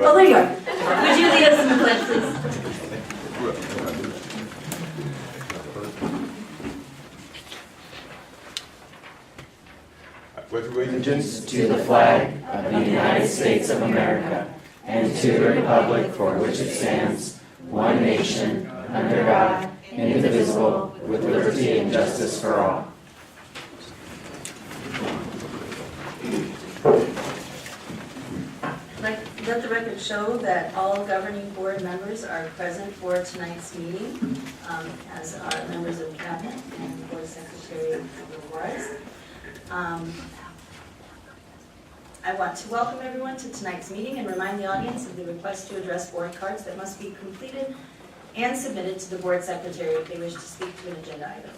Oh, there you are. Would you lead us in the pledge, please? With allegiance Allegiance to the flag of the United States of America and to the republic for which it stands, one nation, under God, indivisible, with liberty and justice for all. Let the record show that all governing board members are present for tonight's meeting, as are members of cabinet and board secretary Juarez. I want to welcome everyone to tonight's meeting and remind the audience of the request to address board cards that must be completed and submitted to the board secretary if they wish to speak to an agenda item.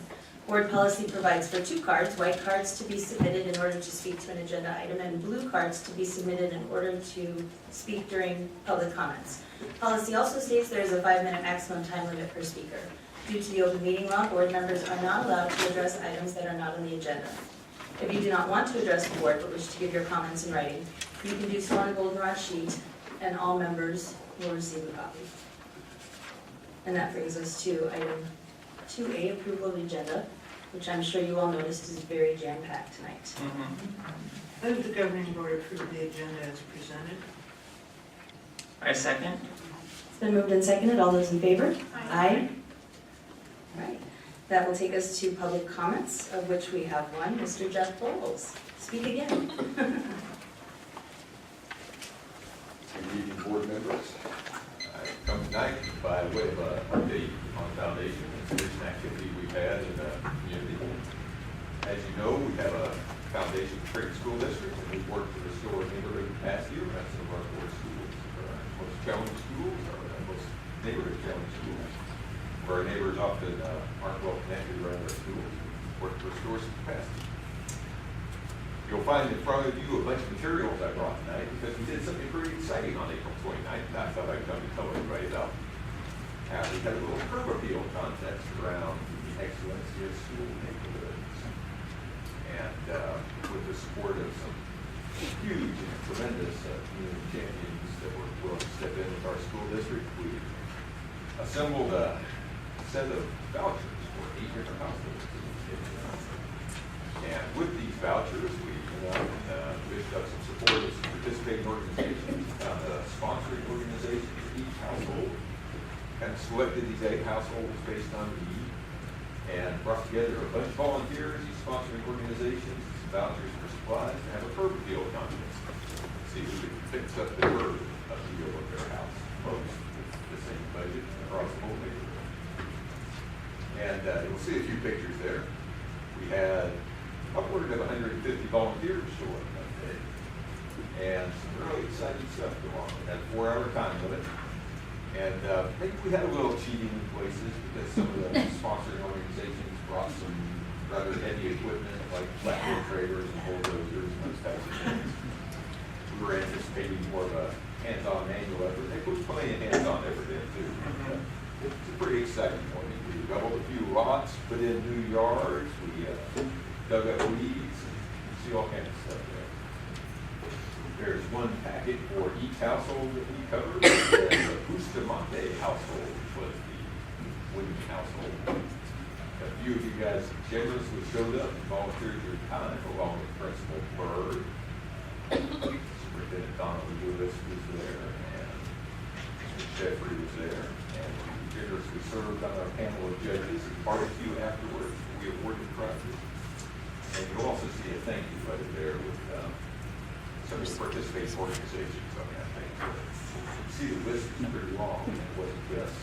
Board policy provides for 2 cards, white cards to be submitted in order to speak to an agenda item, and blue cards to be submitted in order to speak during public comments. Policy also states there is a 5-minute maximum time limit per speaker. Due to the open meeting law, board members are not allowed to address items that are not on the agenda. If you do not want to address the board but wish to give your comments in writing, you can do so on a goldenrod sheet, and all members will receive a copy. And that brings us to item 2A, approval of the agenda, which I'm sure you all noticed is very jam-packed tonight. Move the governing board approve the agenda as presented. I second. It's been moved and seconded. All those in favor? Aye. All right. That will take us to public comments, of which we have one, Mr. Jeff Bowles. Speak again. Good evening, board members. I come tonight by way of an update on foundation and recent activity we've had in the community. As you know, we have a foundation trade school district, and we've worked to restore neighborhood capacity around some of our core schools. Our most challenging schools are our most neighborhood challenging schools, where our neighbors often aren't well connected around their schools. Work to restore some capacity. You'll find in front of you a bunch of materials I brought tonight because we did something pretty exciting on April 29th, and I thought I'd come to tell everybody about. We had a little curb appeal contest around the excellency of school neighborhoods. And with the support of some huge and tremendous community champions that were willing to step in with our school district, we assembled a set of vouchers for 8 different households. And with these vouchers, we wished up some support of some participating organizations, sponsoring organizations for each household, kind of selected these 8 households based on need, and brought together a bunch of volunteers, these sponsoring organizations, some vouchers for supplies, and have a curb appeal contest. See who can fix up the curb appeal of their house most with the same budget across the whole neighborhood. And you'll see a few pictures there. We had upward of 150 volunteers show up that day. And some really exciting stuff go on. We had a 4-hour time limit. And maybe we had a little cheating in places because some of the sponsoring organizations brought some rather heavy equipment like flatbed trailers and bulldozers and those types of things. We were anticipating more of a hands-on manual effort. They put plenty of hands-on effort in too. It's a pretty exciting morning. We doubled a few lots, put in new yards, we dug up weeds, and see all kinds of stuff there. There's one packet for each household that we covered. The Bustamante household was the wooden household. A few of you guys generously showed up and volunteered your time along with Principal Bird. Superintendent Donald Lewis was there, and Mr. Jeffrey was there, and we generously served on our panel of judges and barbecue afterwards. We awarded prizes. And you'll also see a thank you letter there with some of the participating organizations on that thing. You see the list is pretty long, and it wasn't just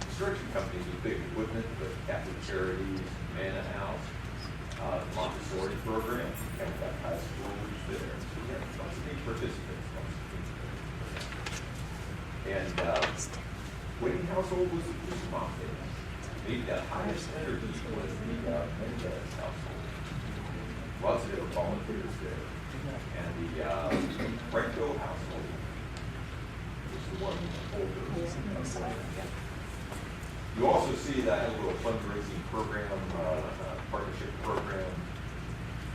construction companies with big equipment, but Catholic Charities, Manna House, the Montessori program, Campbell High School was there. So we had lots of neat participants. And Waiting household was the Bustamante. The highest energy was the Mendez household. Lots of different volunteers there. And the Franco household was the one older. You also see that a little fundraising program, partnership program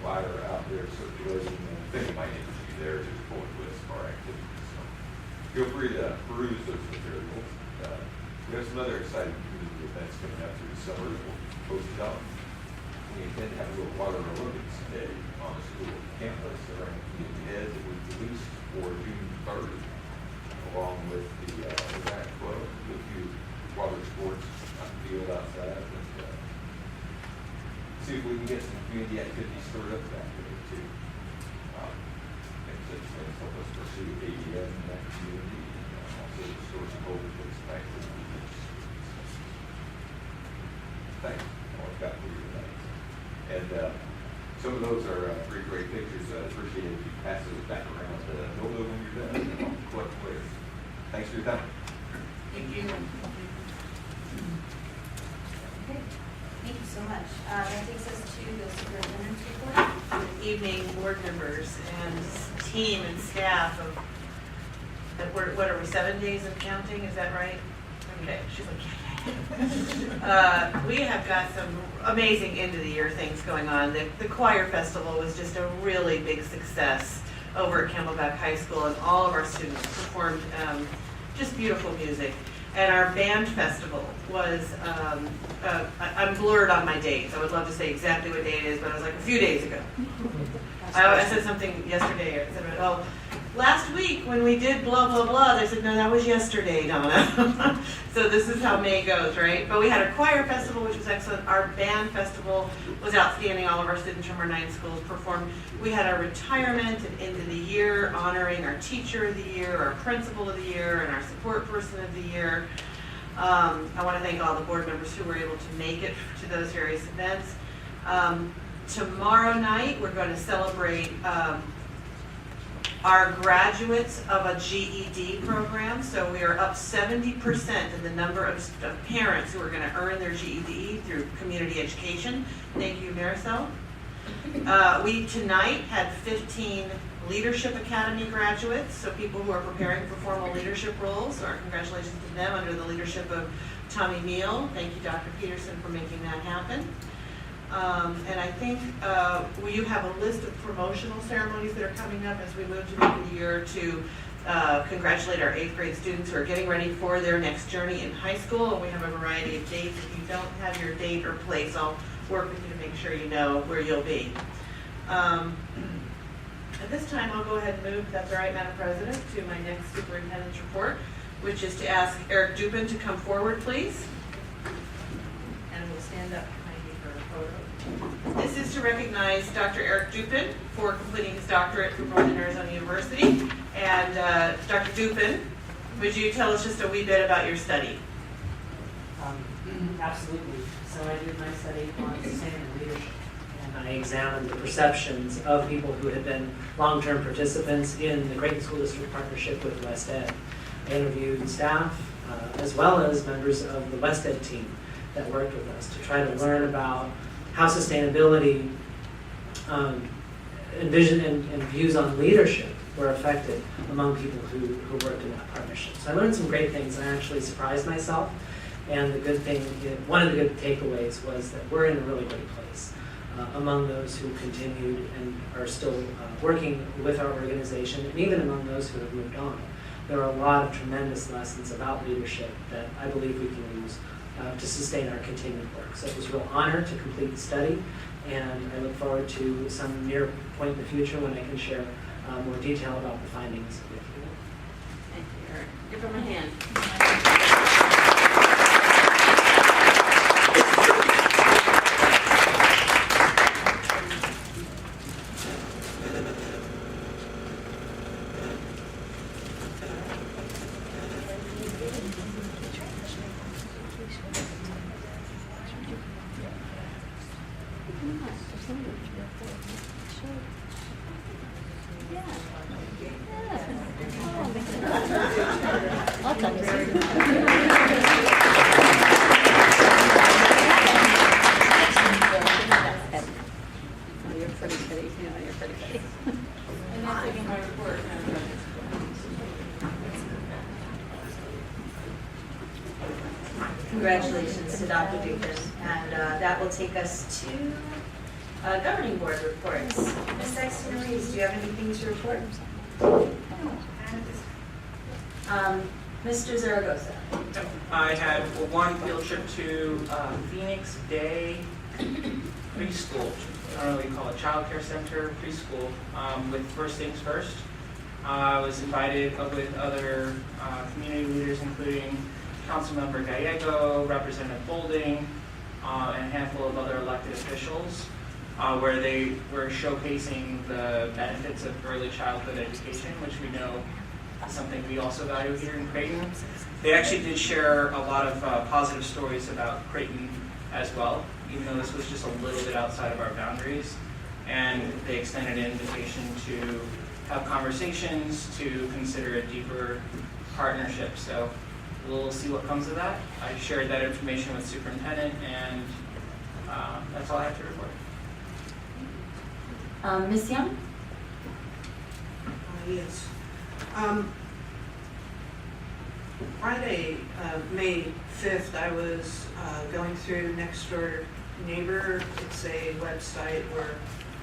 flyer out there circulating. I think it might interest you there, just a bullet list of our activities. So Feel free to peruse those materials. We have some other exciting community events coming up through the summer that we'll be posted on. We intend to have a little water aerobics day on the school campus around Community Ed that we released for June 3rd, along with the RAC Club, with a few water sports on the field outside, and see if we can get some community activities stirred up that day too. Things that's going to help us pursue AEM in that community, and also the source of hope that is back to the students. Thanks. All I've got for you tonight. And some of those are pretty great pictures. I appreciate if you pass those back around. Know them when you're done. And I'll collect them later. Thanks for your time. Thank you. Okay, thank you so much. That takes us to the superintendent's report. Good evening, board members and team and staff of, what are we, 7 days of counting, is that right? Okay, she's like, we have got some amazing end of the year things going on. The choir festival was just a really big success over at Camelback High School, and all of our students performed just beautiful music. And our band festival was, I'm blurred on my dates. I would love to say exactly what day it is, but it was like a few days ago. I said something yesterday. I said, oh, last week when we did blah, blah, blah, they said, no, that was yesterday, Donna. So this is how May goes, right? But we had a choir festival, which was excellent. Our band festival was outstanding. All of our students from our 9 schools performed. We had our retirement and end of the year, honoring our teacher of the year, our principal of the year, and our support person of the year. I want to thank all the board members who were able to make it to those various events. Tomorrow night, we're going to celebrate our graduates of a GED program. So we are up 70% in the number of parents who are going to earn their GED through community education. Thank you, Marisol. We tonight had 15 Leadership Academy graduates, so people who are preparing for formal leadership roles. So our congratulations to them under the leadership of Tommy Neal. Thank you, Dr. Peterson, for making that happen. And I think you have a list of promotional ceremonies that are coming up as we move to the end of the year to congratulate our 8th grade students who are getting ready for their next journey in high school. And we have a variety of dates. If you don't have your date or place, I'll work with you to make sure you know where you'll be. At this time, I'll go ahead and move, if that's all right, Madam President, to my next superintendent's report, which is to ask Eric Dupin to come forward, please. And we'll stand up behind you for a photo. This is to recognize Dr. Eric Dupin for completing his doctorate from Northern Arizona University. And Dr. Dupin, would you tell us just a wee bit about your study? Absolutely. So I did my study on sustainable leadership, and I examined the perceptions of people who had been long-term participants in the Creighton School District partnership with West Ed. I interviewed staff as well as members of the West Ed team that worked with us to try to learn about how sustainability and vision and views on leadership were affected among people who worked in that partnership. So I learned some great things, and I actually surprised myself. And the good thing, one of the good takeaways was that we're in a really great place among those who continued and are still working with our organization, and even among those who have moved on. There are a lot of tremendous lessons about leadership that I believe we can use to sustain our continued work. So it was a real honor to complete the study, and I look forward to some near point in the future when I can share more detail about the findings with you. Thank you, Eric. Give him a hand. Congratulations to Dr. Dupin. And that will take us to governing board reports. Ms. Sexton Reeves, do you have anything to report? Mr. Zaragoza. I had one field trip to Phoenix Day Preschool. I don't know what you call it, Child Care Center Preschool, with First Things First. I was invited with other community leaders, including Councilmember Gallego, Representative Bolding, and a handful of other elected officials, where they were showcasing the benefits of early childhood education, which we know is something we also value here in Creighton. They actually did share a lot of positive stories about Creighton as well, even though this was just a little bit outside of our boundaries. And they extended an invitation to have conversations, to consider a deeper partnership. So we'll see what comes of that. I shared that information with superintendent, and that's all I have to report. Ms. Young? Yes. Friday, May 5th, I was going through Nextdoor Neighbor. It's a website where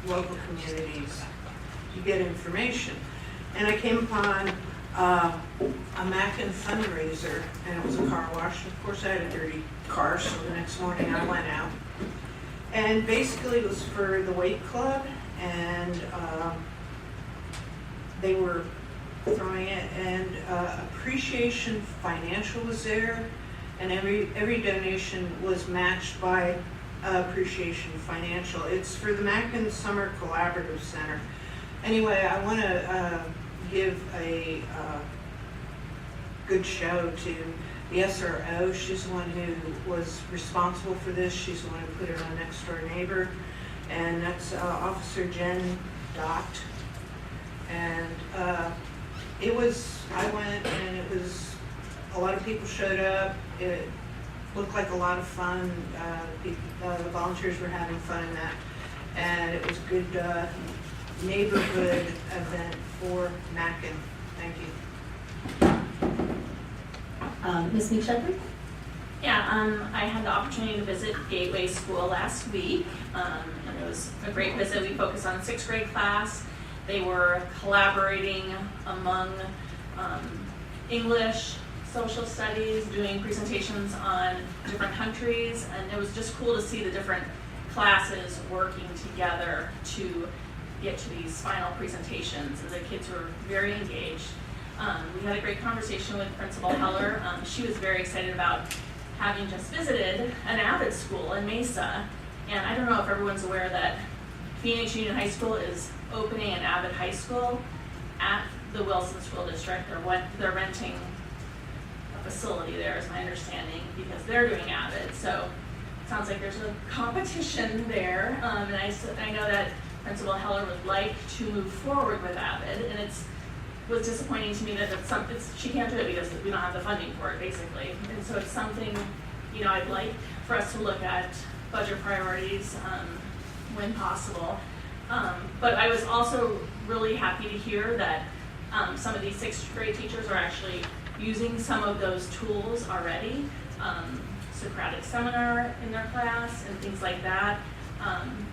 local communities, you get information. And I came upon a Mackin fundraiser, and it was a car wash. Of course, I had a dirty car, so the next morning I went out. And basically it was for the weight club, and they were throwing it, and Appreciation Financial was there, and every donation was matched by Appreciation Financial. It's for the Mackin Summer Collaborative Center. Anyway, I want to give a good show to the SRO. She's the one who was responsible for this. She's the one who put it on Nextdoor Neighbor, and that's Officer Jen Dott. And I went, and it was, a lot of people showed up. It looked like a lot of fun. The volunteers were having fun in that. And it was a good neighborhood event for Mackin. Thank you. Ms. Meek Shepherd? Yeah, I had the opportunity to visit Gateway School last week, and it was a great visit. We focused on 6th grade class. They were collaborating among English, social studies, doing presentations on different countries, and it was just cool to see the different classes working together to get to these final presentations, and the kids were very engaged. We had a great conversation with Principal Heller. She was very excited about having just visited an Avid school in Mesa, and I don't know if everyone's aware that Phoenix Union High School is opening an Avid high school at the Wilson School District. They're renting a facility there, is my understanding, because they're doing Avid. So it sounds like there's a competition there, and I know that Principal Heller would like to move forward with Avid, and it was disappointing to me that she can't do it because we don't have the funding for it, basically. And so it's something, I'd like for us to look at budget priorities when possible. But I was also really happy to hear that some of these 6th grade teachers are actually using some of those tools already. Socratic seminar in their class and things like that.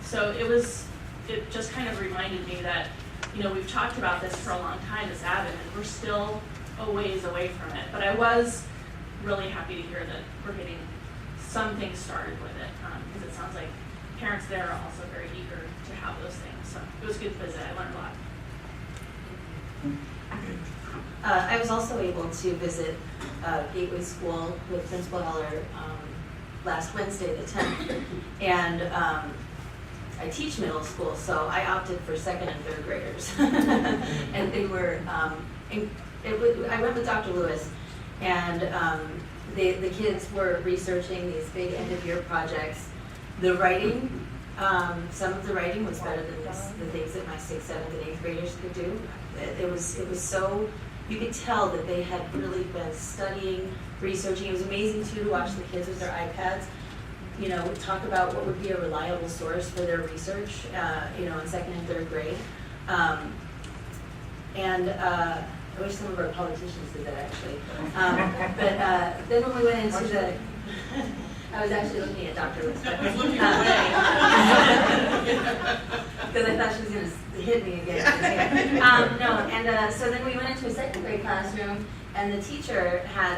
So it just kind of reminded me that, we've talked about this for a long time, this Avid, and we're still a ways away from it. But I was really happy to hear that we're getting some things started with it, because it sounds like parents there are also very eager to have those things. So it was a good visit. I learned a lot. I was also able to visit Gateway School with Principal Heller last Wednesday, the 10th, and I teach middle school, so I opted for 2nd and 3rd graders. And they were, I went with Dr. Lewis, and the kids were researching these big end-of-year projects. The writing, some of the writing was better than the things that my 6th, 7th, and 8th graders could do. It was so, you could tell that they had really been studying, researching. It was amazing too to watch the kids with their iPads, talk about what would be a reliable source for their research, in 2nd and 3rd grade. And I wish some of our politicians did that actually. But then when we went into the, I was actually looking at Dr. Lewis. I was looking away. Because I thought she was going to hit me again. So then we went into a 2nd grade classroom, and the teacher had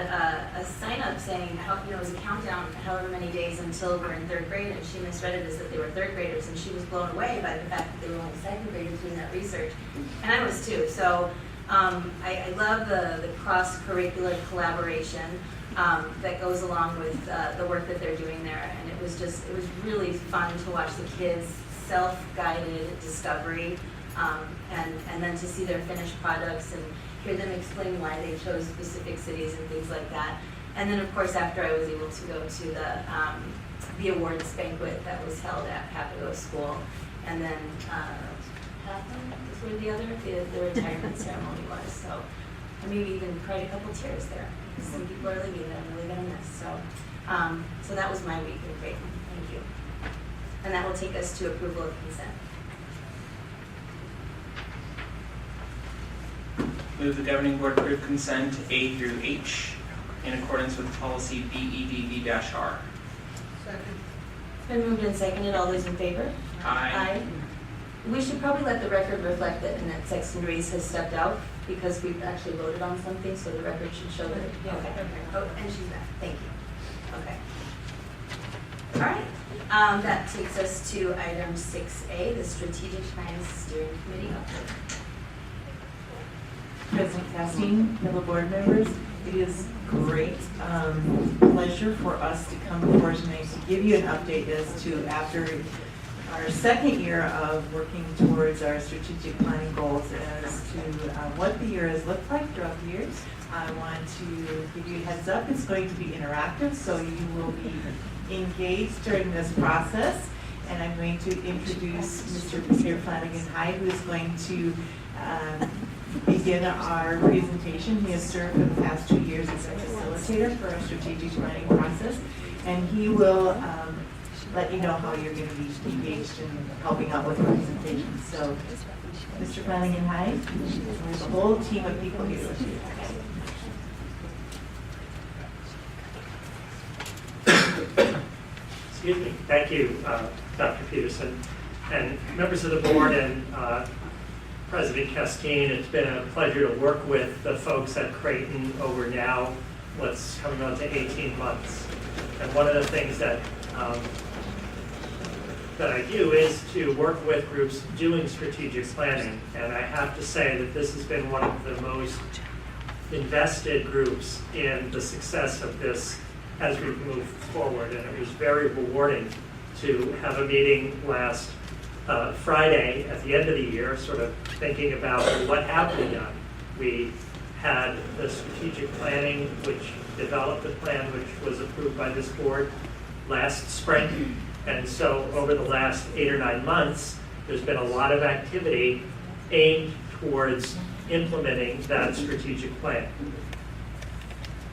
a sign up saying, it was a countdown, however many days until we're in third grade, and she misread it as that they were third graders, and she was blown away by the fact that they were only second graders doing that research. And I was too. So I love the cross-curricular collaboration that goes along with the work that they're doing there. And it was really fun to watch the kids' self-guided discovery, and then to see their finished products and hear them explain why they chose specific cities and things like that. And then, of course, after I was able to go to the awards banquet that was held at Papago School, and then Catherine is where the retirement ceremony was. So I maybe even cried a couple tears there. Some people are leaving that I'm really gonna miss. So that was my week in Creighton. Thank you. And that will take us to approval of consent. Move the governing board approve consent A through H in accordance with policy BEDB-R. Second. It's been moved and seconded. All those in favor? Aye. We should probably let the record reflect that Annette Sexton Reese has stepped out because we've actually voted on something, so the record should show that. Okay. Oh, and she's back. Thank you. Okay. All right. That takes us to item 6A, the Strategic Planning Steering Committee update. President Castine, fellow board members, it is great pleasure for us to come before tonight to give you an update as to after our second year of working towards our strategic planning goals as to what the year has looked like throughout the years. I want to give you a heads up. It's going to be interactive, so you will be engaged during this process. And I'm going to introduce Mr. Peter Flanagan Hyde, who is going to begin our presentation. He has served for the past 2 years as a facilitator for our strategic planning process, and he will let you know how you're going to be engaged in helping out with the presentation. So, Mr. Flanagan Hyde, there's a whole team of people here with you. Excuse me. Thank you, Dr. Peterson, and members of the board, and President Castine. It's been a pleasure to work with the folks at Creighton over now what's coming on to 18 months. And one of the things that I do is to work with groups doing strategic planning. And I have to say that this has been one of the most invested groups in the success of this as we move forward. And it was very rewarding to have a meeting last Friday at the end of the year, sort of thinking about what have we done. We had the strategic planning, which developed a plan which was approved by this board last spring. And so over the last 8 or 9 months, there's been a lot of activity aimed towards implementing that strategic plan.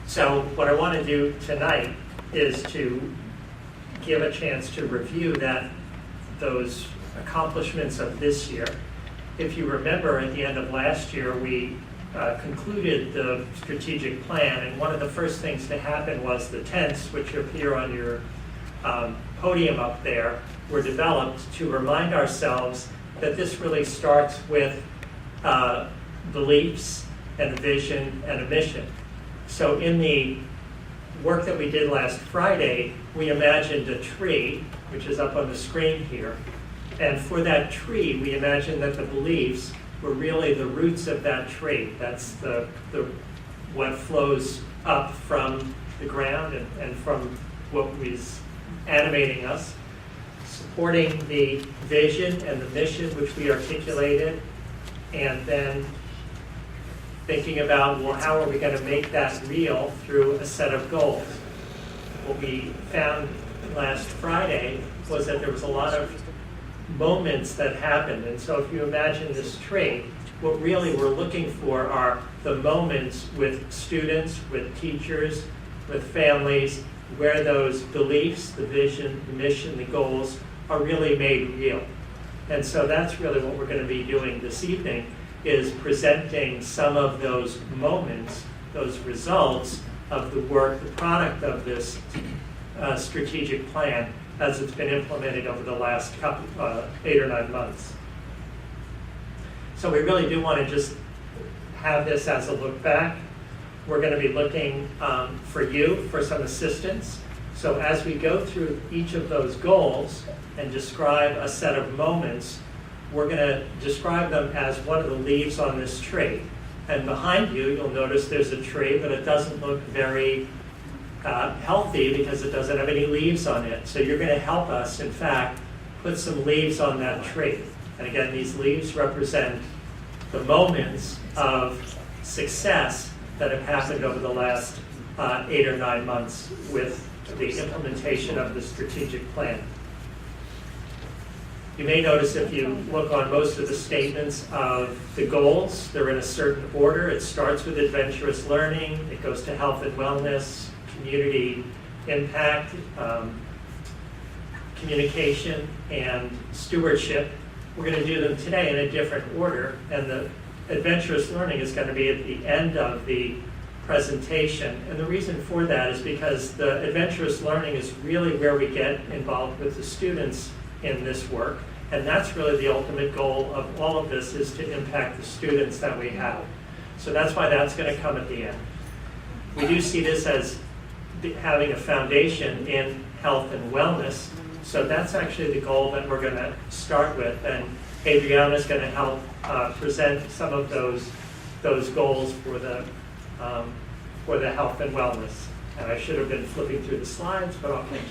So what I want to do tonight is to give a chance to review those accomplishments of this year. If you remember, at the end of last year, we concluded the strategic plan, and one of the first things to happen was the tents, which appear on your podium up there, were developed to remind ourselves that this really starts with beliefs and a vision and a mission. So in the work that we did last Friday, we imagined a tree, which is up on the screen here. And for that tree, we imagined that the beliefs were really the roots of that tree. That's what flows up from the ground and from what was animating us, supporting the vision and the mission which we articulated, and then thinking about, well, how are we going to make that real through a set of goals? What we found last Friday was that there was a lot of moments that happened. And so if you imagine this tree, what really we're looking for are the moments with students, with teachers, with families, where those beliefs, the vision, the mission, the goals are really made real. And so that's really what we're going to be doing this evening, is presenting some of those moments, those results of the work, the product of this strategic plan as it's been implemented over the last 8 or 9 months. So we really do want to just have this as a look back. we're going to be looking for you for some assistance. So as we go through each of those goals and describe a set of moments, we're going to describe them as one of the leaves on this tree. And behind you, you'll notice there's a tree, but it doesn't look very healthy because it doesn't have any leaves on it. So you're going to help us, in fact, put some leaves on that tree. And again, these leaves represent the moments of success that have happened over the last 8 or 9 months with the implementation of the strategic plan. You may notice if you look on most of the statements of the goals, they're in a certain order. It starts with adventurous learning, it goes to health and wellness, community impact, communication, and stewardship. We're going to do them today in a different order, and the adventurous learning is going to be at the end of the presentation. And the reason for that is because the adventurous learning is really where we get involved with the students in this work. And that's really the ultimate goal of all of this, is to impact the students that we have. So that's why that's going to come at the end. We do see this as having a foundation in health and wellness. So that's actually the goal that we're going to start with. And Adriana is going to help present some of those goals for the health and wellness. And I should have been flipping through the slides, but I'll continue.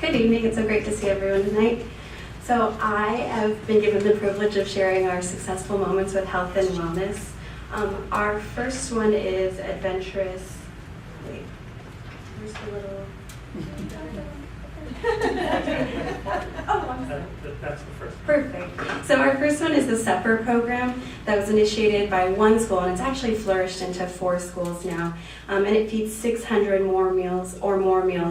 Good evening. It's so great to see everyone tonight. So I have been given the privilege of sharing our successful moments with health and wellness. Our first one is adventurous. Wait, where's the little? Oh, I'm sorry. That's the first. Perfect. So our first one is the SEPR program that was initiated by one school, and it's actually flourished into 4 schools now. And it feeds 600 more meals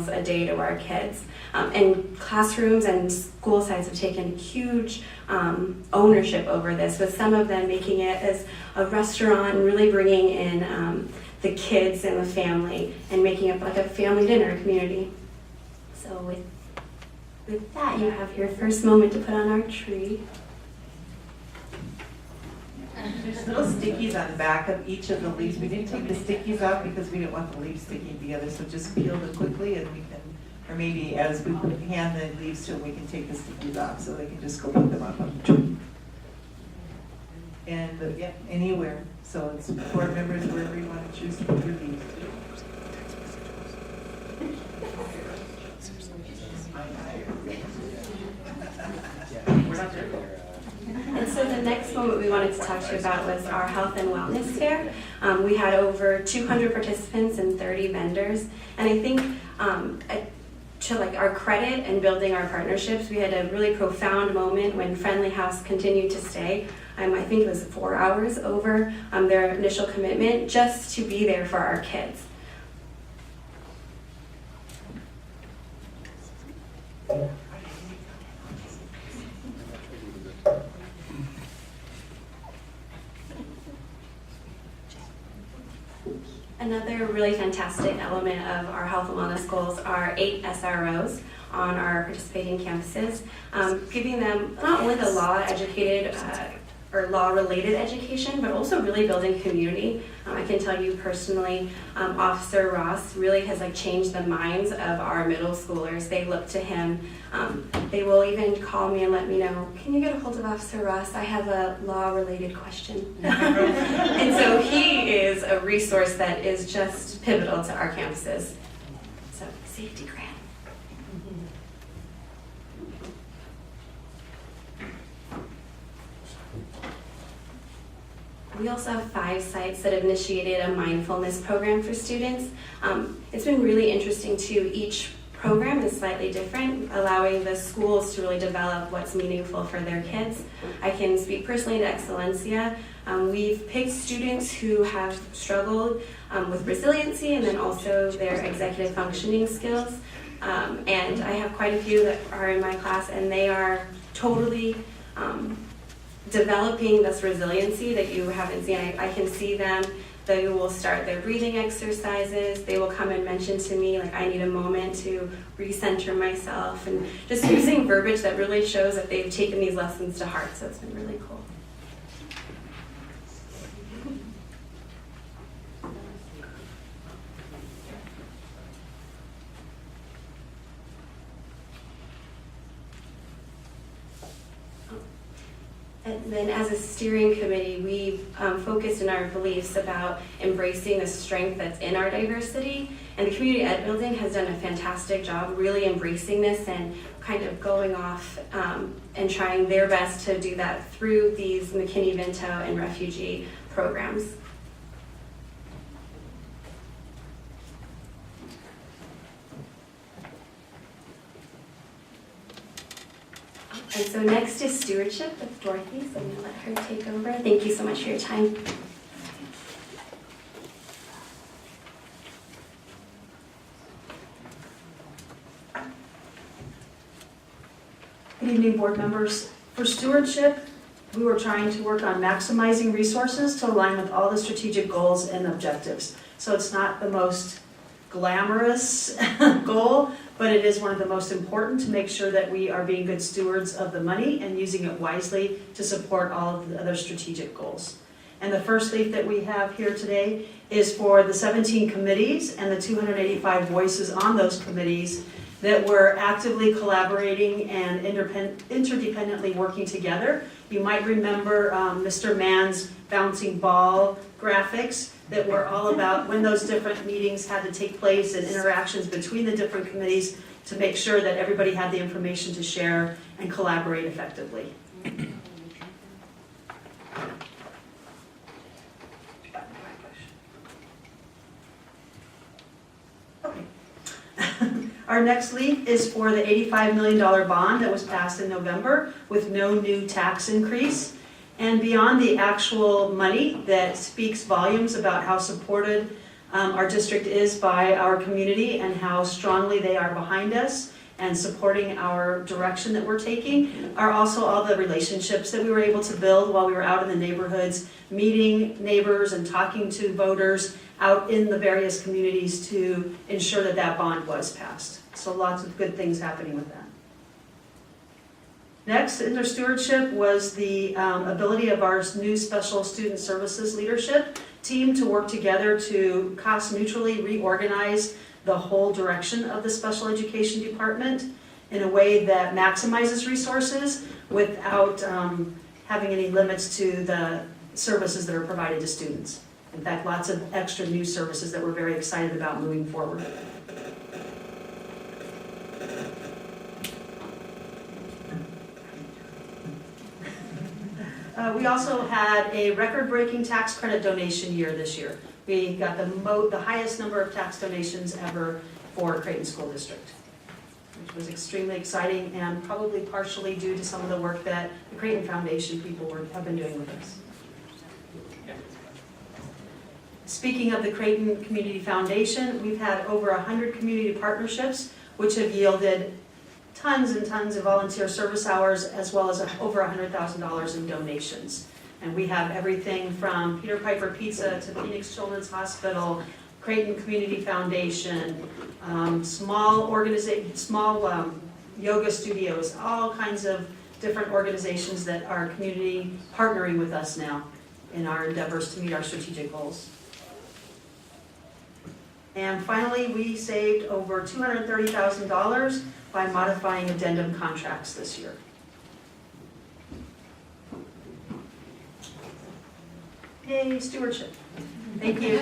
a day to our kids. And classrooms and school sites have taken huge ownership over this, with some of them making it as a restaurant and really bringing in the kids and the family and making it like a family dinner community. So with that, you have your first moment to put on our tree. There's little stickies on the back of each of the leaves. We didn't take the stickies out because we didn't want the leaves sticking together, so just peel them quickly, and we can, or maybe as we hand the leaves to them, we can take the stickies off so they can just go put them up on the tree. And yeah, anywhere. So it's board members, wherever you want to choose to put your leaves. And so the next moment we wanted to talk to you about was our health and wellness fair. We had over 200 participants and 30 vendors. And I think to like our credit and building our partnerships, we had a really profound moment when Friendly House continued to stay. I think it was 4 hours over their initial commitment just to be there for our kids. Another really fantastic element of our health and wellness goals are 8 SROs on our participating campuses, giving them not only the law-educated or law-related education, but also really building community. I can tell you personally, Officer Ross really has changed the minds of our middle schoolers. They look to him. They will even call me and let me know, can you get a hold of Officer Ross? I have a law-related question. And so he is a resource that is just pivotal to our campuses. So, safety grant. We also have 5 sites that have initiated a mindfulness program for students. It's been really interesting too. Each program is slightly different, allowing the schools to really develop what's meaningful for their kids. I can speak personally to Excellencia. We've picked students who have struggled with resiliency and then also their executive functioning skills. And I have quite a few that are in my class, and they are totally developing this resiliency that you haven't seen. I can see them. They will start their breathing exercises. They will come and mention to me, I need a moment to recenter myself, and just using verbiage that really shows that they've taken these lessons to heart. So it's been really cool. And then as a steering committee, we've focused in our beliefs about embracing the strength that's in our diversity. And the Community Ed Building has done a fantastic job really embracing this and kind of going off and trying their best to do that through these McKinney-Vento and refugee programs. And so next is stewardship with Dorothy, so I'm going to let her take over. Thank you so much for your time. Good evening, board members. For stewardship, we were trying to work on maximizing resources to align with all the strategic goals and objectives. So it's not the most glamorous goal, but it is one of the most important to make sure that we are being good stewards of the money and using it wisely to support all of the other strategic goals. And the first leaf that we have here today is for the 17 committees and the 285 voices on those committees that were actively collaborating and interdependently working together. You might remember Mr. Mann's bouncing ball graphics that were all about when those different meetings had to take place and interactions between the different committees to make sure that everybody had the information to share and collaborate effectively. Okay. Our next leaf is for the $85 million bond that was passed in November with no new tax increase. And beyond the actual money that speaks volumes about how supported our district is by our community and how strongly they are behind us and supporting our direction that we're taking, are also all the relationships that we were able to build while we were out in the neighborhoods, meeting neighbors and talking to voters out in the various communities to ensure that that bond was passed. So lots of good things happening with that. Next, under stewardship was the ability of our new special student services leadership team to work together to cost neutrally reorganize the whole direction of the special education department in a way that maximizes resources without having any limits to the services that are provided to students. In fact, lots of extra new services that we're very excited about moving forward. We also had a record-breaking tax credit donation year this year. We got the highest number of tax donations ever for Creighton School District, which was extremely exciting and probably partially due to some of the work that the Creighton Foundation people have been doing with us. Speaking of the Creighton Community Foundation, we've had over 100 community partnerships, which have yielded tons and tons of volunteer service hours, as well as over $100,000 in donations. And we have everything from Peter Piper Pizza to Phoenix Children's Hospital, Creighton Community Foundation, small yoga studios, all kinds of different organizations that are community partnering with us now in our endeavors to meet our strategic goals. And finally, we saved over $230,000 by modifying addendum contracts this year. Yay, stewardship. Thank you.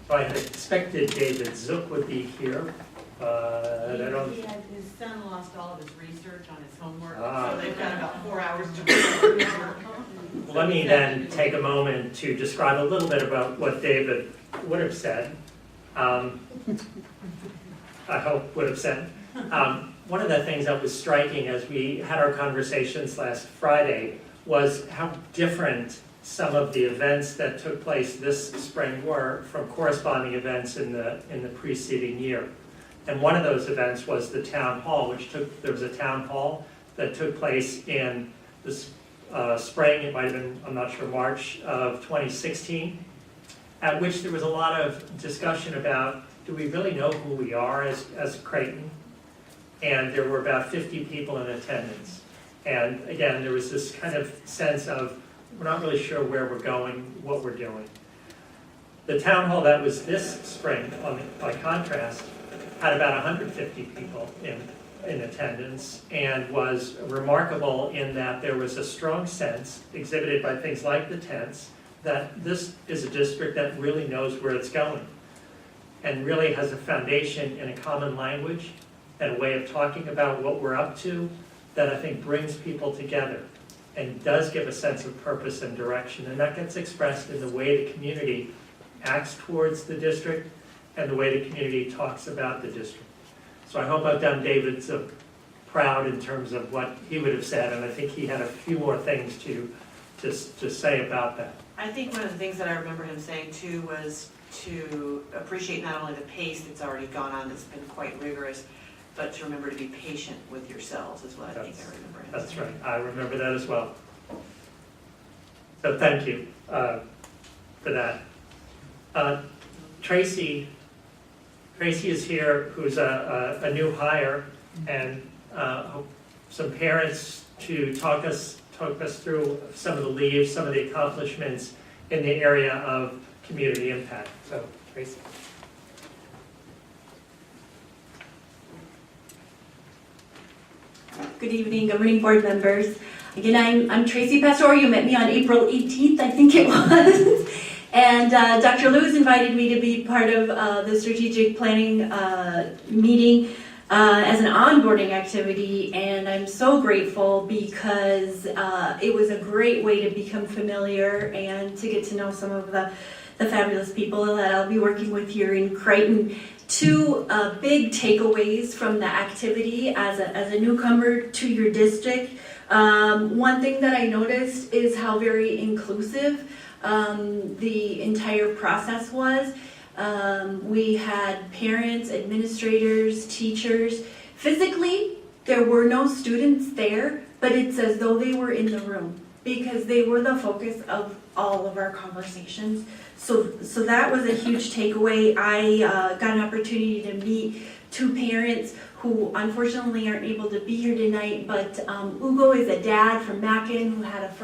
So I had expected David Zook would be here, but I don't. His son lost all of his research on his homework, Ah. so they've got about 4 hours to do his work. Let me then take a moment to describe a little bit about what David would have said. I hope would have said. One of the things that was striking as we had our conversations last Friday was how different some of the events that took place this spring were from corresponding events in the preceding year. And one of those events was the town hall, there was a town hall that took place in the spring, it might have been, I'm not sure, March of 2016, at which there was a lot of discussion about, do we really know who we are as Creighton? And there were about 50 people in attendance. And again, there was this kind of sense of, we're not really sure where we're going, what we're doing. The town hall that was this spring, by contrast, had about 150 people in attendance, and was remarkable in that there was a strong sense exhibited by things like the tents that this is a district that really knows where it's going and really has a foundation in a common language and a way of talking about what we're up to that I think brings people together and does give a sense of purpose and direction. And that gets expressed in the way the community acts towards the district and the way the community talks about the district. So I hope I've done David so proud in terms of what he would have said, and I think he had a few more things to say about that. I think one of the things that I remember him saying too was to appreciate not only the pace that's already gone on, that's been quite rigorous, but to remember to be patient with yourselves is what I think I remember him That's saying. right, I remember that as well. So thank you for that. Tracy is here, who's a new hire, and some parents to talk us through some of the leaves, some of the accomplishments in the area of community impact. So, Tracy. Good evening, governing board members. Again, I'm Tracy Pastor. You met me on April 18th, I think it was. And Dr. Lewis invited me to be part of the strategic planning meeting as an onboarding activity, and I'm so grateful because it was a great way to become familiar and to get to know some of the fabulous people that I'll be working with here in Creighton. Two big takeaways from the activity as a newcomer to your district. One thing that I noticed is how very inclusive the entire process was. We had parents, administrators, teachers. Physically, there were no students there, but it's as though they were in the room because they were the focus of all of our conversations. So that was a huge takeaway. I got an opportunity to meet two parents who unfortunately aren't able to be here tonight, but Ugo is a dad from Mackin who has a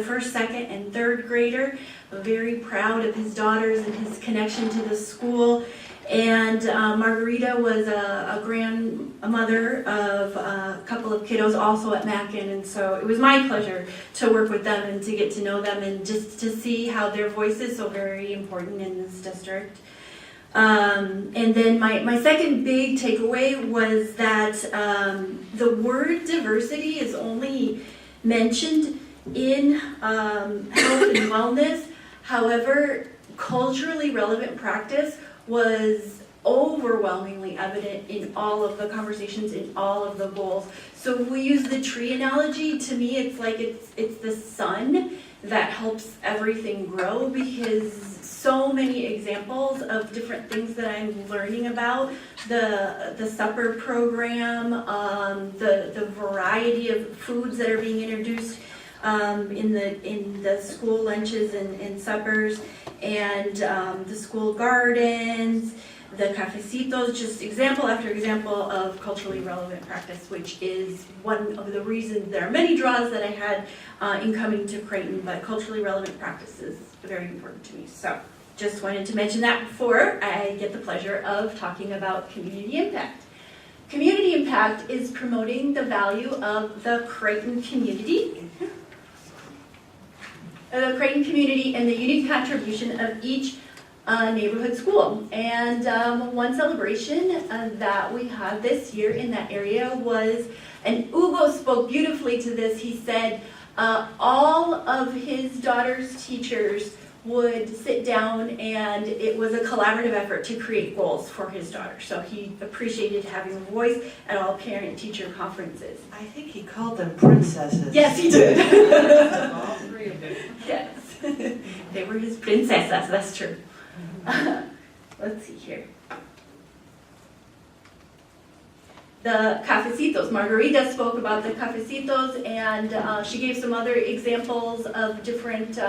first, second, and third grader. I'm very proud of his daughters and his connection to the school. And Margarita was a grandmother of a couple of kiddos also at Mackin, and so it was my pleasure to work with them and to get to know them and just to see how their voice is so very important in this district. And then my second big takeaway was that the word diversity is only mentioned in health and wellness. However, culturally relevant practice was overwhelmingly evident in all of the conversations, in all of the goals. So we use the tree analogy. To me, it's like it's the sun that helps everything grow, because so many examples of different things that I'm learning about, the supper program, the variety of foods that are being introduced in the school lunches and suppers, and the school gardens, the cafecitos, just example after example of culturally relevant practice, which is one of the reasons. There are many draws that I had in coming to Creighton, but culturally relevant practice is very important to me. So just wanted to mention that before I get the pleasure of talking about community impact. Community impact is promoting the value of the Creighton community. The Creighton community and the unique contribution of each neighborhood school. And one celebration that we had this year in that area was, and Ugo spoke beautifully to this, he said all of his daughter's teachers would sit down, and it was a collaborative effort to create goals for his daughter. So he appreciated having a voice at all parent-teacher conferences. I think he called them princesses. Yes, he did. All three of them. Yes, they were his princesses, that's true. Let's see here. The cafecitos, Margarita spoke about the cafecitos, and she gave some other examples of different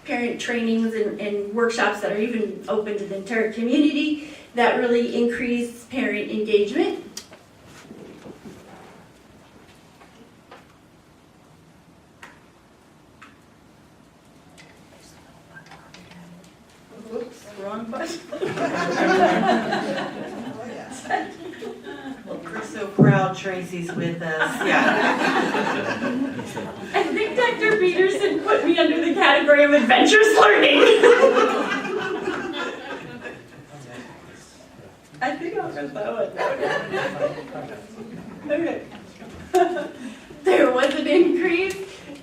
parent trainings and workshops that are even open to the entire community that really increase parent engagement. Oops, wrong button. proud Tracy's with us. Yeah. I think Dr. Peterson put me under the category of adventurous learning. I think I'll just Okay. There was an increase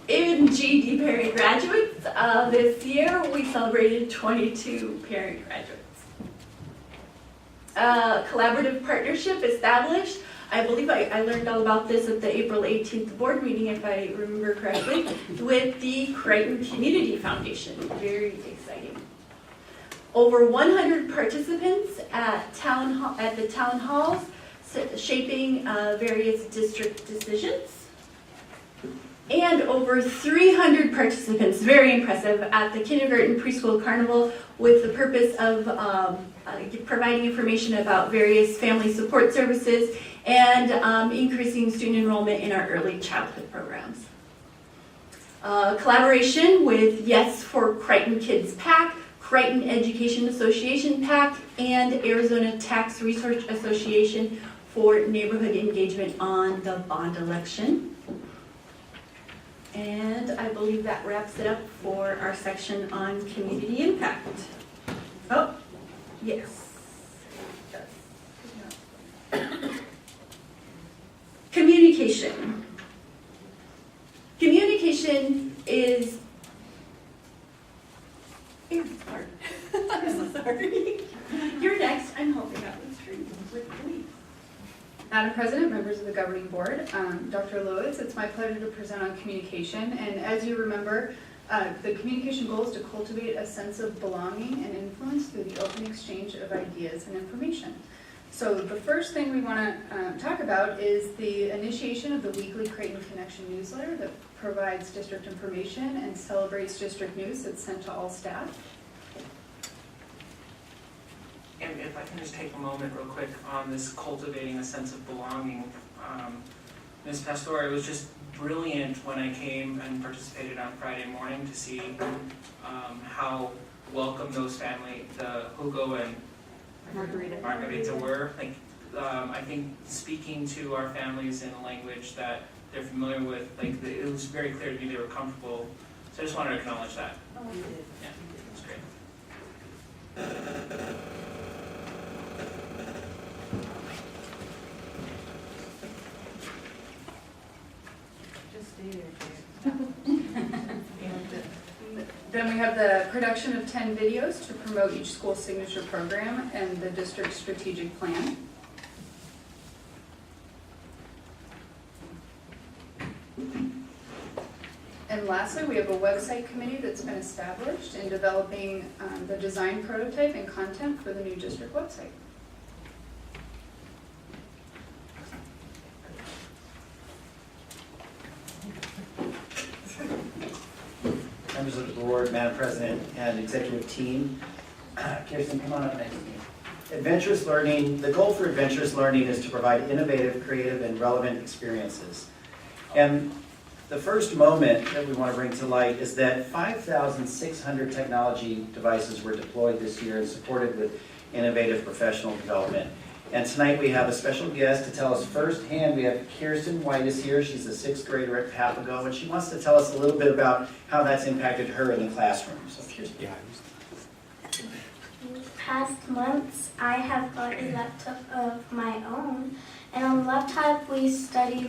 in GED parent graduates. This year, we celebrated 22 parent graduates. Collaborative partnership established. I believe I learned all about this at the April 18th board meeting, if I remember correctly, with the Creighton Community Foundation. Very exciting. Over 100 participants at the town halls, shaping various district decisions. And over 300 participants, very impressive, at the kindergarten preschool carnival with the purpose of providing information about various family support services and increasing student enrollment in our early childhood programs. Collaboration with Yes for Creighton Kids PAC, Creighton Education Association PAC, and Arizona Tax Research Association for neighborhood engagement on the bond election. And I believe that wraps it up for our section on community impact. Oh, yes. Communication. Communication is hard. I'm so sorry. You're next. I'm helping out with screen with Louise. Madam President, members of the governing board, Dr. Lewis, it's my pleasure to present on communication. And as you remember, the communication goal is to cultivate a sense of belonging and influence through the open exchange of ideas and information. So the first thing we want to talk about is the initiation of the weekly Creighton Connection newsletter that provides district information and celebrates district news that's sent to all staff. And if I can just take a moment real quick on this cultivating a sense of belonging. Ms. Pastore, it was just brilliant when I came and participated on Friday morning to see how welcome those families, the Hugo and Margarita were. Like, I think speaking to our families in a language that they're familiar with, like it was very clear to me they were comfortable. So I just wanted to acknowledge that. Oh, we did. Yeah, that's great. Just stay there, Jay. Then we have the production of 10 videos to promote each school signature program and the district's strategic plan. And lastly, we have a website committee that's been established in developing the design prototype and content for the new district website. Members of the board, Madam President, and executive team. Kirsten, come on up next to me. Adventurous learning, the goal for adventurous learning is to provide innovative, creative, and relevant experiences. And the first moment that we want to bring to light is that 5,600 technology devices were deployed this year and supported with innovative professional development. And tonight we have a special guest to tell us firsthand. We have Kirsten White is here. She's a 6th grader at Papago, and she wants to tell us a little bit about how that's impacted her in the classroom. So Kirsten. Yeah. These past months, I have got a laptop of my own, and on the laptop we study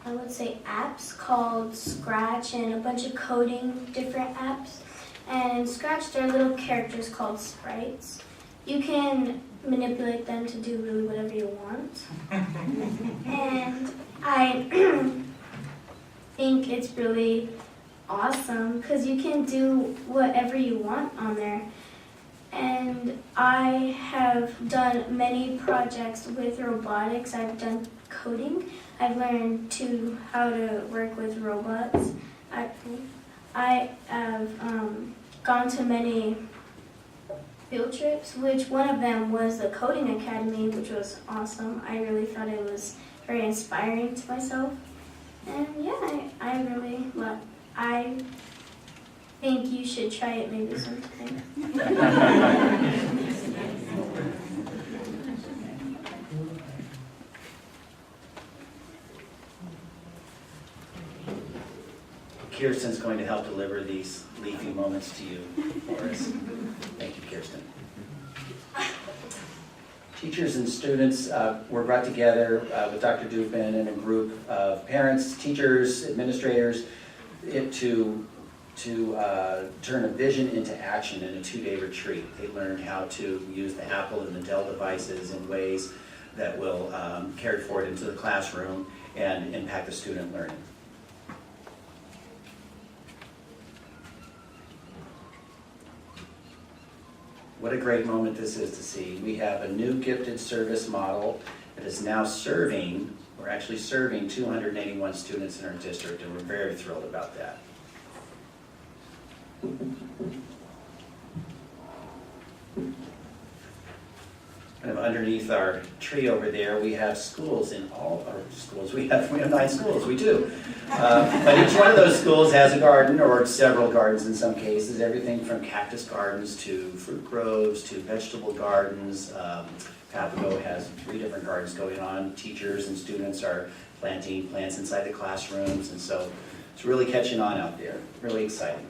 I would say apps called Scratch and a bunch of coding different apps. And in Scratch, there are little characters called sprites. You can manipulate them to do really whatever you want. And I think it's really awesome because you can do whatever you want on there. And I have done many projects with robotics. I've done coding. I've learned how to work with robots. I have gone to many field trips, which one of them was the Coding Academy, which was awesome. I really thought it was very inspiring to myself. And yeah, I think you should try it maybe sometime. Kirsten's going to help deliver these leafy moments to you for us. Thank you, Kirsten. Teachers and students were brought together with Dr. Dupin and a group of parents, teachers, administrators to turn a vision into action in a 2-day retreat. They learned how to use the Apple and the Dell devices in ways that will carry forward into the classroom and impact the student learning. What a great moment this is to see. We have a new gifted service model that is now serving, we're actually serving 281 students in our district, and we're very thrilled about that. Kind of underneath our tree over there, we have schools in all our schools. We have 9 schools, we do. But each one of those schools has a garden, or several gardens in some cases, everything from cactus gardens to fruit groves to vegetable gardens. Papago has 3 different gardens going on. Teachers and students are planting plants inside the classrooms, and so it's really catching on out there, really exciting.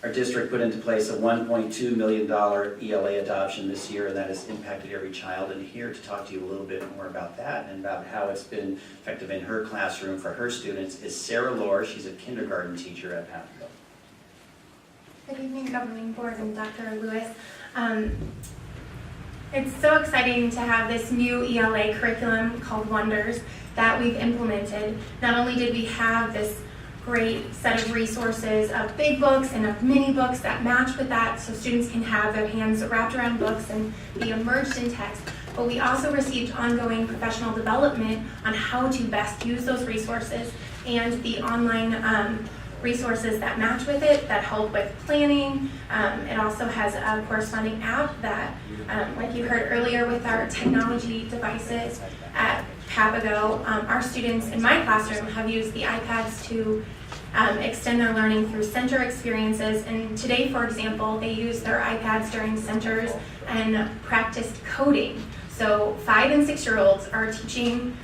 Our district put into place a $1.2 million ELA adoption this year, and that has impacted every child. And here to talk to you a little bit more about that and about how it's been effective in her classroom for her students is Sarah Lohr. She's a kindergarten teacher at Papago. Good evening, Governing Board and Dr. Lewis. It's so exciting to have this new ELA curriculum called Wonders that we've implemented. Not only did we have this great set of resources of big books and of mini books that match with that so students can have their hands wrapped around books and be immersed in text, but we also received ongoing professional development on how to best use those resources and the online resources that match with it that help with planning. It also has a corresponding app that, like you heard earlier with our technology devices at Papago, our students in my classroom have used the iPads to extend their learning through center experiences. And today, for example, they use their iPads during centers and practiced coding. So 5 and 6-year-olds are teaching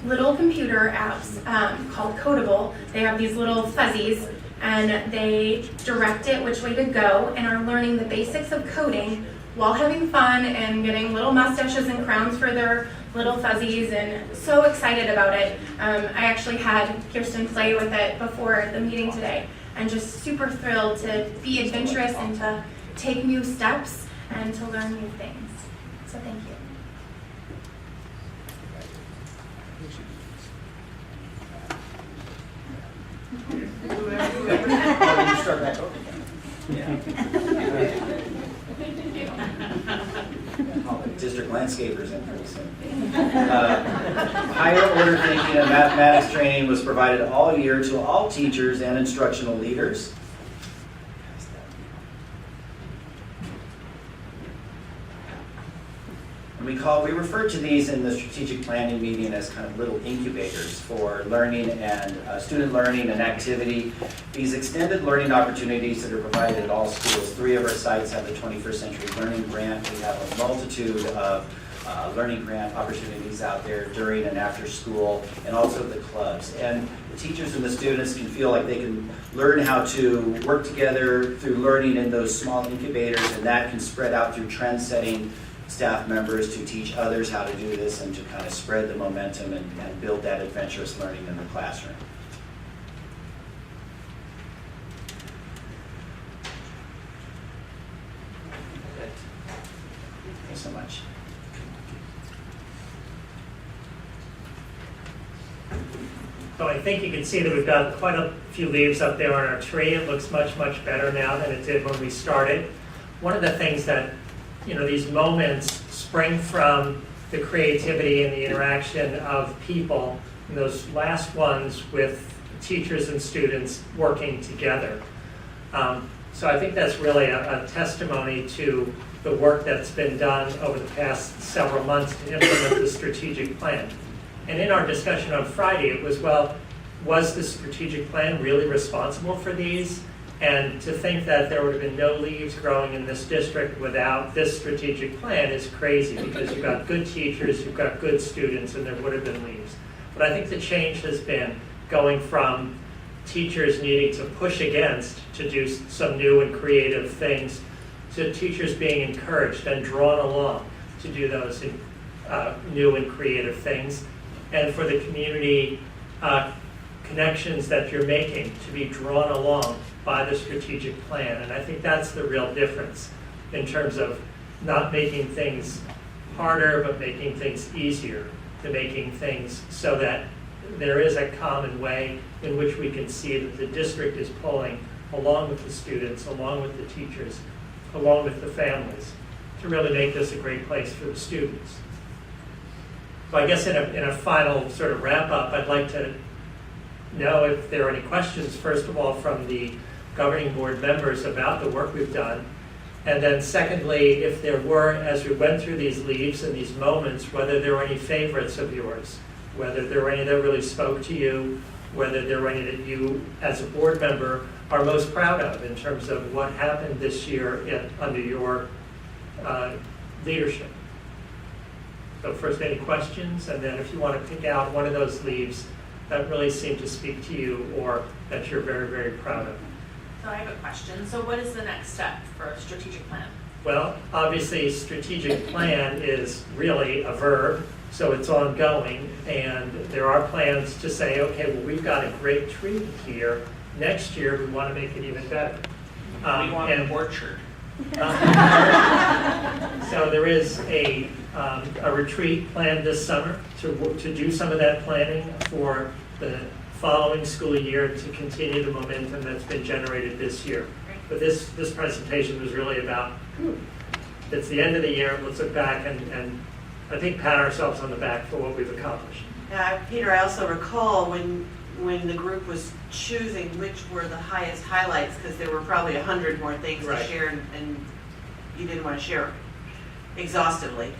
little computer apps called Codable. They have these little fuzzies and they direct it which way to go and are learning the basics of coding while having fun and getting little mustaches and crowns for their little fuzzies, and so excited about it. I actually had Kirsten play with it before the meeting today and just super thrilled to be adventurous and to take new steps and to learn new things. So thank you. You start back over again. Yeah. District landscapers in pretty soon. Higher order thinking and mathematics training was provided all year to all teachers and instructional leaders. We refer to these in the strategic planning meeting as kind of little incubators for learning and student learning and activity. These extended learning opportunities that are provided at all schools. 3 of our sites have the 21st Century Learning Grant. We have a multitude of learning grant opportunities out there during and after school, and also the clubs. And the teachers and the students can feel like they can learn how to work together through learning in those small incubators, and that can spread out through trend-setting staff members to teach others how to do this and to kind of spread the momentum and build that adventurous learning in the classroom. Good. Thanks so much. So I think you can see that we've got quite a few leaves up there on our tree. It looks much, much better now than it did when we started. One of the things that, these moments spring from the creativity and the interaction of people, and those last ones with teachers and students working together. So I think that's really a testimony to the work that's been done over the past several months to implement the strategic plan. And in our discussion on Friday, it was, well, was the strategic plan really responsible for these? And to think that there would have been no leaves growing in this district without this strategic plan is crazy, because you've got good teachers, you've got good students, and there would have been leaves. But I think the change has been going from teachers needing to push against to do some new and creative things to teachers being encouraged and drawn along to do those new and creative things, and for the community connections that you're making to be drawn along by the strategic plan. And I think that's the real difference in terms of not making things harder, but making things easier, to making things so that there is a common way in which we can see that the district is pulling along with the students, along with the teachers, along with the families, to really make this a great place for the students. So I guess in a final sort of wrap up, I'd like to know if there are any questions, first of all, from the governing board members about the work we've done. And then secondly, if there were, as we went through these leaves and these moments, whether there were any favorites of yours, whether there were any that really spoke to you, whether there were any that you, as a board member, are most proud of in terms of what happened this year under your leadership. So first, any questions? And then if you want to pick out one of those leaves that really seemed to speak to you or that you're very, very proud of. So I have a question. So what is the next step for a strategic plan? Well, obviously, strategic plan is really a verb, so it's ongoing, and there are plans to say, okay, well, we've got a great tree here. Next year, we want to make it even better. We want an orchard. So there is a retreat planned this summer to do some of that planning for the following school year to continue the momentum that's been generated this year. But this presentation was really about, it's the end of the year, let's look back and I think pat ourselves on the back for what we've accomplished. Peter, I also recall when the group was choosing which were the highest highlights, because there were probably 100 more things to share, and you didn't want to share exhaustively.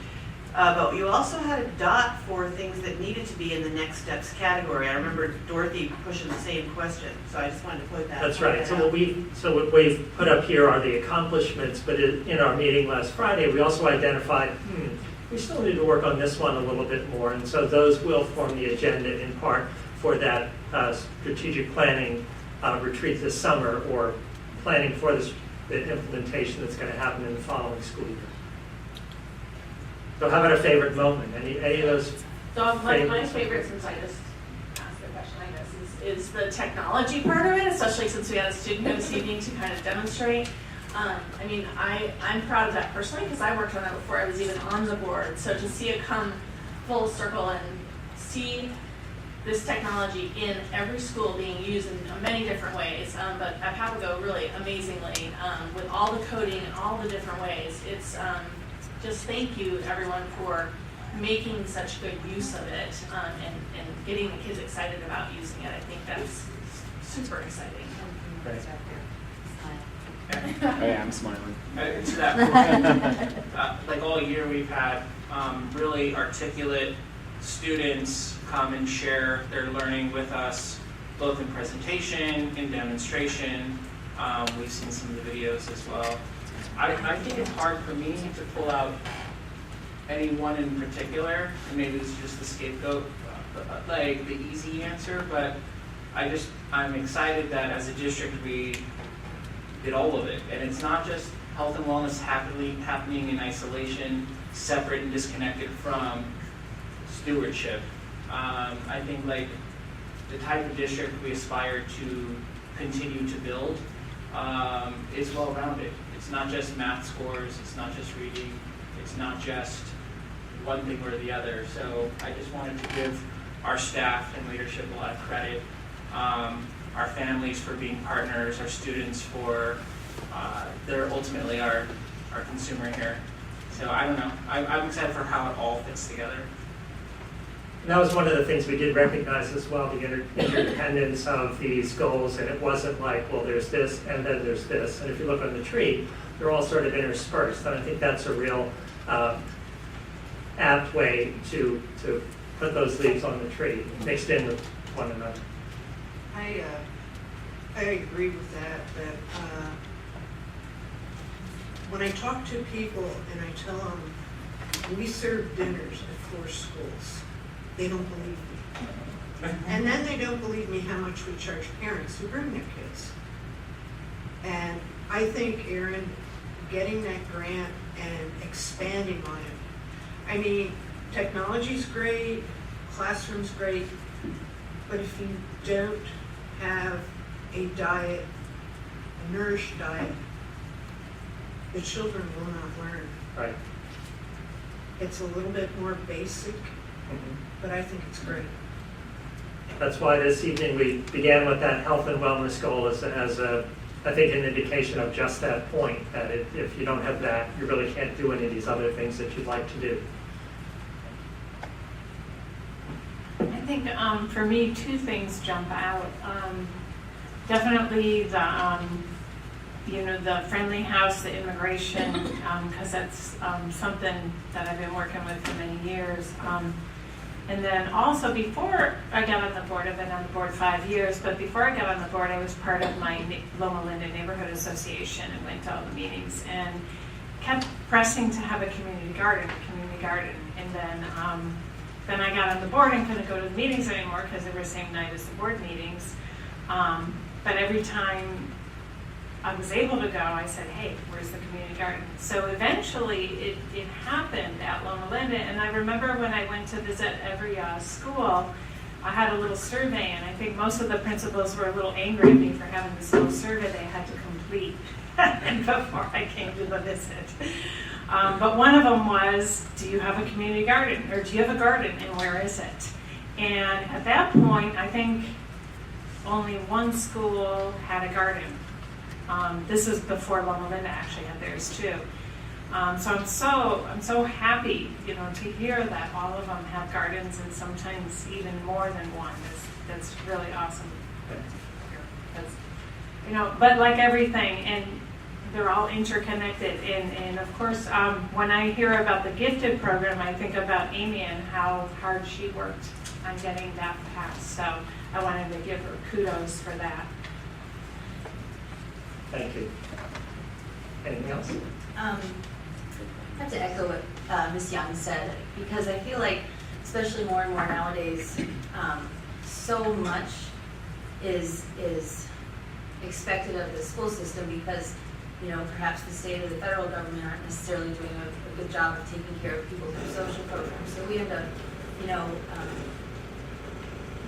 But you also had a dot for things that needed to be in the next steps category. I remember Dorothy pushing the same question, so I just wanted to put that. That's right. So what we've put up here are the accomplishments, but in our meeting last Friday, we also identified, we still need to work on this one a little bit more, and so those will form the agenda in part for that strategic planning retreat this summer, or planning for the implementation that's going to happen in the following school year. So how about a favorite moment? Any of those? So my favorite, since I just asked the question, I guess, is the technology part of it, especially since we had a student this evening to kind of demonstrate. I mean, I'm proud of that personally because I worked on that before I was even on the board. So to see it come full circle and see this technology in every school being used in many different ways, but at Papago really amazingly with all the coding and all the different ways. It's just thank you everyone for making such good use of it and getting the kids excited about using it. I think that's super exciting. Right. Oh yeah, I'm smiling. To that point, like all year we've had really articulate students come and share their learning with us, both in presentation, in demonstration. We've seen some of the videos as well. I think it's hard for me to pull out any one in particular, and maybe it's just the scapegoat, like the easy answer, but I'm excited that as a district we did all of it. And it's not just health and wellness happening in isolation, separate and disconnected from stewardship. I think like the type of district we aspire to continue to build is well-rounded. It's not just math scores, it's not just reading, it's not just one thing or the other. So I just wanted to give our staff and leadership a lot of credit, our families for being partners, our students for, they're ultimately our consumer here. So I don't know, I'm excited for how it all fits together. And that was one of the things we did recognize as well, the interdependence of these goals, and it wasn't like, well, there's this and then there's this. And if you look on the tree, they're all sort of interspersed, and I think that's a real apt way to put those leaves on the tree, mixed in with one another. I I agree with that, when I talk to people and I tell them, we serve dinners at 4 schools, they don't believe me. And then they don't believe me how much we charge parents who bring their kids. And I think, Erin, getting that grant and expanding on it, I mean, technology's great, classroom's great, but if you don't have a diet, a nourished diet, the children will not learn. Right. It's a little bit more basic, but I think it's great. That's why this evening we began with that health and wellness goal as I think, an indication of just that point, that if you don't have that, you really can't do any of these other things that you'd like to do. I think for me, 2 things jump out. Definitely the friendly house, the immigration, because that's something that I've been working with for many years. And then also before I got on the board, I've been on the board 5 years, but before I got on the board, I was part of my Loma Linda Neighborhood Association and went to all the meetings and kept pressing to have a community garden. And then I got on the board and couldn't go to the meetings anymore because they were the same night as the board meetings. But every time I was able to go, I said, hey, where's the community garden? So eventually it happened at Loma Linda, and I remember when I went to visit every school, I had a little survey, and I think most of the principals were a little angry at me for having this little survey they had to complete before I came to the visit. But one of them was, do you have a community garden? Or do you have a garden, and where is it? And at that point, I think only 1 school had a garden. This was before Loma Linda actually had theirs too. So I'm so happy, to hear that all of them have gardens, and sometimes even more than one. That's really awesome. That's, but like everything, and they're all interconnected. And of course, when I hear about the gifted program, I think about Amy and how hard she worked on getting that passed. So I wanted to give her kudos for that. Thank you. Anything else? I have to echo what Ms. Young said, because I feel like, especially more and more nowadays, so much is expected of the school system because, perhaps the state or the federal government aren't necessarily doing a good job of taking care of people through social programs. So we end up,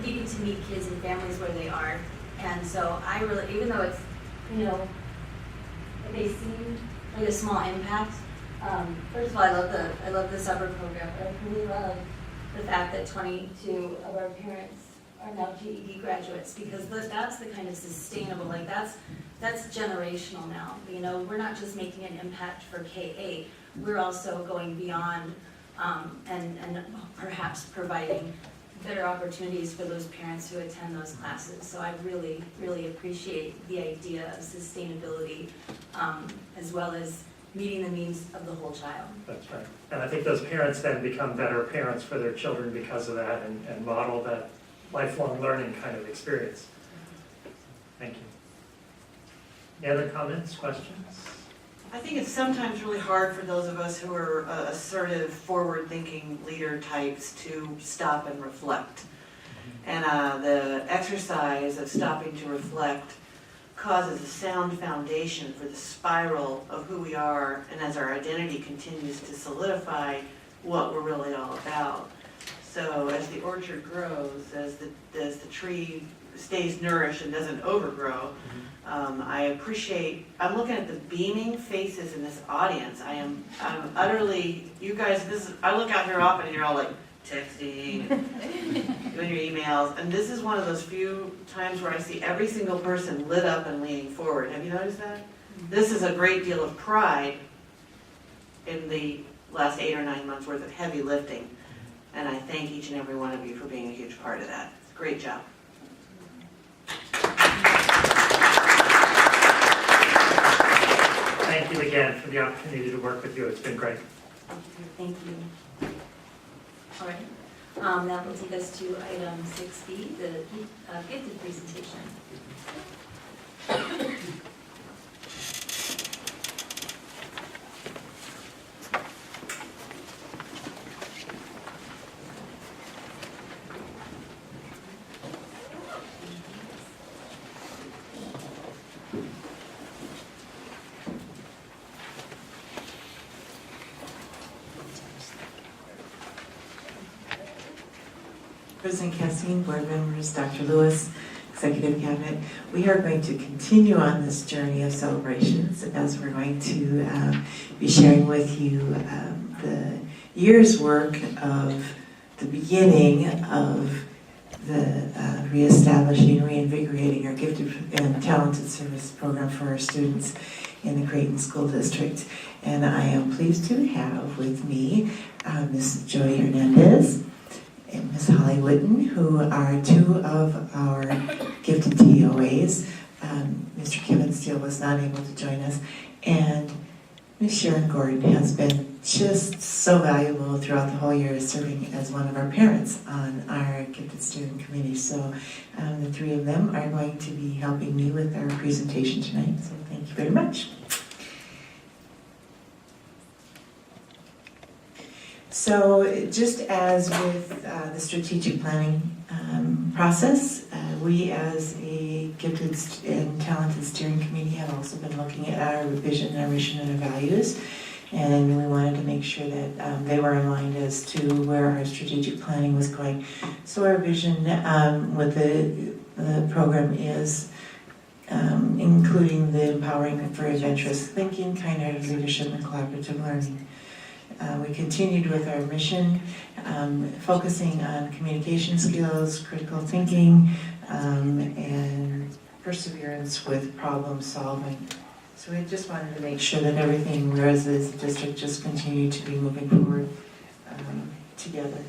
needing to meet kids and families where they are. And so I really, even though it's, it may seem like a small impact. First of all, I love the summer program, but I really love the fact that 22 of our parents are now GED graduates, because that's the kind of sustainable, that's generational now. We're not just making an impact for K-8, we're also going beyond and perhaps providing better opportunities for those parents who attend those classes. So I really, really appreciate the idea of sustainability as well as meeting the needs of the whole child. That's right. And I think those parents then become better parents for their children because of that and model that lifelong learning kind of experience. Thank you. Any other comments, questions? I think it's sometimes really hard for those of us who are assertive, forward-thinking leader types to stop and reflect. And the exercise of stopping to reflect causes a sound foundation for the spiral of who we are, and as our identity continues to solidify what we're really all about. So as the orchard grows, as the tree stays nourished and doesn't overgrow, I'm looking at the beaming faces in this audience. I'm utterly, you guys, I look out here often and you're all like texting, doing your emails, and this is one of those few times where I see every single person lit up and leaning forward. Have you noticed that? This is a great deal of pride in the last 8 or 9 months worth of heavy lifting, and I thank each and every one of you for being a huge part of that. Great job. Thank you again for the opportunity to work with you. It's been great. Thank you. All right. That will take us to item 6B, the gifted presentation. President Castine, board members, Dr. Lewis, Executive Cabinet, we are going to continue on this journey of celebrations as we're going to be sharing with you the year's work of the beginning of the reestablishing, reinvigorating our gifted and talented service program for our students in the Creighton School District. And I am pleased to have with me Ms. Jody Hernandez and Ms. Holly Witten, who are two of our gifted TOAs. Mr. Kevin Steele was not able to join us. And Ms. Sharon Gordon has been just so valuable throughout the whole year, serving as one of our parents on our gifted student committee. So the three of them are going to be helping me with our presentation tonight. So thank you very much. So just as with the strategic planning process, we as a gifted and talented steering committee have also been looking at our vision, our mission, and our values. And we wanted to make sure that they were aligned as to where our strategic planning was going. So our vision with the program is including the empowering for adventurous thinking, kind-hearted leadership, and collaborative learning. We continued with our mission, focusing on communication skills, critical thinking, and perseverance with problem solving. So we just wanted to make sure that everything, whereas this district, just continued to be moving forward together.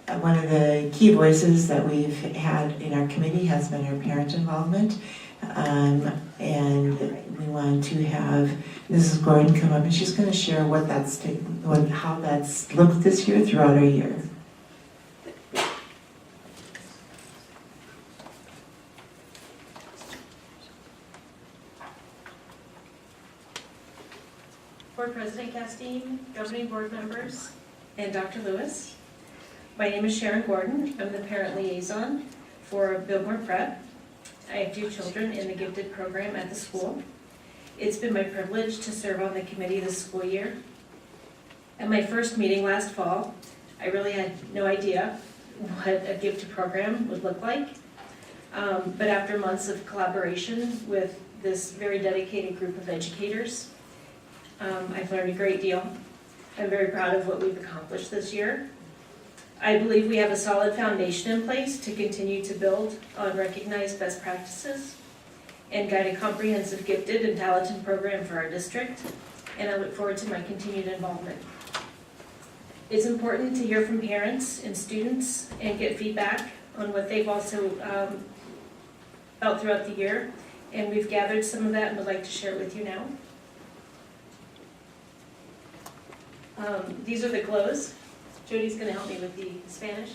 One of the key voices that we've had in our committee has been our parent involvement. And we want to have Mrs. Gordon come up, and she's going to share how that's looked this year throughout our year. Board President Castine, governing board members, and Dr. Lewis. My name is Sharon Gordon. I'm the parent liaison for Billboard Prep. I have 2 children in the gifted program at the school. It's been my privilege to serve on the committee this school year. At my first meeting last fall, I really had no idea what a gifted program would look like. But after months of collaboration with this very dedicated group of educators, I've learned a great deal. I'm very proud of what we've accomplished this year. I believe we have a solid foundation in place to continue to build on recognized best practices and guide a comprehensive gifted and talented program for our district, and I look forward to my continued involvement. It's important to hear from parents and students and get feedback on what they've also felt throughout the year, and we've gathered some of that and would like to share it with you now. These are the glows. Jody's going to help me with the Spanish.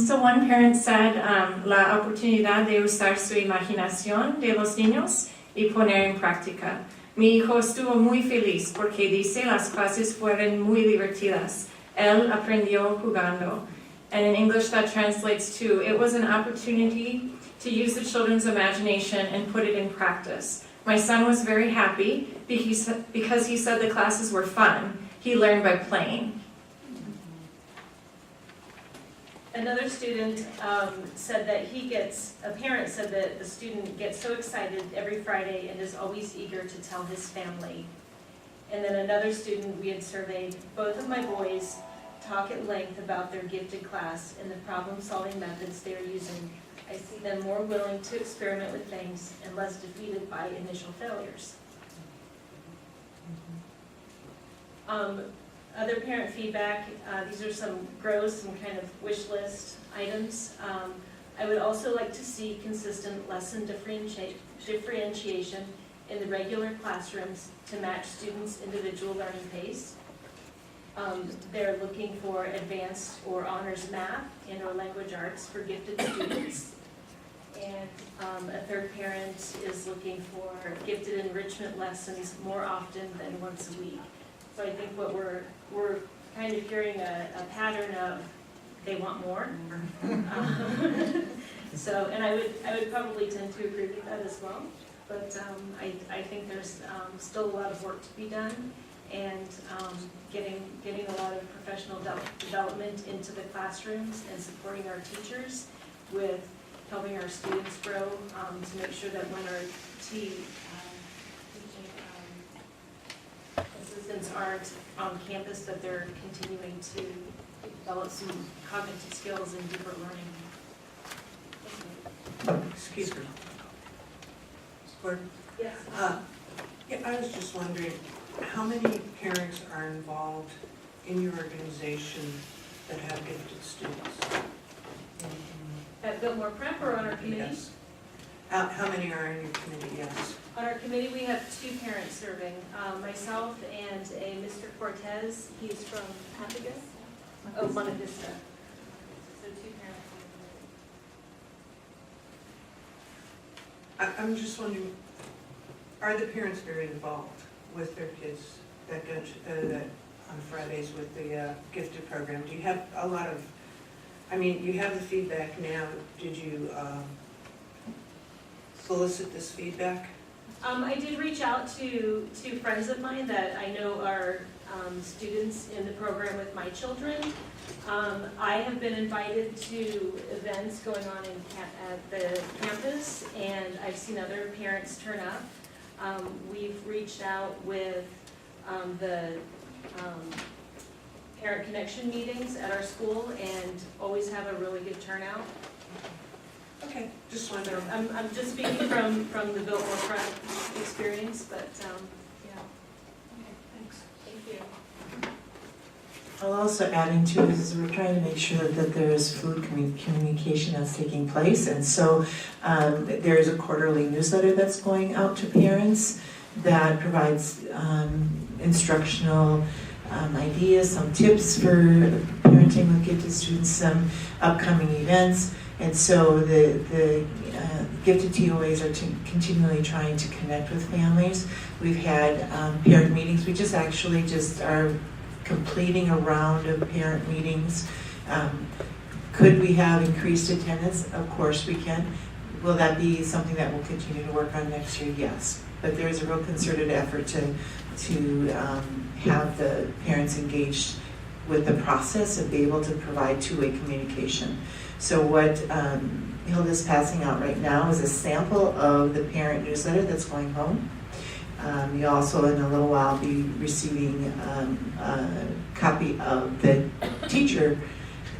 So one parent said, la oportunidad de usar su imaginación de los niños y poner en práctica. Mi hijo estuvo muy feliz porque dice las clases fueron muy divertidas. Él aprendió jugando. And in English that translates to, it was an opportunity to use the children's imagination and put it in practice. My son was very happy because he said the classes were fun. He learned by playing. Another student said that a parent said that the student gets so excited every Friday and is always eager to tell his family. And then another student we had surveyed, both of my boys talk at length about their gifted class and the problem-solving methods they are using. I see them more willing to experiment with things and less defeated by initial failures. Other parent feedback, these are some kind of wish list items. I would also like to see consistent lesson differentiation in the regular classrooms to match students' individual learning pace. They're looking for advanced or honors math and or language arts for gifted students. And a third parent is looking for gifted enrichment lessons more often than once a week. So I think what we're kind of hearing a pattern of they want more. So, and I would probably tend to agree with that as well. But I think there's still a lot of work to be done. and getting a lot of professional development into the classrooms and supporting our teachers with helping our students grow to make sure that when our assistants aren't on campus, that they're continuing to develop some cognitive skills and deeper learning. Excuse me. Gordon? Yes. Yeah, I was just wondering, how many parents are involved in your organization that have gifted students? At Biltmore Prep or on our committee? Yes. How many are in your committee, yes? On our committee, we have 2 parents serving, myself and a Mr. Cortez. He's from Papagus? Oh, Monte Vista. So 2 parents. I'm just wondering, are the parents very involved with their kids that go to, that on Fridays with the gifted program? Do you have a lot of, I mean, you have the feedback now. Did you solicit this feedback? I did reach out to friends of mine that I know are students in the program with my children. I have been invited to events going on at the campus, and I've seen other parents turn up. We've reached out with the parent connection meetings at our school and always have a really good turnout. Okay, just wondering. I'm just speaking from the Biltmore Prep experience, but yeah. Okay, thanks. Thank you. I'll also add into it is we're trying to make sure that there is fluid communication that's taking place. And so there is a quarterly newsletter that's going out to parents that provides instructional ideas, some tips for parenting with gifted students, some upcoming events. And so the gifted TOAs are continually trying to connect with families. We've had parent meetings. We just are completing a round of parent meetings. Could we have increased attendance? Of course we can. Will that be something that we'll continue to work on next year? Yes. But there is a real concerted effort to have the parents engaged with the process and be able to provide two-way communication. So what Hilda's passing out right now is a sample of the parent newsletter that's going home. You also, in a little while, be receiving a copy of the teacher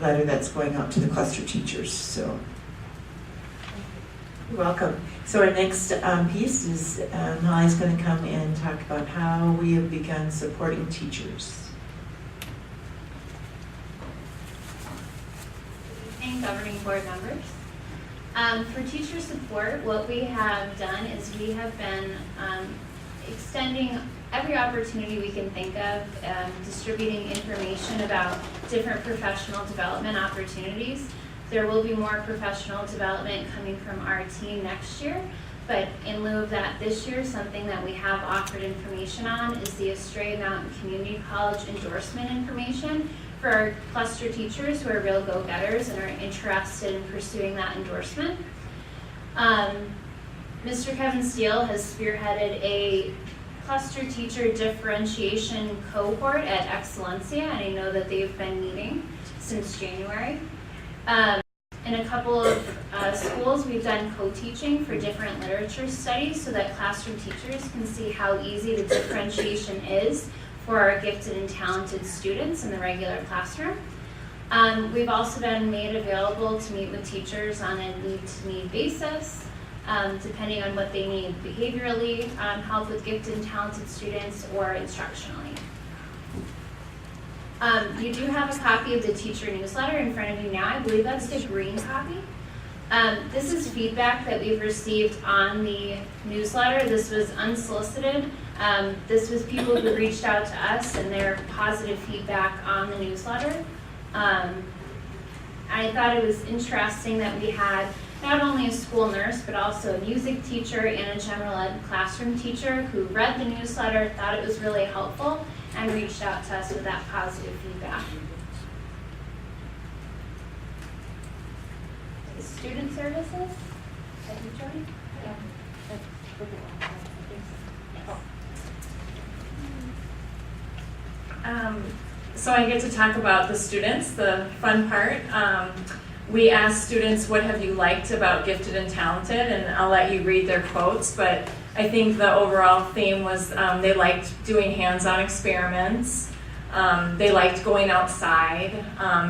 letter that's going out to the cluster teachers. So, you're welcome. So our next piece is Molly's going to come and talk about how we have begun supporting teachers. And governing board members. For teacher support, what we have done is we have been extending every opportunity we can think of, distributing information about different professional development opportunities. There will be more professional development coming from our team next year, but in lieu of that this year, something that we have offered information on is the Estrella Mountain Community College endorsement information for our cluster teachers who are real go-getters and are interested in pursuing that endorsement. Mr. Kevin Steele has spearheaded a cluster teacher differentiation cohort at Excellencia, and I know that they've been meeting since January. In a couple of schools, we've done co-teaching for different literature studies so that classroom teachers can see how easy the differentiation is for our gifted and talented students in the regular classroom. We've also been made available to meet with teachers on a need-to-need basis, depending on what they need behaviorally, help with gifted and talented students, or instructionally. You do have a copy of the teacher newsletter in front of you now. I believe that's the green copy. This is feedback that we've received on the newsletter. This was unsolicited. This was people who reached out to us and their positive feedback on the newsletter. I thought it was interesting that we had not only a school nurse, but also a music teacher and a general ed classroom teacher who read the newsletter, thought it was really helpful, and reached out to us with that positive feedback. Student services? Have you joined? Yeah. So I get to talk about the students, the fun part. We asked students, what have you liked about Gifted and Talented? And I'll let you read their quotes, but I think the overall theme was they liked doing hands-on experiments. They liked going outside.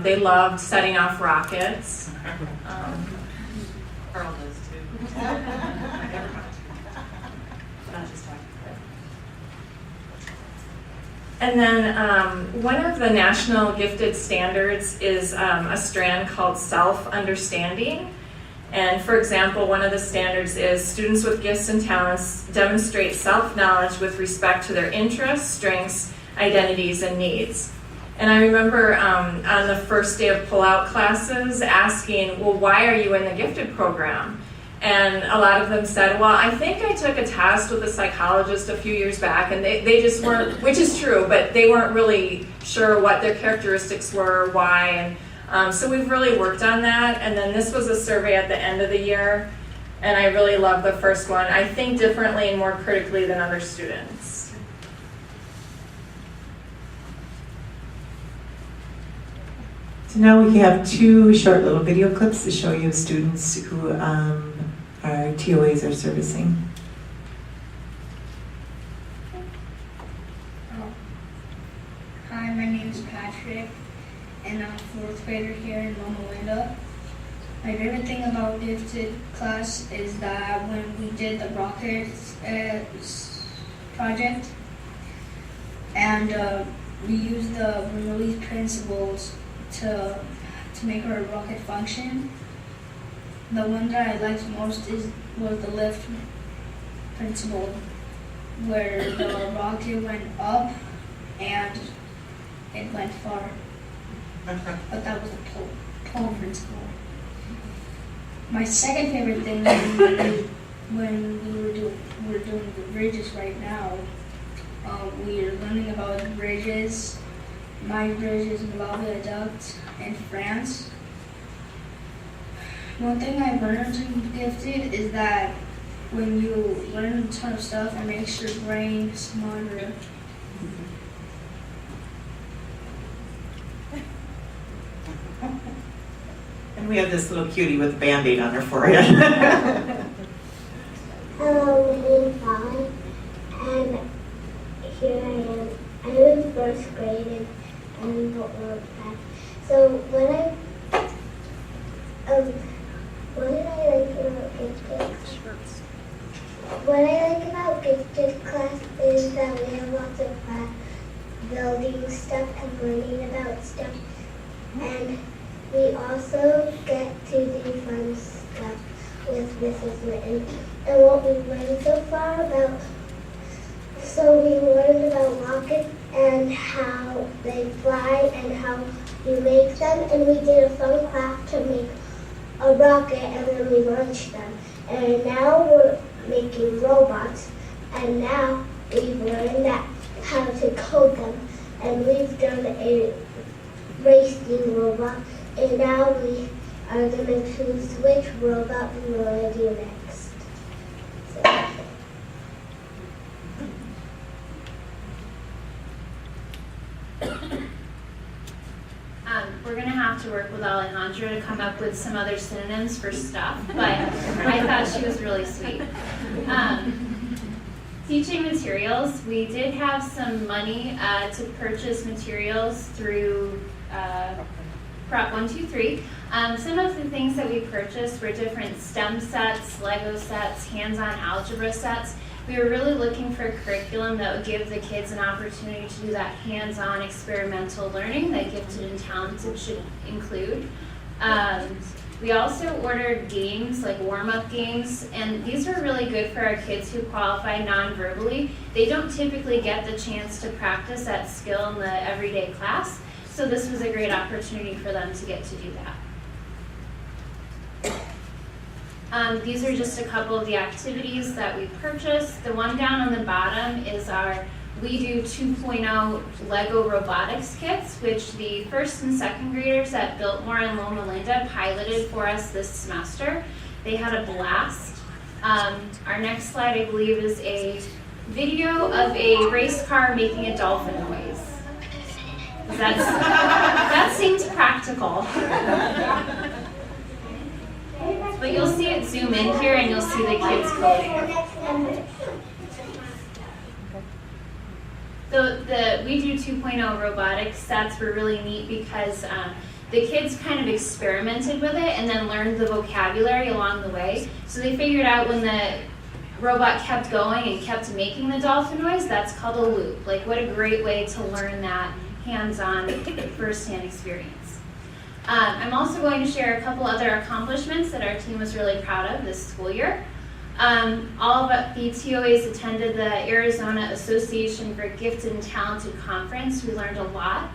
They loved setting off rockets. Carl does too. Not just talking. And then one of the national gifted standards is a strand called self-understanding. And for example, one of the standards is students with gifts and talents demonstrate self-knowledge with respect to their interests, strengths, identities, and needs. And I remember on the first day of pull-out classes asking, well, why are you in the gifted program? And a lot of them said, well, I think I took a test with a psychologist a few years back, and they just weren't, which is true, but they weren't really sure what their characteristics were, why. And so we've really worked on that. And then this was a survey at the end of the year, and I really love the first one. I think differently and more critically than other students. So now we have two short little video clips to show you students who our TOAs are servicing. Hi, my name is Patrick, and I'm a fourth grader here in Loma Linda. My favorite thing about gifted class is that when we did the rockets project, and we used the Bernoulli principles to make our rocket function. The one that I liked most was the lift principle, where the rocket went up and it went far. But that was the pull principle. My second favorite thing when we're doing the bridges right now, we are learning about bridges. My bridge is La Viaduct in France. One thing I've learned in Gifted is that when you learn a ton of stuff, it makes your brain smarter. And we have this little cutie with a Band-Aid on her forehead. Hello, my name is Molly, and here I am. I'm in first grade and Bolton class. So what did I like about gifted? What I like about gifted class is that we have lots of fun building stuff and learning about stuff, and we also get to do fun stuff with Mrs. Litton. And what we've learned so far about, so we learned about rockets and how they fly and how you make them, and we did a fun craft to make a rocket, and then we launched them. And now we're making robots, and now we've learned how to code them, and we've done a racing robot, and now we are going to choose which robot we want to do next. So. We're gonna have to work with Alejandra to come up with some other synonyms for stuff, but I thought she was really sweet. Teaching materials, we did have some money to purchase materials through Prop 123. Some of the things that we purchased were different STEM sets, Lego sets, hands-on algebra sets. We were really looking for a curriculum that would give the kids an opportunity to do that hands-on experimental learning that Gifted and Talented should include. We also ordered games, like warm-up games, and these were really good for our kids who qualify non-verbally. They don't typically get the chance to practice that skill in the everyday class, so this was a great opportunity for them to get to do that. These are just a couple of the activities that we purchased. The one down on the bottom is our We Do 2.0 Lego robotics kits, which the first and second graders at Biltmore and Loma Linda piloted for us this semester. They had a blast. Our next slide, I believe, is a video of a race car making a dolphin noise. That seems practical. But you'll see it zoom in here and you'll see the kids coding. We do 2.0 robotics. Stats were really neat because the kids kind of experimented with it and then learned the vocabulary along the way. So they figured out when the robot kept going and kept making the dolphin noise, that's called a loop. Like, what a great way to learn that hands-on, first-hand experience. I'm also going to share a couple other accomplishments that our team was really proud of this school year. All of the TOAs attended the Arizona Association for Gifted and Talented Conference. We learned a lot.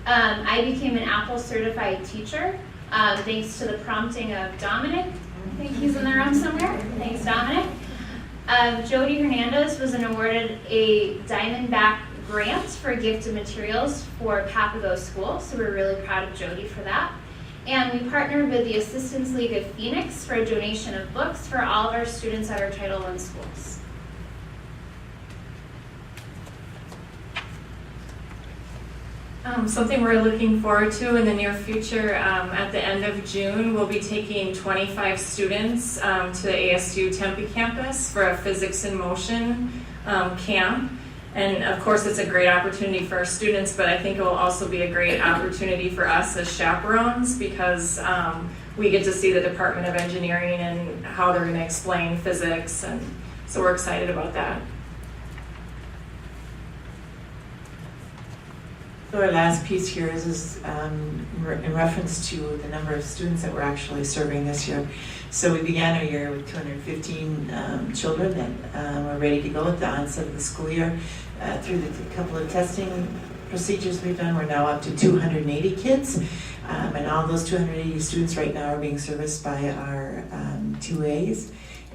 I became an Apple certified teacher thanks to the prompting of Dominic. I think he's in the room somewhere. Thanks, Dominic. Jody Hernandez was awarded a Diamondback grant for gifted materials for Papago School, so we're really proud of Jody for that. And we partnered with the Assistance League of Phoenix for a donation of books for all of our students at our Title I schools. Something we're looking forward to in the near future, at the end of June, we'll be taking 25 students to the ASU Tempe campus for a Physics in Motion camp. And of course, it's a great opportunity for our students, but I think it will also be a great opportunity for us as chaperones because we get to see the Department of Engineering and how they're going to explain physics, and so we're excited about that. So our last piece here is in reference to the number of students that we're actually serving this year. So we began our year with 215 children that were ready to go at the onset of the school year. Through the couple of testing procedures we've done, we're now up to 280 kids. And all those 280 students right now are being serviced by our 2As.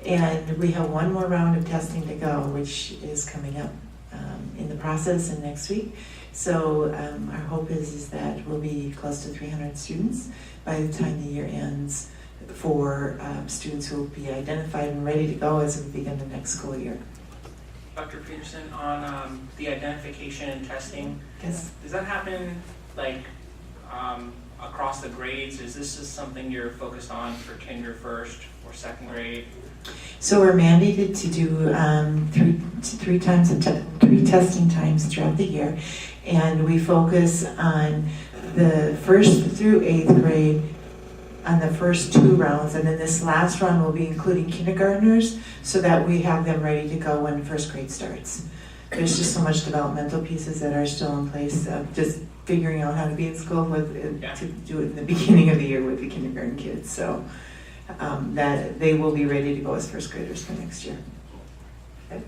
And we have one more round of testing to go, which is coming up in the process and next week. So our hope is that we'll be close to 300 students by the time the year ends for students who will be identified and ready to go as we begin the next school year. Dr. Peterson, on the identification and testing, Yes. Does that happen like across the grades? Is this just something you're focused on for kinder first or second grade? So we're mandated to do three testing times throughout the year, and we focus on the 1st through 8th grade on the first 2 rounds, and then this last round will be including kindergartners so that we have them ready to go when 1st grade starts. There's just so much developmental pieces that are still in place of just figuring out how to be in school to do it in the beginning of the year with the kindergarten kids. So that they will be ready to go as 1st graders for next year. Okay.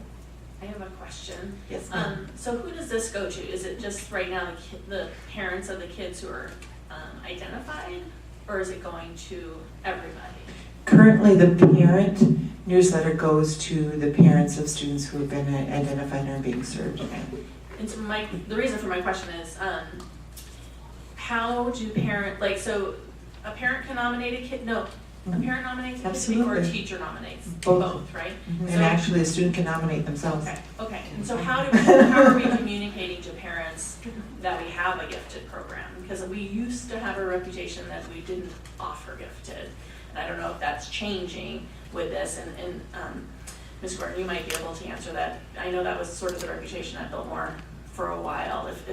I have a question. Yes. So who does this go to? Is it just right now the parents of the kids who are identified, or is it going to everybody? Currently, the parent newsletter goes to the parents of students who have been identified and are being served. And so the reason for my question is, how do so a parent can nominate a kid? No. A parent nominates a kid or a teacher nominates? Both, right? And So, actually, a student can nominate themselves. Okay. And so how are we communicating to parents that we have a gifted program? Because we used to have a reputation that we didn't offer gifted. And I don't know if that's changing with this. And Ms. Gordon, you might be able to answer that. I know that was sort of the reputation at Biltmore for a while. If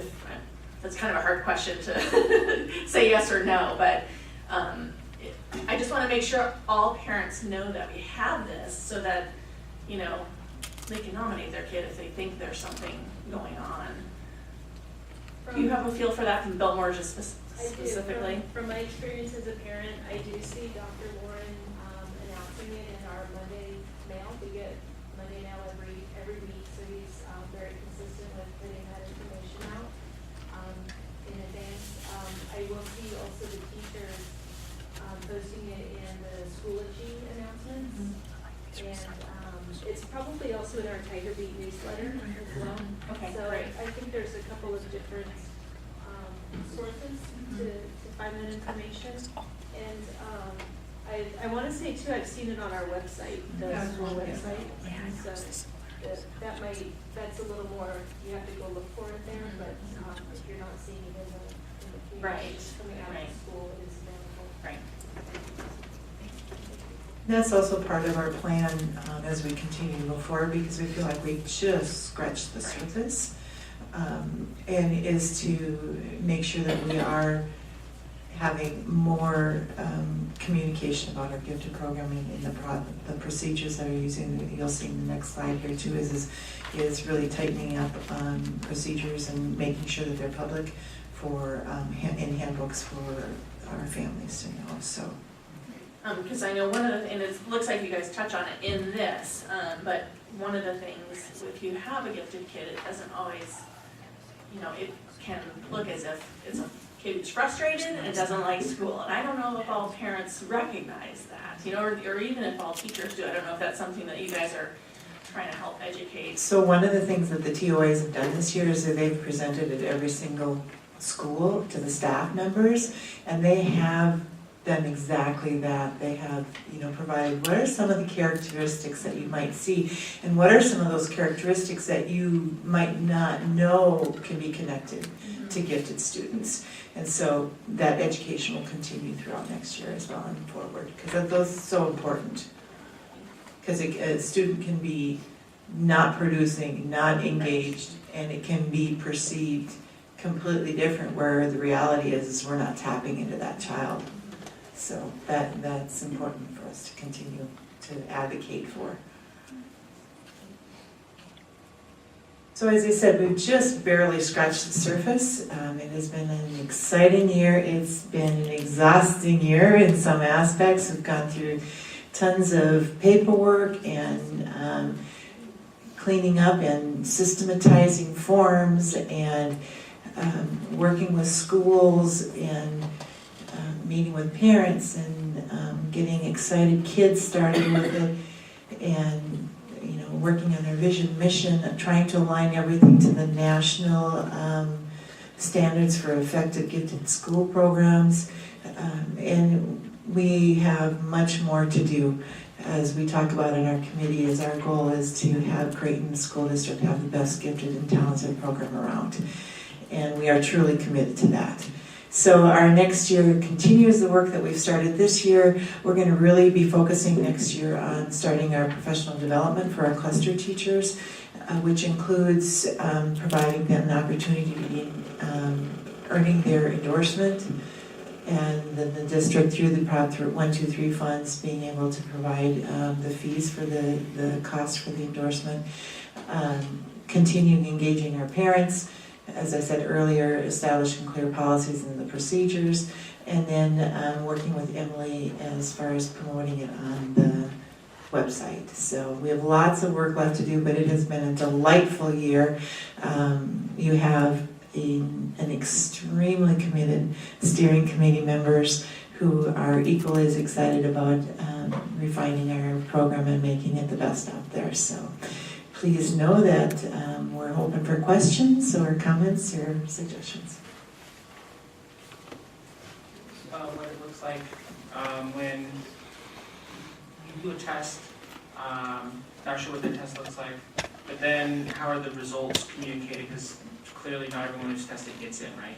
that's kind of a hard question to say yes or no, but I just want to make sure all parents know that we have this so that, they can nominate their kid if they think there's something going on. Do you have a feel for that from Biltmore just specifically? From my experience as a parent, I do see Dr. Lauren announcing it in our Monday mail. We get Monday mail every week, so he's very consistent with putting that information out in advance. I will see also the teachers posting it in the Schoology announcements, and it's probably also in our Tiger Beat newsletter as well. Okay, so great. I think there's a couple of different sources to find that information. And I want to say too, I've seen it on our website, the school website. So that's a little more, you have to go look for it there, but if you're not seeing it in the communications coming out of school, it is available. Right. That's also part of our plan as we continue to move forward, because we feel like we just scratched the surface, and is to make sure that we are having more communication about our gifted programming and the procedures that are using. You'll see in the next slide here too is really tightening up procedures and making sure that they're public for in handbooks for our families to know. So. Because I know one of the, and it looks like you guys touch on it in this, but one of the things, if you have a gifted kid, it doesn't always, it can look as if it's a kid who's frustrated and doesn't like school. And I don't know if all parents recognize that, or even if all teachers do. I don't know if that's something that you guys are trying to help educate. So one of the things that the TOAs have done this year is that they've presented at every single school to the staff members, and they have done exactly that. They have, provided what are some of the characteristics that you might see, and what are some of those characteristics that you might not know can be connected to gifted students. And so that education will continue throughout next year as well and forward, because those are so important. Because a student can be not producing, not engaged, and it can be perceived completely different, where the reality is we're not tapping into that child. So that's important for us to continue to advocate for. So as I said, we've just barely scratched the surface. It has been an exciting year. It's been an exhausting year in some aspects. We've gone through tons of paperwork and cleaning up and systematizing forms and working with schools and meeting with parents and getting excited kids started with it, and working on our vision, mission, and trying to align everything to the national standards for effective gifted school programs. And we have much more to do. As we talk about in our committee, as our goal is to have Creighton School District have the best gifted and talented program around. And we are truly committed to that. So our next year continues the work that we've started this year. We're going to really be focusing next year on starting our professional development for our cluster teachers, which includes providing them an opportunity to be earning their endorsement, and then the district through the Prop 123 funds being able to provide the fees for the cost for the endorsement, continuing engaging our parents, as I said earlier, establishing clear policies and the procedures, and then working with Emily as far as promoting it on the website. So we have lots of work left to do, but it has been a delightful year. You have an extremely committed steering committee members who are equally as excited about refining our program and making it the best out there. So please know that we're open for questions or comments or suggestions. What it looks like when you do a test, not sure what the test looks like, but then how are the results communicated? Because clearly not everyone who's tested gets in, right?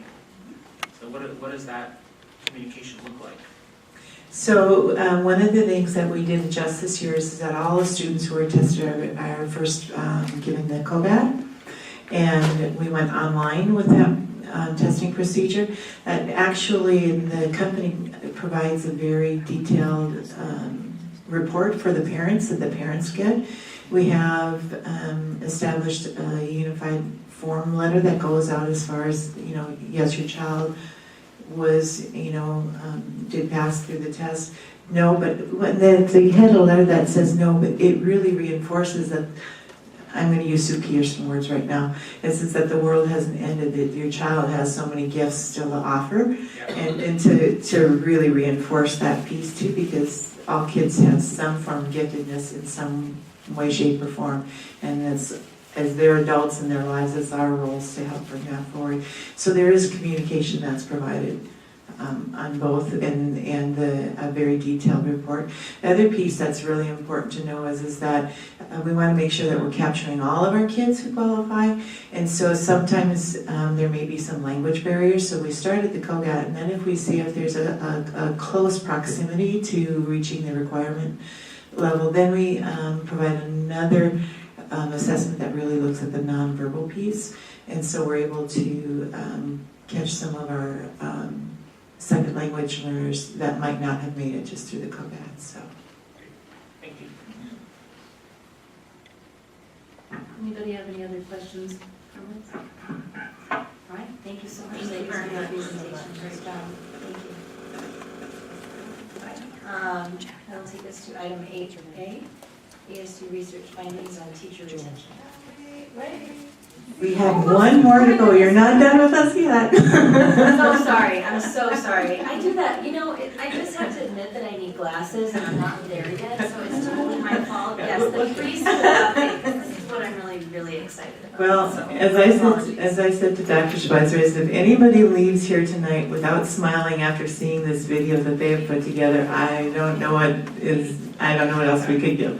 So what does that communication look like? So one of the things that we did adjust this year is that all the students who were tested are first given the COBAT, and we went online with that testing procedure. Actually, the company provides a very detailed report for the parents that the parents get. We have established a unified form letter that goes out as far as, yes, your child was, did pass through the test. No, but when they had a letter that says no, but it really reinforces that, I'm going to use Sue Peterson words right now, is that the world hasn't ended, that your child has so many gifts still to offer, and to really reinforce that piece too, because all kids have some form of giftedness in some way, shape, or form, and as they're adults in their lives, it's our roles to help bring that forward. So there is communication that's provided on both, and a very detailed report. The other piece that's really important to know is that we want to make sure that we're capturing all of our kids who qualify. And so sometimes there may be some language barriers. So we start at the COGAT, and then if we see if there's a close proximity to reaching the requirement level, then we provide another assessment that really looks at the nonverbal piece. And so we're able to catch some of our second language learners that might not have made it just through the COGAT. So. Thank you. Anybody have any other questions, comments? All right, thank you so much. Thank you very much. Great job. Thank you. That'll take us to item 8A, ASU research findings on teacher retention. We have one more to go. You're not done with us yet. I'm so sorry. I'm so sorry. I do that. You know, I just have to admit that I need glasses and I'm not there yet, so it's totally my fault. Yes, the preschool update. This is what I'm really excited about. Well, So, as I said to Dr. Schweitzer, is if anybody leaves here tonight without smiling after seeing this video that they have put together, I don't know what else we could do.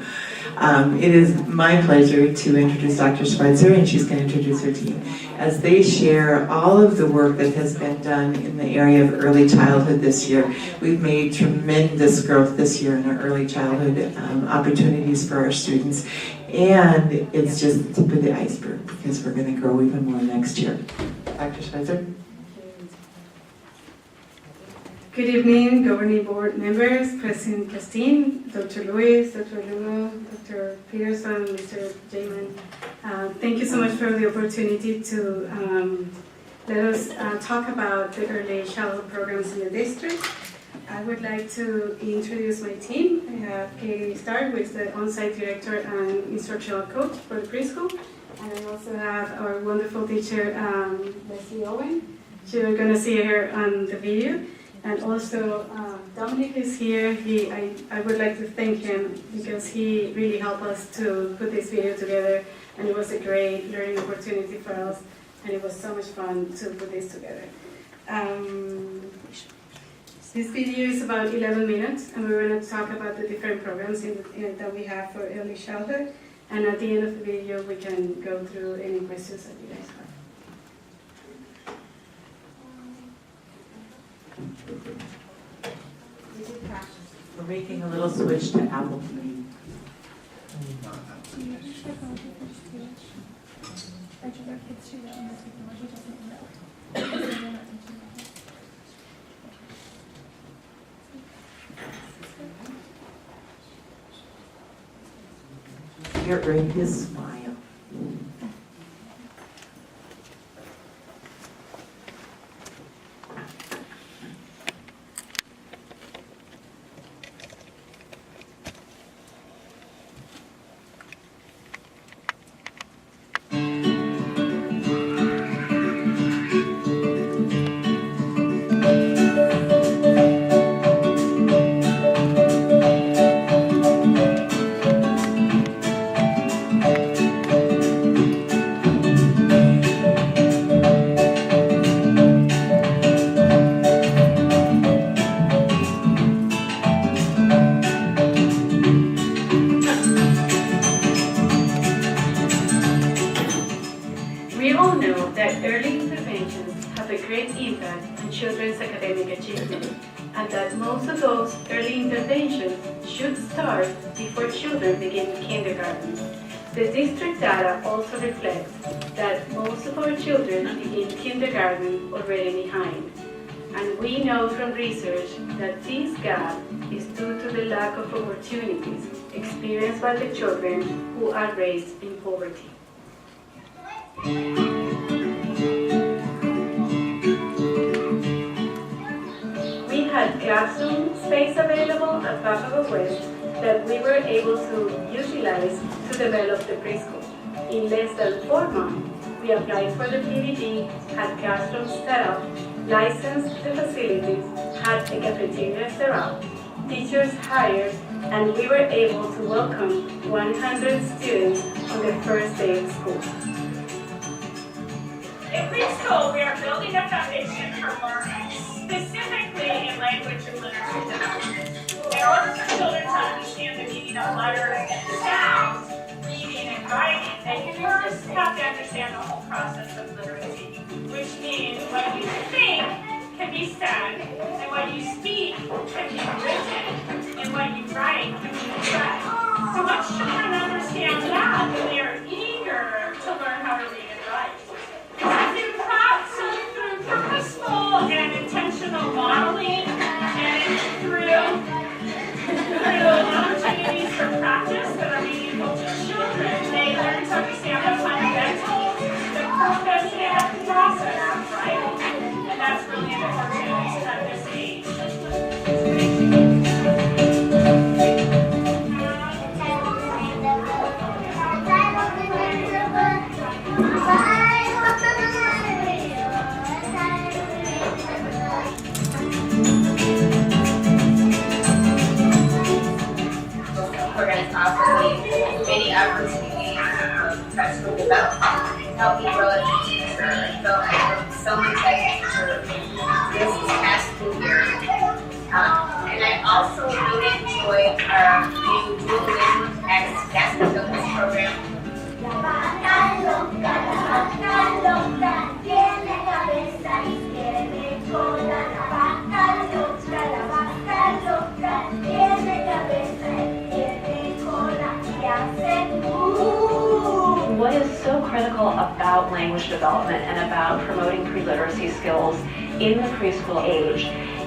It is my pleasure to introduce Dr. Schweitzer, and she's going to introduce her team, as they share all of the work that has been done in the area of early childhood this year. We've made tremendous growth this year in our early childhood opportunities for our students, and it's just the tip of the iceberg because we're going to grow even more next year. Dr. Schweitzer? Good evening, governing board members, President Castine, Dr. Lewis, Dr. Lugo, Dr. Peterson, Mr. Jamin. Thank you so much for the opportunity to let us talk about the early childhood programs in the district. I would like to introduce my team. I have Katie Stark, who is the on-site director and instructional coach for the preschool. And I also have our wonderful teacher, Leslie Owen. You're going to see her on the video. And also, Dominic is here. I would like to thank him because he really helped us to put this video together, and it was a great learning opportunity for us, and it was so much fun to put this together. This video is about 11 minutes, and we're going to talk about the different programs that we have for early childhood, and at the end of the video, we can go through any questions that you guys have. We're making a little switch to Apple TV. Get ready to smile. We all know that early interventions have a great impact on children's academic achievement, and that most of those early interventions should start before children begin kindergarten. The district data also reflects that most of our children begin kindergarten already behind. And we know from research that this gap is due to the lack of opportunities experienced by the children who are raised in poverty. We had classroom space available at Buffalo West that we were able to utilize to develop the preschool. In less than 4 months, we applied for the PDD, had classrooms set up, licensed the facilities, had a cafeteria set up, teachers hired, and we were able to welcome 100 students on the first day of school. In preschool, we are building a foundation for learning, specifically in language and literature development. In order for children to understand the meaning of letters and sounds, have to understand the whole process of literacy, which means what you think can be said, and what you speak can be written, and what you write can be read. So once children understand that, they are eager to learn how to read and write. Through purposeful and intentional modeling, and through opportunities for practice that are meaningful to children, they learn to understand the fundamentals, the purpose, and the process, right? And that's really important at this age. We're going to offer many opportunities for professional development, help me grow as a teacher. I felt like I was so much as a teacher this past school year. And I also really enjoyed our new dual language academic focus program. What is so critical about language development and about promoting pre-literacy skills in the preschool age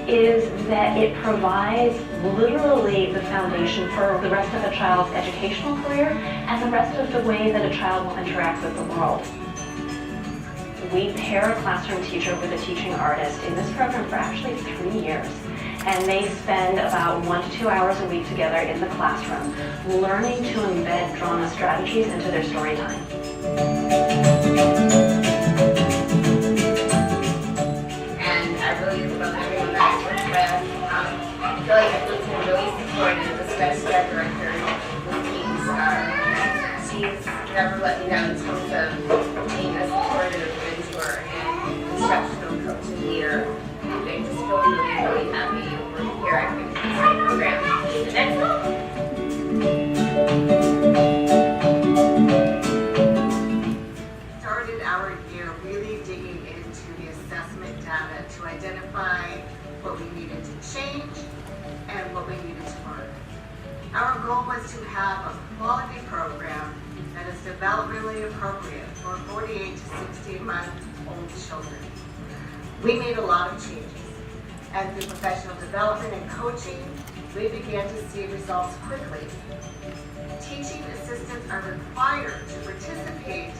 is that it provides literally the foundation for the rest of a child's educational career and the rest of the way that a child will interact with the world. We pair a classroom teacher with a teaching artist in this program for actually 3 years. And they spend about 1 to 2 hours a week together in the classroom, learning to embed drama strategies into their story time. And I really love everyone that I work with. I feel like everyone's been really supportive, especially our director, she's never let me down in terms of being a supportive mentor and instructional coach and leader. And I just feel really happy we're here at the program. The next one. Started our year really digging into the assessment data to identify what we needed to change and what we needed to learn. Our goal was to have a quality program that is developmentally appropriate for 48 to 16-month-old children. We made a lot of changes, and through professional development and coaching, we began to see results quickly. Teaching assistants are required to participate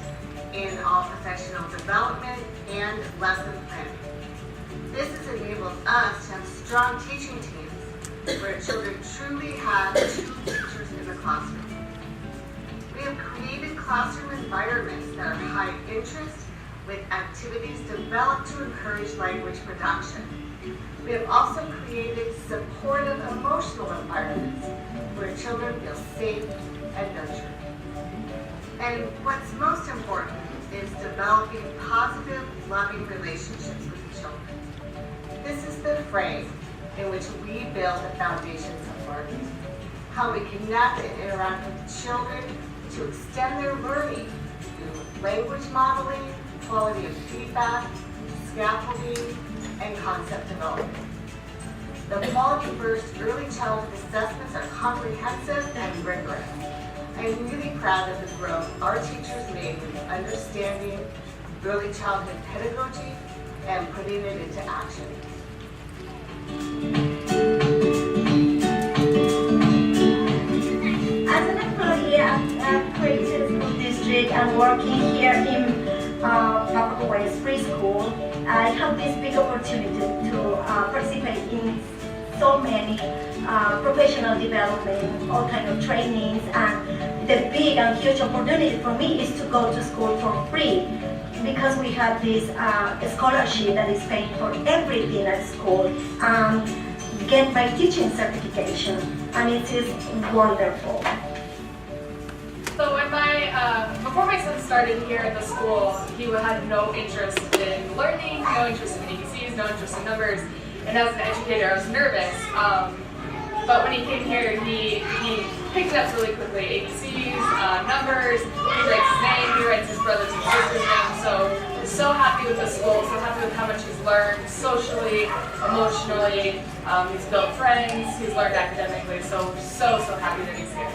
in all professional development and lesson planning. This has enabled us to have strong teaching teams where children truly have 2 teachers in the classroom. We have created classroom environments that are high interest with activities developed to encourage language production. We have also created supportive emotional environments where children feel safe and nurtured. And what's most important is developing positive, loving relationships with the children. This is the frame in which we build the foundations of learning. How we connect and interact with children to extend their learning through language modeling, quality of feedback, scaffolding, and concept development. The Quality First early childhood assessments are comprehensive and rigorous. I am really proud of the growth our teachers made with understanding early childhood pedagogy and putting it into action. As an employee at Creighton School District and working here in Papa West Preschool, I have this big opportunity to participate in so many professional development, all kind of trainings, and the big and huge opportunity for me is to go to school for free because we have this scholarship that is paid for everything at school, get my teaching certification, and it is wonderful. So when before my son started here at the school, he had no interest in learning, no interest in ABCs, no interest in numbers, and as an educator I was nervous. But when he came here, he picked it up really quickly. ABCs, numbers, he writes his name, he writes his brothers and sisters' names. So happy with the school, so happy with how much he's learned socially, emotionally. He's built friends, he's learned academically, so happy that he's here.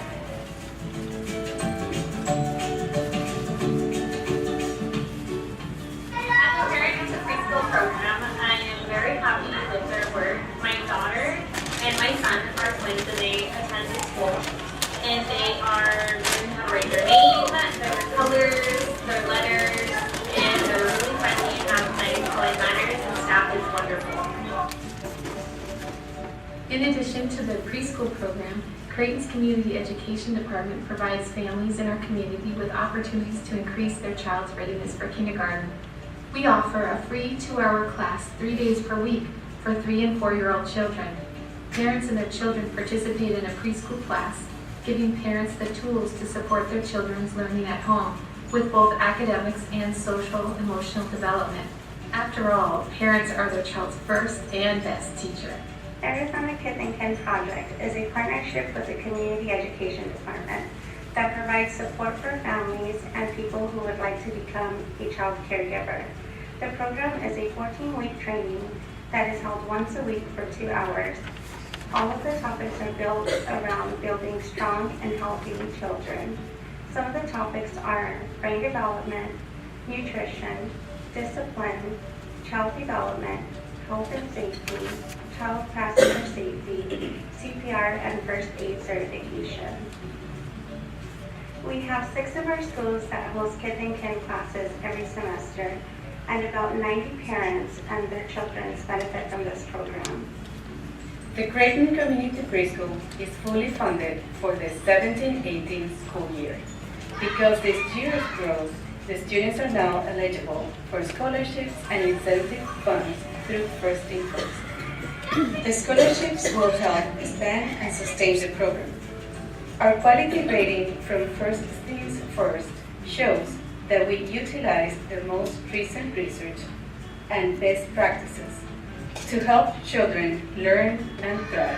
As a parent of the preschool program, I am very happy with their work. My daughter and my son are twins and they attend the school. And they are learning how to write their name, their colors, their letters, and they're really friendly and have nice play manners, and staff is wonderful. In addition to the preschool program, Creighton's Community Education Department provides families in our community with opportunities to increase their child's readiness for kindergarten. We offer a free 2-hour class 3 days per week for 3 and 4-year-old children. Parents and their children participate in a preschool class, giving parents the tools to support their children's learning at home with both academics and social emotional development. After all, parents are their child's first and best teacher. Arizona Kid and Kin Project is a partnership with the Community Education Department that provides support for families and people who would like to become a child caregiver. The program is a 14-week training that is held once a week for 2 hours. All of the topics are built around building strong and healthy children. Some of the topics are brain development, nutrition, discipline, child development, health and safety, child passenger safety, CPR, and first aid certification. We have 6 of our schools that host Kid and Kin classes every semester, and about 90 parents and their children benefit from this program. The Creighton Community Preschool is fully funded for the 17-18 school year. Because this year's growth, the students are now eligible for scholarships and incentive funds through First Things First. The scholarships will help expand and sustain the program. Our quality rating from First Things First shows that we utilize the most recent research and best practices to help children learn and thrive.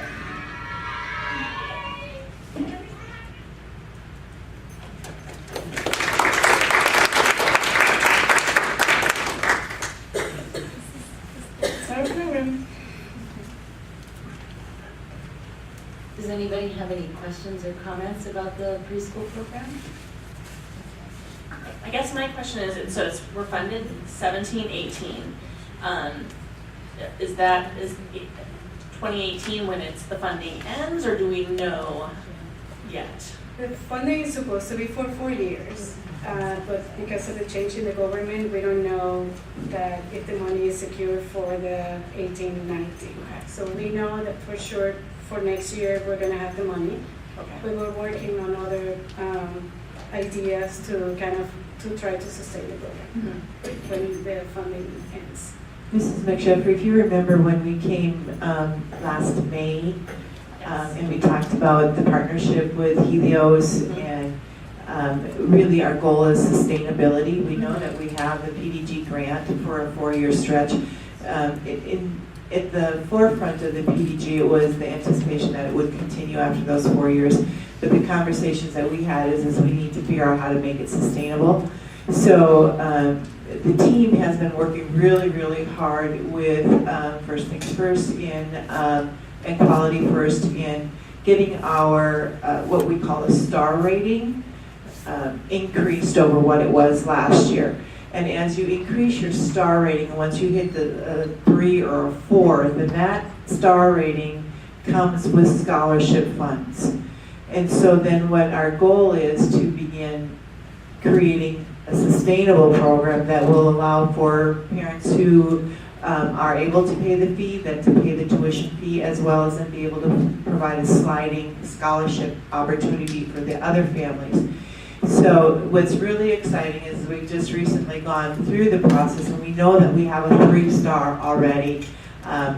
That's our program. Does anybody have any questions or comments about the preschool program? I guess my question is, so we're funded 17-18. Is 2018 when the funding ends, or do we know yet? The funding is supposed to be for 4 years, but because of the change in the government, we don't know that if the money is secure for the 18-19. Okay. So we know that for sure for next year we're going to have the money. Okay. But we're working on other ideas to try to sustain the program when the funding ends. Mrs. McSheffrey, if you remember when we came last May, and we talked about the partnership with Helios, and really our goal is sustainability. We know that we have the PDG grant for a 4-year stretch. At the forefront of the PDG, it was the anticipation that it would continue after those 4 years. But the conversations that we had is we need to figure out how to make it sustainable. So the team has been working really, really hard with First Things First and Quality First in getting our what we call a star rating increased over what it was last year. And as you increase your star rating, once you hit the 3 or a 4, then that star rating comes with scholarship funds. And so then what our goal is to begin creating a sustainable program that will allow for parents who are able to pay the fee, then to pay the tuition fee, as well as then be able to provide a sliding scholarship opportunity for the other families. So what's really exciting is we've just recently gone through the process, and we know that we have a 3-star already.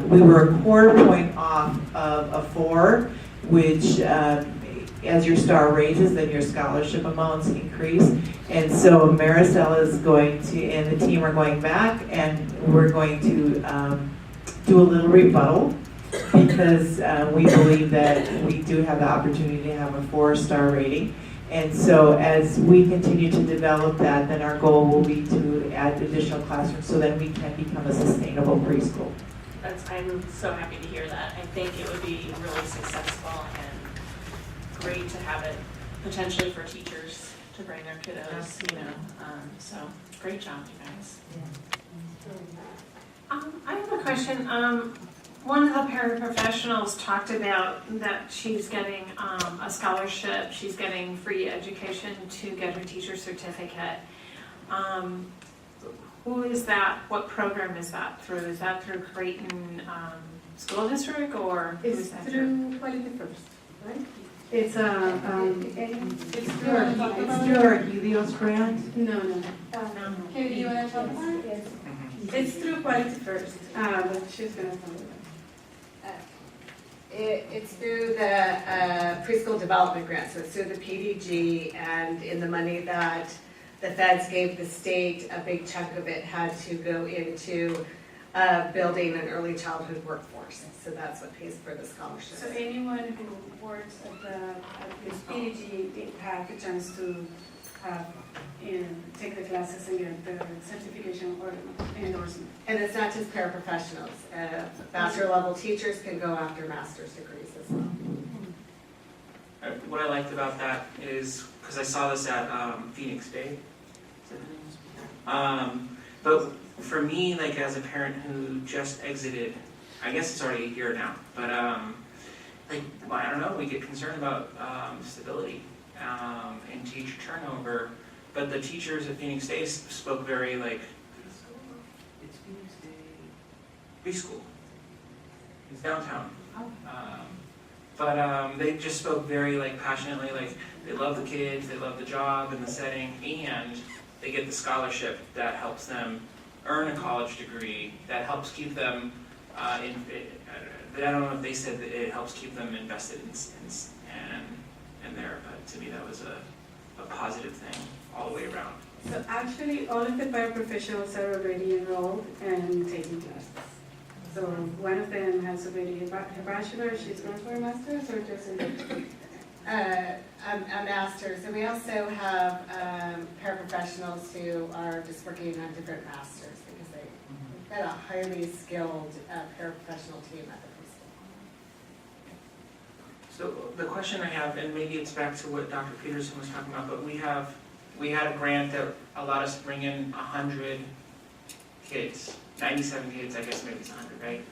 We were a quarter point off of a 4, which as your star raises, then your scholarship amounts increase. And so Maricela is going to, and the team are going back, and we're going to do a little rebuttal because we believe that we do have the opportunity to have a 4-star rating. And so as we continue to develop that, then our goal will be to add additional classrooms so that we can become a sustainable preschool. I'm so happy to hear that. I think it would be really successful and great to have it potentially for teachers to bring their kiddos, you know. So great job, you guys. I have a question. One of the paraprofessionals talked about that she's getting a scholarship, she's getting free education to get her teacher's certificate. Who is that? What program is that through? Is that through Creighton School District or who It's is that through Quality First, right? It's through our Helios grant. No. Here, do you want to talk about it? It's through Quality First. But she's gonna tell you. It's through the preschool development grant, so it's through the PDG, and in the money that the feds gave the state, a big chunk of it had to go into building an early childhood workforce. So that's what pays for the scholarship. So anyone who works at this PDG did have a chance to take the classes and get the certification or endorsement. And it's not just paraprofessionals. Bachelor level teachers can go after master's degrees as well. What I liked about that is, because I saw this at Phoenix Day, but for me, like as a parent who just exited, I guess it's already a year now, but like, well, I don't know, we get concerned about stability and teacher turnover, but the teachers at Phoenix Day spoke very like, it's Phoenix Day preschool. It's downtown. But they just spoke very like passionately, like they love the kids, they love the job and the setting, and they get the scholarship that helps them earn a college degree, that helps keep them I don't know if they said that it helps keep them invested in there, but to me that was a positive thing all the way around. So actually, all of the paraprofessionals are already enrolled and taking classes. So one of them has already her bachelor, she's going for a master's, or just A master's, and we also have paraprofessionals who are just working on different masters because they've got a highly skilled paraprofessional team at the preschool. So the question I have, and maybe it's back to what Dr. Peterson was talking about, but we had a grant that allowed us to bring in 100 kids, 97 kids, I guess maybe it's 100, right?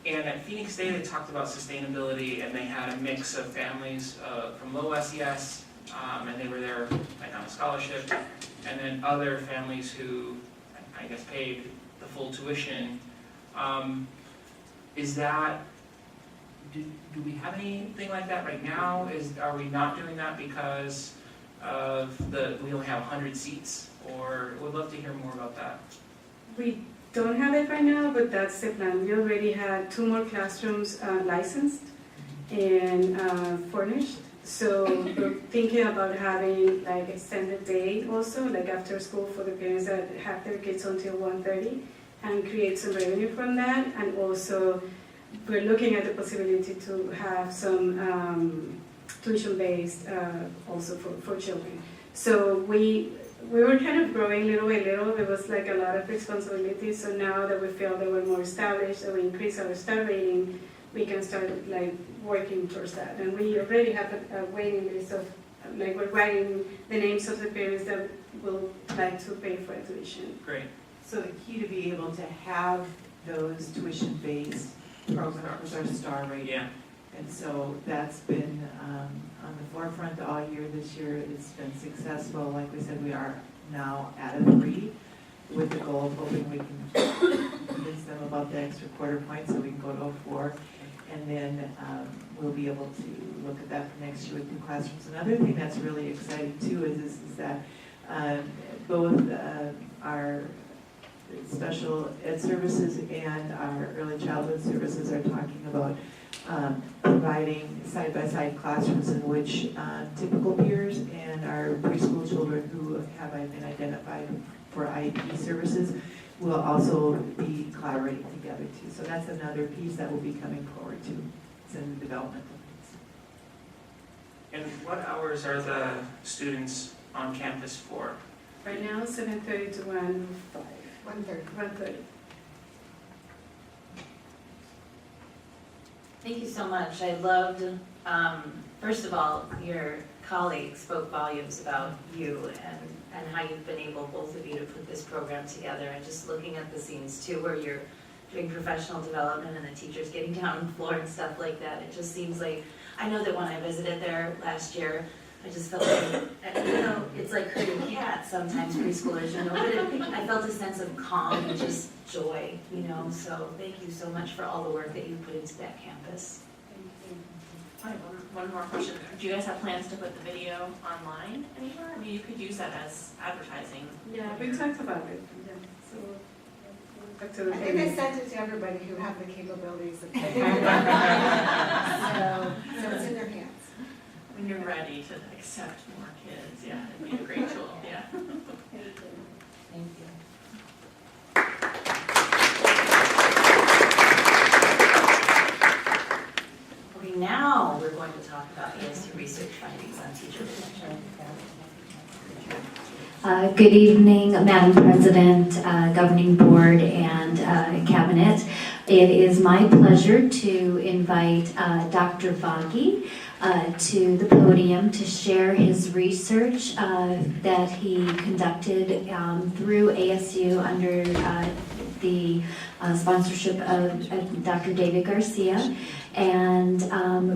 And at Phoenix Day, they talked about sustainability, and they had a mix of families from low SES, and they were there like on a scholarship, and then other families who, I guess, paid the full tuition. Is that, do we have anything like that right now? Are we not doing that because of we only have 100 seats? Or would love to hear more about that. We don't have it right now, but that's the plan. We already had 2 more classrooms licensed and furnished. So we're thinking about having like extended day also, like after school for the parents that have their kids until 1:30 and create some revenue from that. And also we're looking at the possibility to have some tuition-based also for children. So we were kind of growing little by little. There was like a lot of responsibility. So now that we feel that we're more established, that we increase our star rating, we can start like working towards that. And we already have a waiting list of, like we're writing the names of the parents that will like to pay for tuition. Great. So the key to be able to have those tuition-based programs are star rating. Yeah. And so that's been on the forefront all year this year. It's been successful. Like we said, we are now at a 3 with the goal of hoping we can convince them about the extra quarter point so we can go to a 4. And then we'll be able to look at that for next year with 2 classrooms. Another thing that's really exciting too is that both our special ed services and our early childhood services are talking about providing side-by-side classrooms in which typical peers and our preschool children who have been identified for IEP services we'll also be collaborating together too. So that's another piece that we'll be coming forward to. It's in the developmental piece. And what hours are the students on campus for? Right now, 7:30 to 1:05. 1:30. Thank you so much. I loved, first of all, your colleague spoke volumes about you and how you've been able, both of you, to put this program together. And just looking at the scenes too, where you're doing professional development and the teachers getting down on the floor and stuff like that. It just seems like, I know that when I visited there last year, I just felt like, it's like herding cats sometimes, preschoolers, but I felt a sense of calm and just joy, so thank you so much for all the work that you put into that campus. I have one more question. Do you guys have plans to put the video online anywhere? I mean, you could use that as advertising. Yeah, we talked about it. Yeah. So, back to the I think I sent it to everybody who have the capabilities of taking it. So it's in their hands. When you're ready to accept more kids, yeah, it'd be a great tool, yeah. Thank you. Okay, now we're going to talk about ASU research findings on teacher retention. Good evening, Madam President, Governing Board, and Cabinet. It is my pleasure to invite Dr. Vaghi to the podium to share his research that he conducted through ASU under the sponsorship of Dr. David Garcia, and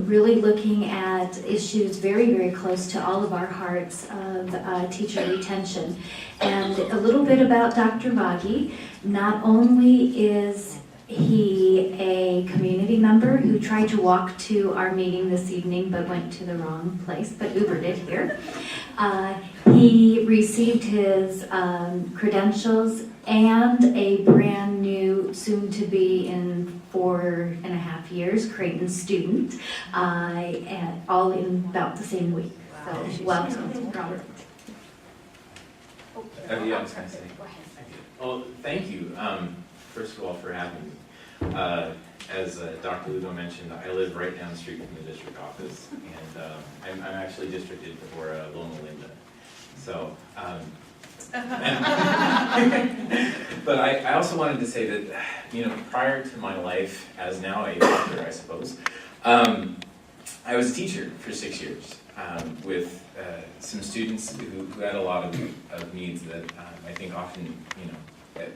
really looking at issues very, very close to all of our hearts of teacher retention. And a little bit about Dr. Vaghi. Not only is he a community member who tried to walk to our meeting this evening but went to the wrong place, but Ubered it here. He received his credentials and a brand new, soon to be in 4.5 years, Creighton student, and all in about the same week. So welcome, Robert. Yeah, I was going to say. Well, thank you, first of all, for having me. As Dr. Lugo mentioned, I live right down the street from the district office, and I'm actually districted for Loma Linda. So, but I also wanted to say that, prior to my life, as now a doctor, I suppose, I was a teacher for 6 years with some students who had a lot of needs that I think often, that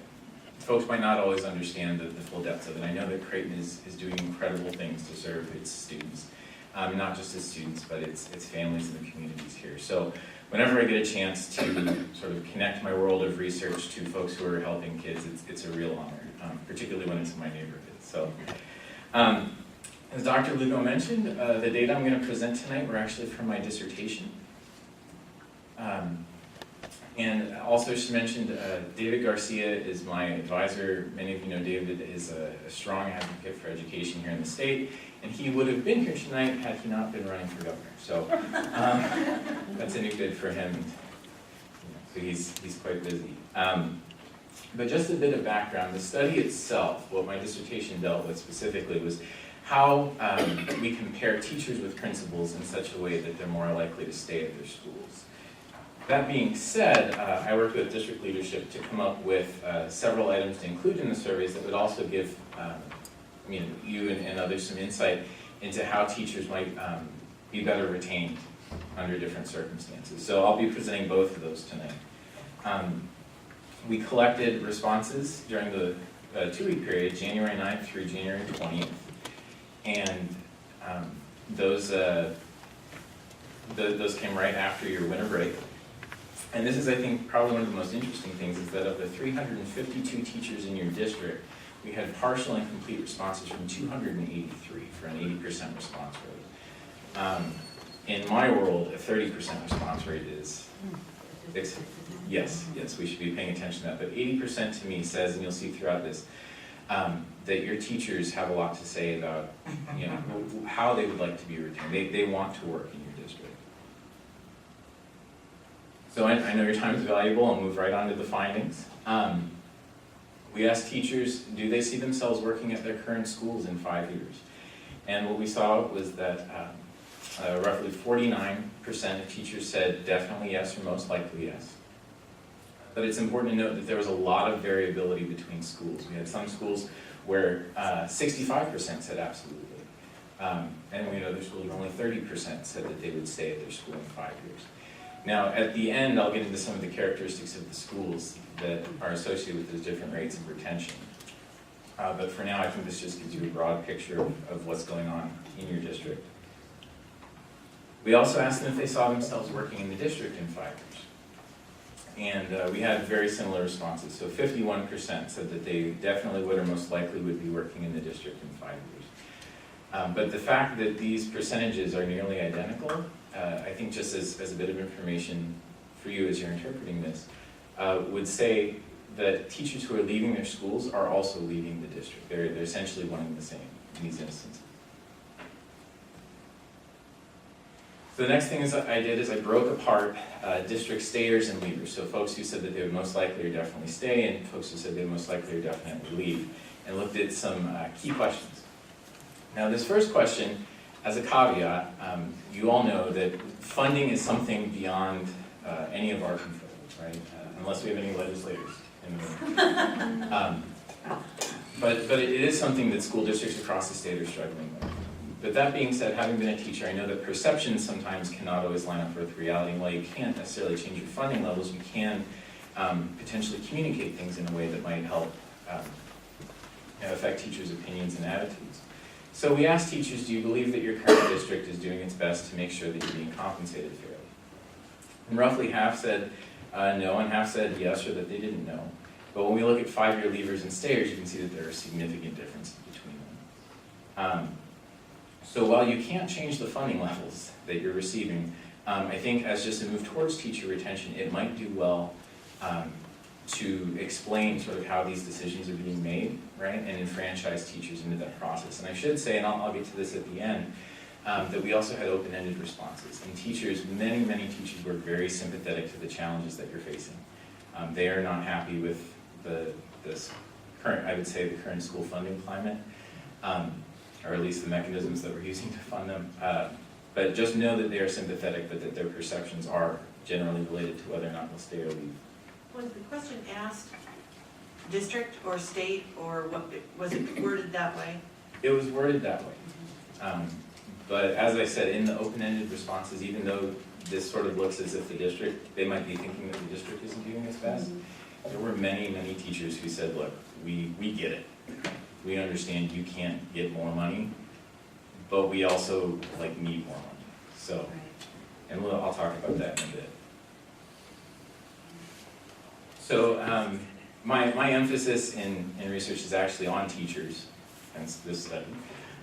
folks might not always understand the full depths of it. I know that Creighton is doing incredible things to serve its students, not just its students, but its families and the communities here. So whenever I get a chance to sort of connect my world of research to folks who are helping kids, it's a real honor, particularly when it's in my neighborhood. So, as Dr. Lugo mentioned, the data I'm going to present tonight were actually from my dissertation. And also she mentioned David Garcia is my advisor. Many of you know David is a strong advocate for education here in the state, and he would have been here tonight had he not been running for governor. So that's a new bid for him. So he's quite busy. But just a bit of background, the study itself, what my dissertation dealt with specifically was how we compare teachers with principals in such a way that they're more likely to stay at their schools. That being said, I worked with district leadership to come up with several items to include in the surveys that would also give you and others some insight into how teachers might be better retained under different circumstances. So I'll be presenting both of those tonight. We collected responses during the 2-week period, January 9th through January 20th. And those came right after your winter break. And this is, I think, probably one of the most interesting things is that of the 352 teachers in your district, we had partial and complete responses from 283 for an 80% response rate. In my world, a 30% response rate is, yes, we should be paying attention to that. But 80% to me says, and you'll see throughout this, that your teachers have a lot to say about how they would like to be retained. They want to work in your district. So I know your time is valuable. I'll move right on to the findings. We asked teachers, do they see themselves working at their current schools in 5 years? And what we saw was that roughly 49% of teachers said definitely yes or most likely yes. But it's important to note that there was a lot of variability between schools. We had some schools where 65% said absolutely. And we had other schools where only 30% said that they would stay at their school in 5 years. Now, at the end, I'll get into some of the characteristics of the schools that are associated with those different rates of retention. But for now, I think this just gives you a broad picture of what's going on in your district. We also asked them if they saw themselves working in the district in 5 years. And we had very similar responses. So 51% said that they definitely would or most likely would be working in the district in 5 years. But the fact that these percentages are nearly identical, I think just as a bit of information for you as you're interpreting this, would say that teachers who are leaving their schools are also leaving the district. They're essentially one and the same in these instances. So the next thing I did is I broke apart district stayers and leavers. So folks who said that they would most likely or definitely stay, and folks who said they would most likely or definitely leave, and looked at some key questions. Now this first question, as a caveat, you all know that funding is something beyond any of our control, right? Unless we have any legislators in the room. But it is something that school districts across the state are struggling with. But that being said, having been a teacher, I know that perceptions sometimes cannot always line up with reality. While you can't necessarily change your funding levels, you can potentially communicate things in a way that might help affect teachers' opinions and attitudes. So we asked teachers, do you believe that your current district is doing its best to make sure that you're being compensated fairly? And roughly half said no, and half said yes, or that they didn't know. But when we look at 5-year leavers and stayers, you can see that there are significant differences between them. So while you can't change the funding levels that you're receiving, I think as just a move towards teacher retention, it might do well to explain sort of how these decisions are being made, right, and enfranchise teachers into that process. And I should say, and I'll get to this at the end, that we also had open-ended responses. And teachers, many teachers were very sympathetic to the challenges that you're facing. They are not happy with this current, I would say, the current school funding climate, or at least the mechanisms that we're using to fund them. But just know that they are sympathetic, but that their perceptions are generally related to whether or not they'll stay or leave. Was the question asked district or state, or what, was it worded that way? It was worded that way. But as I said, in the open-ended responses, even though this sort of looks as if the district, they might be thinking that the district isn't doing its best, there were many teachers who said, look, we get it. We understand you can't get more money, but we also need more money. So, and I'll talk about that in a bit. So my emphasis in research is actually on teachers, hence this study.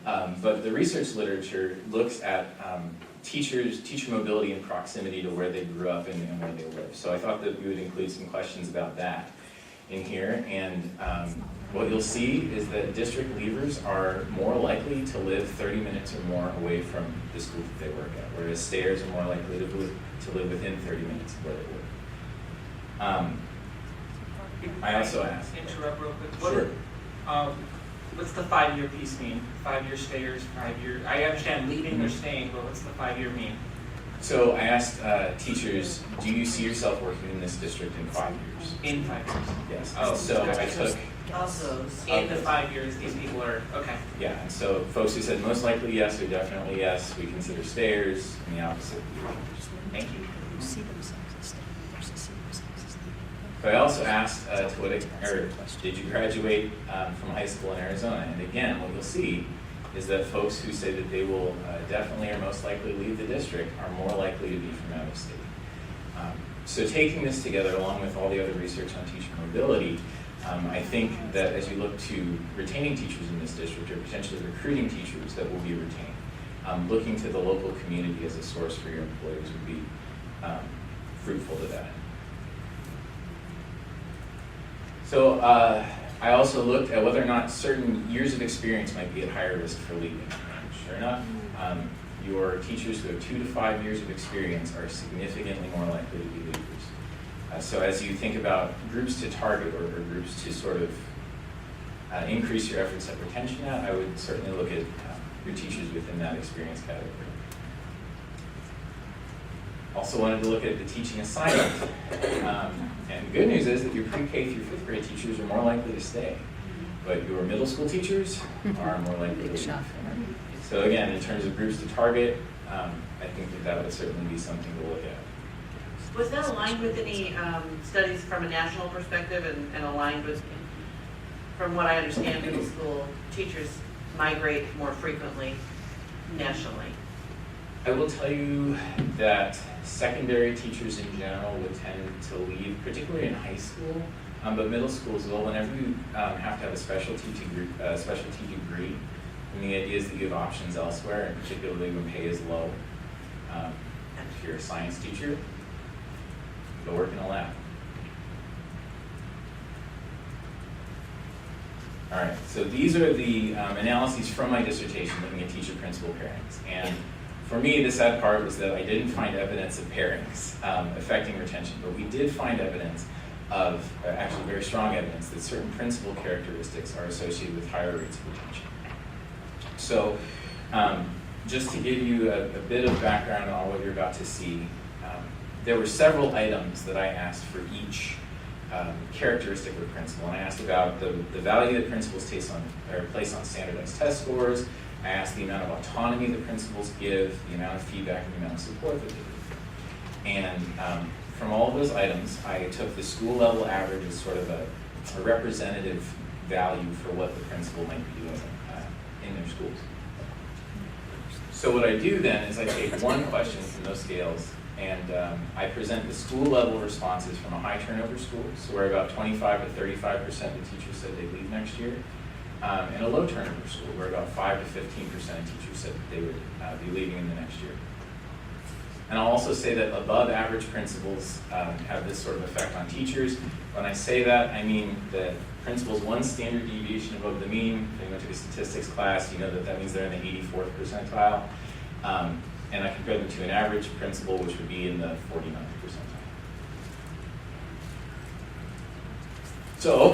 But the research literature looks at teacher mobility and proximity to where they grew up and where they live. So I thought that we would include some questions about that in here. And what you'll see is that district leavers are more likely to live 30 minutes or more away from the school that they work at, whereas stayers are more likely to live within 30 minutes of where they work. I also asked. Interrupt real quick. Sure. What's the 5-year piece mean? 5-year stayers, 5-year. I understand leaving or staying, but what's the 5-year mean? So I asked teachers, do you see yourself working in this district in 5 years? In 5 years. Yes. Oh, so I took. Also, in the 5 years, these people are okay. Yeah, and so folks who said most likely yes or definitely yes, we consider stayers, and the opposite. Thank you. So I also asked did you graduate from high school in Arizona? And again, what you'll see is that folks who say that they will definitely or most likely leave the district are more likely to be from out of state. So taking this together along with all the other research on teacher mobility, I think that as you look to retaining teachers in this district or potentially recruiting teachers that will be retained, looking to the local community as a source for your employees would be fruitful to that end. So I also looked at whether or not certain years of experience might be at higher risk for leaving. And sure enough, your teachers who have 2 to 5 years of experience are significantly more likely to be leavers. So as you think about groups to target or groups to sort of increase your efforts at retention at, I would certainly look at your teachers within that experience category. Also wanted to look at the teaching assignment. And the good news is that your pre-K through 5th grade teachers are more likely to stay, but your middle school teachers are more likely to leave. So again, in terms of groups to target, I think that that would certainly be something to look at. Was that aligned with any studies from a national perspective and aligned with, from what I understand, middle school teachers migrate more frequently nationally? I will tell you that secondary teachers in general would tend to leave, particularly in high school, but middle school as well. Whenever you have to have a specialty degree, and the idea is that you have options elsewhere, and particularly when pay is low. If you're a science teacher, go work in a lab. All right, so these are the analyses from my dissertation looking at teacher-principal pairings. And for me, the sad part was that I didn't find evidence of pairings affecting retention, but we did find evidence of, actually very strong evidence, that certain principal characteristics are associated with higher rates of retention. So just to give you a bit of background on what you're about to see, there were several items that I asked for each characteristic of a principal. And I asked about the value that principals place on standardized test scores. I asked the amount of autonomy that principals give, the amount of feedback, and the amount of support that they give. And from all of those items, I took the school level average as sort of a representative value for what the principal might be doing in their schools. So what I do then is I take one question from those scales and I present the school level responses from a high turnover school, so where about 25 to 35% of teachers said they'd leave next year, and a low turnover school, where about 5 to 15% of teachers said that they would be leaving in the next year. And I'll also say that above average principals have this sort of effect on teachers. When I say that, I mean that principals one standard deviation above the mean. If you went to a statistics class, you know that that means they're in the 84th percentile. And I compare them to an average principal, which would be in the 49th percentile. So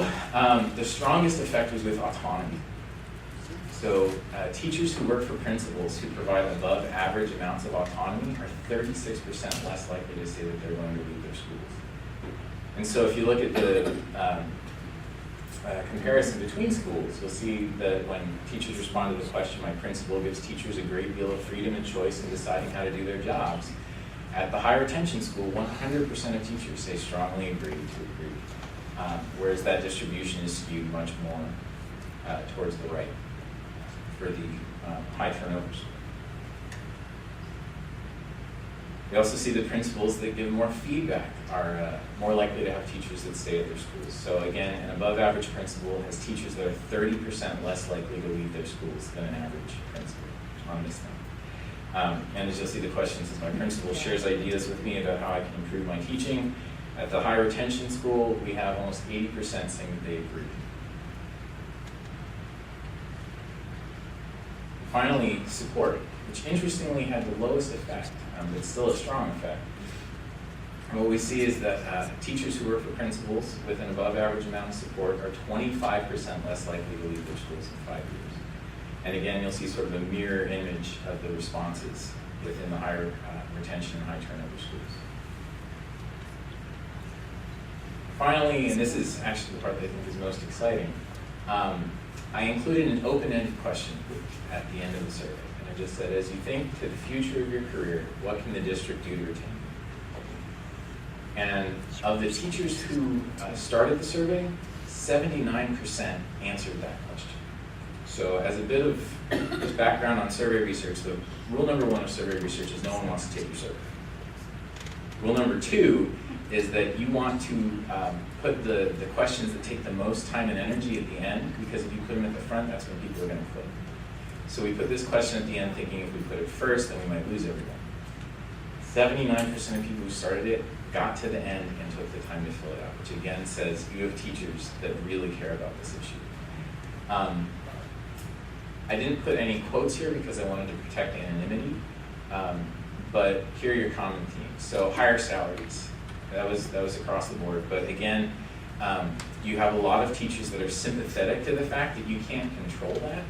the strongest effect was with autonomy. So teachers who work for principals who provide above average amounts of autonomy are 36% less likely to say that they're going to leave their schools. And so if you look at the comparison between schools, you'll see that when teachers respond to the question, my principal gives teachers a great deal of freedom and choice in deciding how to do their jobs. At the high retention school, 100% of teachers say strongly agree to agree, whereas that distribution is skewed much more towards the right for the high turnovers. We also see that principals that give more feedback are more likely to have teachers that stay at their schools. So again, an above average principal has teachers that are 30% less likely to leave their schools than an average principal on this thing. And as you'll see the questions, is my principal shares ideas with me about how I can improve my teaching. At the high retention school, we have almost 80% saying that they agree. Finally, support, which interestingly had the lowest effect, but still a strong effect. And what we see is that teachers who work for principals with an above average amount of support are 25% less likely to leave their schools in 5 years. And again, you'll see sort of a mirror image of the responses within the higher retention and high turnover schools. Finally, and this is actually the part that I think is most exciting, I included an open-ended question at the end of the survey. And I just said, as you think to the future of your career, what can the district do to retain you? And of the teachers who started the survey, 79% answered that question. So as a bit of background on survey research, the rule number one of survey research is no one wants to take your survey. Rule number two is that you want to put the questions that take the most time and energy at the end, because if you put them at the front, that's when people are going to quit. So we put this question at the end thinking if we put it first, then we might lose everyone. 79% of people who started it got to the end and took the time to fill it out, which again says you have teachers that really care about this issue. I didn't put any quotes here because I wanted to protect anonymity, but here are your common themes. So higher salaries, that was across the board, but again, You have a lot of teachers that are sympathetic to the fact that you can't control that,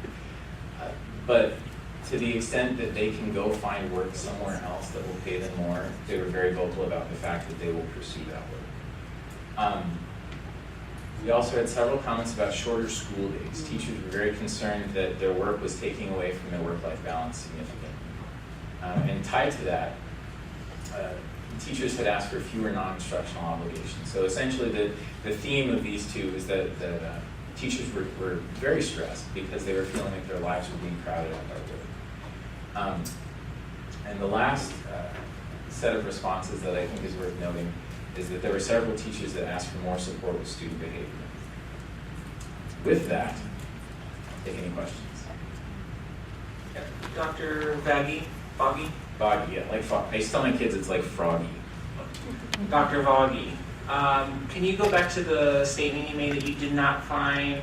but to the extent that they can go find work somewhere else that will pay them more, they were very vocal about the fact that they will pursue that work. We also had several comments about shorter school days. Teachers were very concerned that their work was taking away from their work-life balance significantly. And tied to that, teachers had asked for fewer non-instructional obligations. So essentially the theme of these two is that teachers were very stressed because they were feeling like their lives were being crowded out by work. And the last set of responses that I think is worth noting is that there were several teachers that asked for more support with student behavior. With that, I'll take any questions. Yeah. Dr. Vaggie? Foggy, yeah, like I tell my kids it's like froggy. Dr. Vaggie, can you go back to the statement you made that you did not find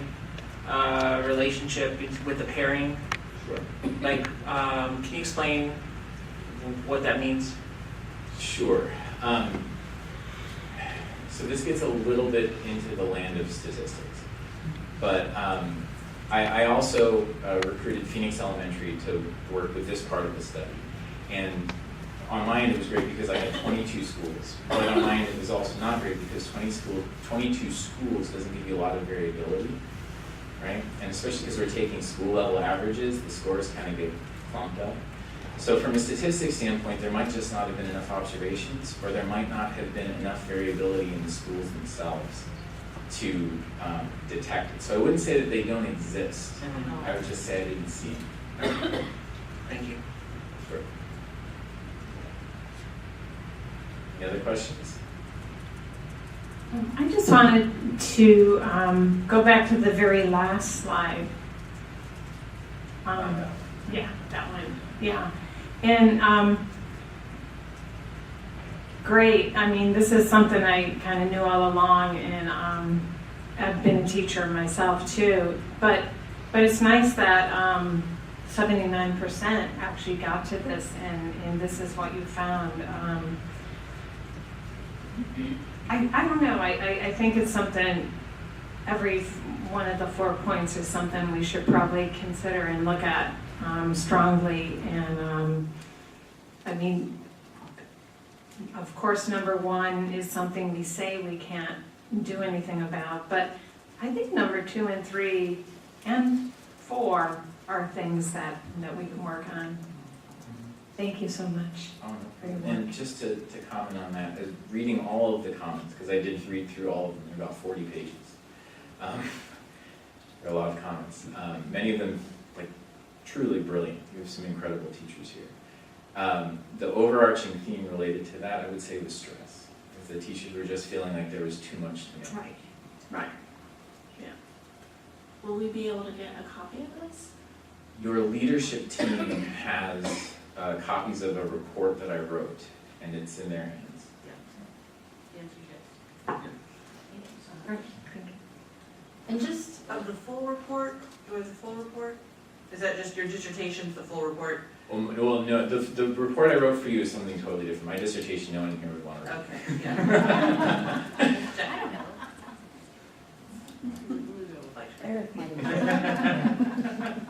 a relationship with the pairing? Sure. Like, can you explain what that means? Sure. So this gets a little bit into the land of statistics, but I also recruited Phoenix Elementary to work with this part of the study. And on my end it was great because I had 22 schools, but on my end it was also not great because 22 schools doesn't give you a lot of variability, right? And especially because we're taking school level averages, the scores kind of get clumped up. So from a statistics standpoint, there might just not have been enough observations, or there might not have been enough variability in the schools themselves to detect it. So I wouldn't say that they don't exist. I would just say I didn't see them. Thank you. Sure. Any other questions? I just wanted to go back to the very last slide. Yeah, that one. Yeah. And great. I mean, this is something I kind of knew all along, and I've been a teacher myself too. But it's nice that 79% actually got to this, and this is what you found. I don't know. I think it's something. Every one of the 4 points is something we should probably consider and look at strongly. And I mean, of course, number 1 is something we say we can't do anything about, but I think number 2 and 3 and 4 are things that we can work on. Thank you so much. For your work. And just to comment on that, reading all of the comments, because I did read through all of them, they're about 40 pages. There are a lot of comments. Many of them, like, truly brilliant. You have some incredible teachers here. The overarching theme related to that, I would say, was stress. Because the teachers were just feeling like there was too much to know. Right. Yeah. Will we be able to get a copy of this? Your leadership team has copies of a report that I wrote, and it's in their hands. Great. And just Of the full report, do I have the full report? Is that just your dissertation, the full report? Well, no, the report I wrote for you is something totally different. My dissertation, no one here would want to read. Okay, yeah. Eric might have.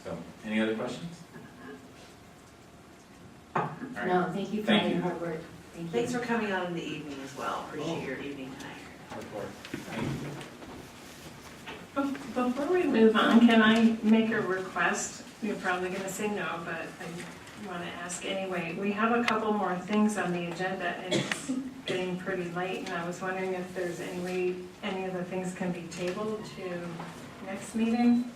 So, any other questions? All right. No, thank you for all your hard work. Thank you. Thanks for coming out in the evening as well. Appreciate your evening tonight. Report. Thank you. Before we move on, can I make a request? You're probably going to say no, but I want to ask anyway. We have a couple more things on the agenda, and it's getting pretty late, and I was wondering if there's any way any of the things can be tabled to next meeting.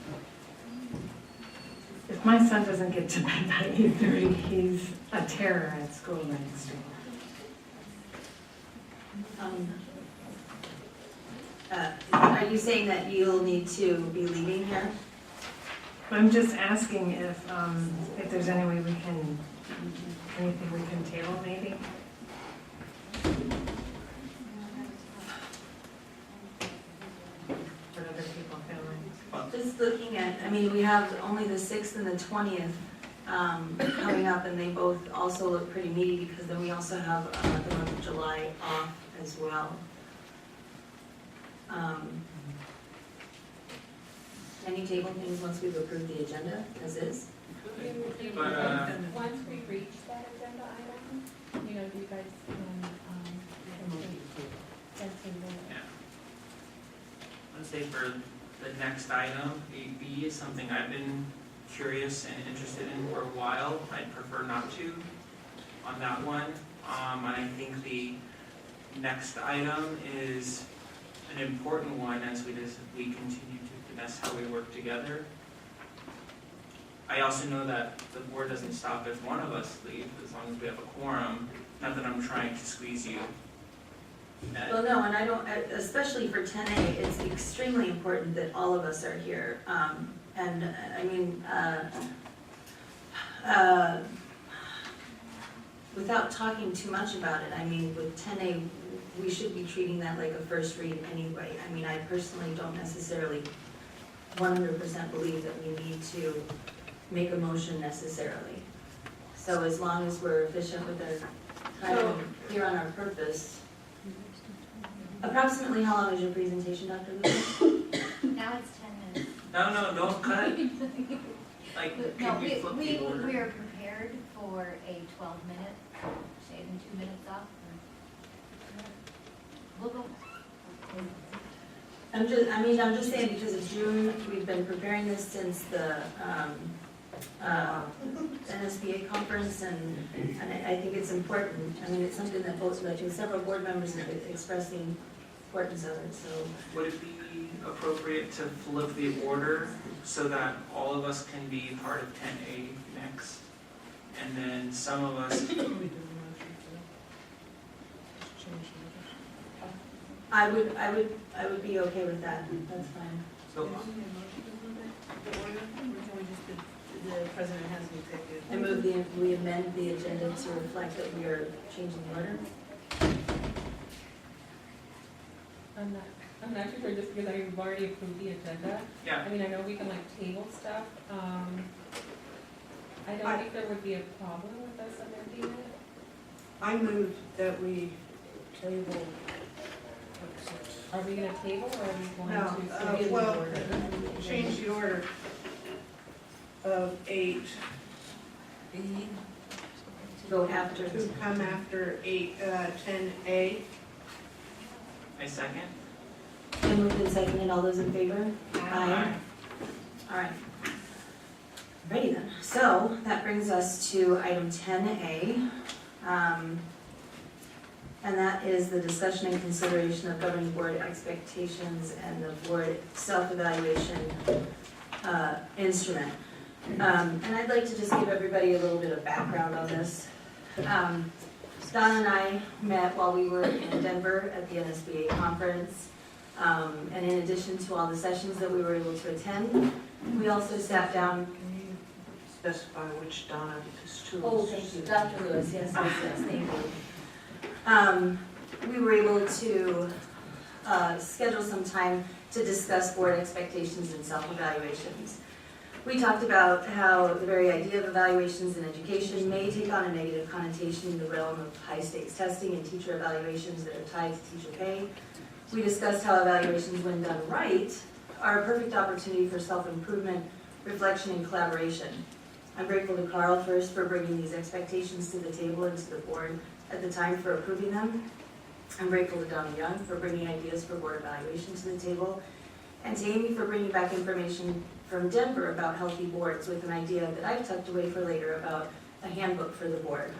If my son doesn't get to bed by 8:30, he's a terror at school next week. Are you saying that you'll need to be leaving here? I'm just asking if there's any way we can, anything we can table maybe? What other people feel like? Just looking at, I mean, we have only the 6th and the 20th coming up, and they both also look pretty meaty because then we also have the month of July off as well. Can you table things once we've approved the agenda as is? But, Once we reach that agenda item, you know, you guys can, yeah. I'd say for the next item, 8B is something I've been curious and interested in for a while. I'd prefer not to on that one. And I think the next item is an important one as we continue to finesse how we work together. I also know that the board doesn't stop if one of us leaves, as long as we have a quorum. Not that I'm trying to squeeze you. Well, no, and I don't, especially for 10A, it's extremely important that all of us are here. And I mean, without talking too much about it, I mean, with 10A, we should be treating that like a first read anyway. I mean, I personally don't necessarily 100% believe that we need to make a motion necessarily. So as long as we're efficient with our time, clear on our purpose. Approximately how long is your presentation, Dr. Lewis? Now it's 10 minutes. No, don't cut. Like, No, can we flip the order? we are prepared for a 12-minute, shaving 2 minutes off. We'll go. I'm just saying because it's June, we've been preparing this since the NSBA conference, and I think it's important. I mean, it's something that both, I think several board members have expressed the importance of it, so. Would it be appropriate to flip the order so that all of us can be part of 10A next? And then some of us, I would be okay with that, that's fine. so, The president has an executive. I move we amend the agenda to reflect that we are changing the order. I'm not too sure just because I've already approved the agenda. yeah. I mean, I know we can like table stuff. I don't think there would be a problem with us amending it. I moved that we table. Are we gonna table or are we going No, to? So well, change the order of 8B Go after. to come after 10A. I second. I moved and seconded, all those in favor? Aye. All right. Ready then. So that brings us to item 10A. And that is the discussion and consideration of governing board expectations and the board self-evaluation instrument. And I'd like to just give everybody a little bit of background on this. Don and I met while we were in Denver at the NSBA conference. And in addition to all the sessions that we were able to attend, we also sat down. Can you specify which Donna, because two. Oh, thank you, Dr. Lewis, yes, thank you. We were able to schedule some time to discuss board expectations and self-evaluations. We talked about how the very idea of evaluations in education may take on a negative connotation in the realm of high-stakes testing and teacher evaluations that are tied to teacher pay. We discussed how evaluations, when done right, are a perfect opportunity for self-improvement, reflection, and collaboration. I'm grateful to Carl first for bringing these expectations to the table and to the board at the time for approving them. I'm grateful to Donna Young for bringing ideas for board evaluation to the table, and to Amy for bringing back information from Denver about healthy boards with an idea that I've tucked away for later about a handbook for the board.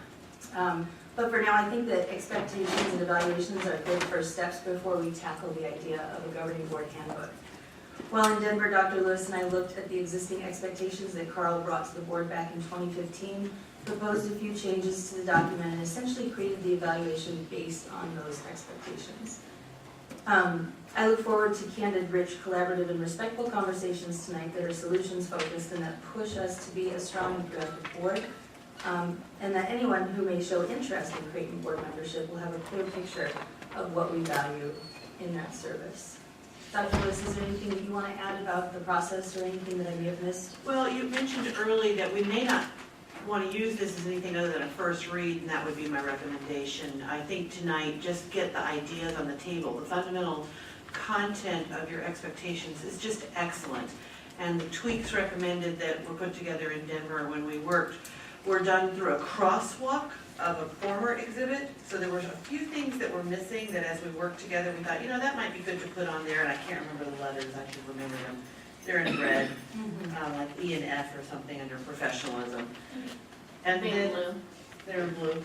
But for now, I think that expectations and evaluations are good first steps before we tackle the idea of a governing board handbook. While in Denver, Dr. Lewis and I looked at the existing expectations that Carl brought to the board back in 2015, proposed a few changes to the document, and essentially created the evaluation based on those expectations. I look forward to candid, rich, collaborative, and respectful conversations tonight that are solutions-focused and that push us to be a strong and productive board, and that anyone who may show interest in Creighton board membership will have a clear picture of what we value in that service. Dr. Lewis, is there anything that you want to add about the process or anything that I may have missed? Well, you mentioned early that we may not want to use this as anything other than a first read, and that would be my recommendation. I think tonight, just get the ideas on the table. The fundamental content of your expectations is just excellent. And the tweaks recommended that were put together in Denver when we worked were done through a crosswalk of a former exhibit. So there were a few things that were missing that as we worked together, we thought, that might be good to put on there, and I can't remember the letters, I should remember them. They're in red, like E and F or something under professionalism. And then, they're in blue.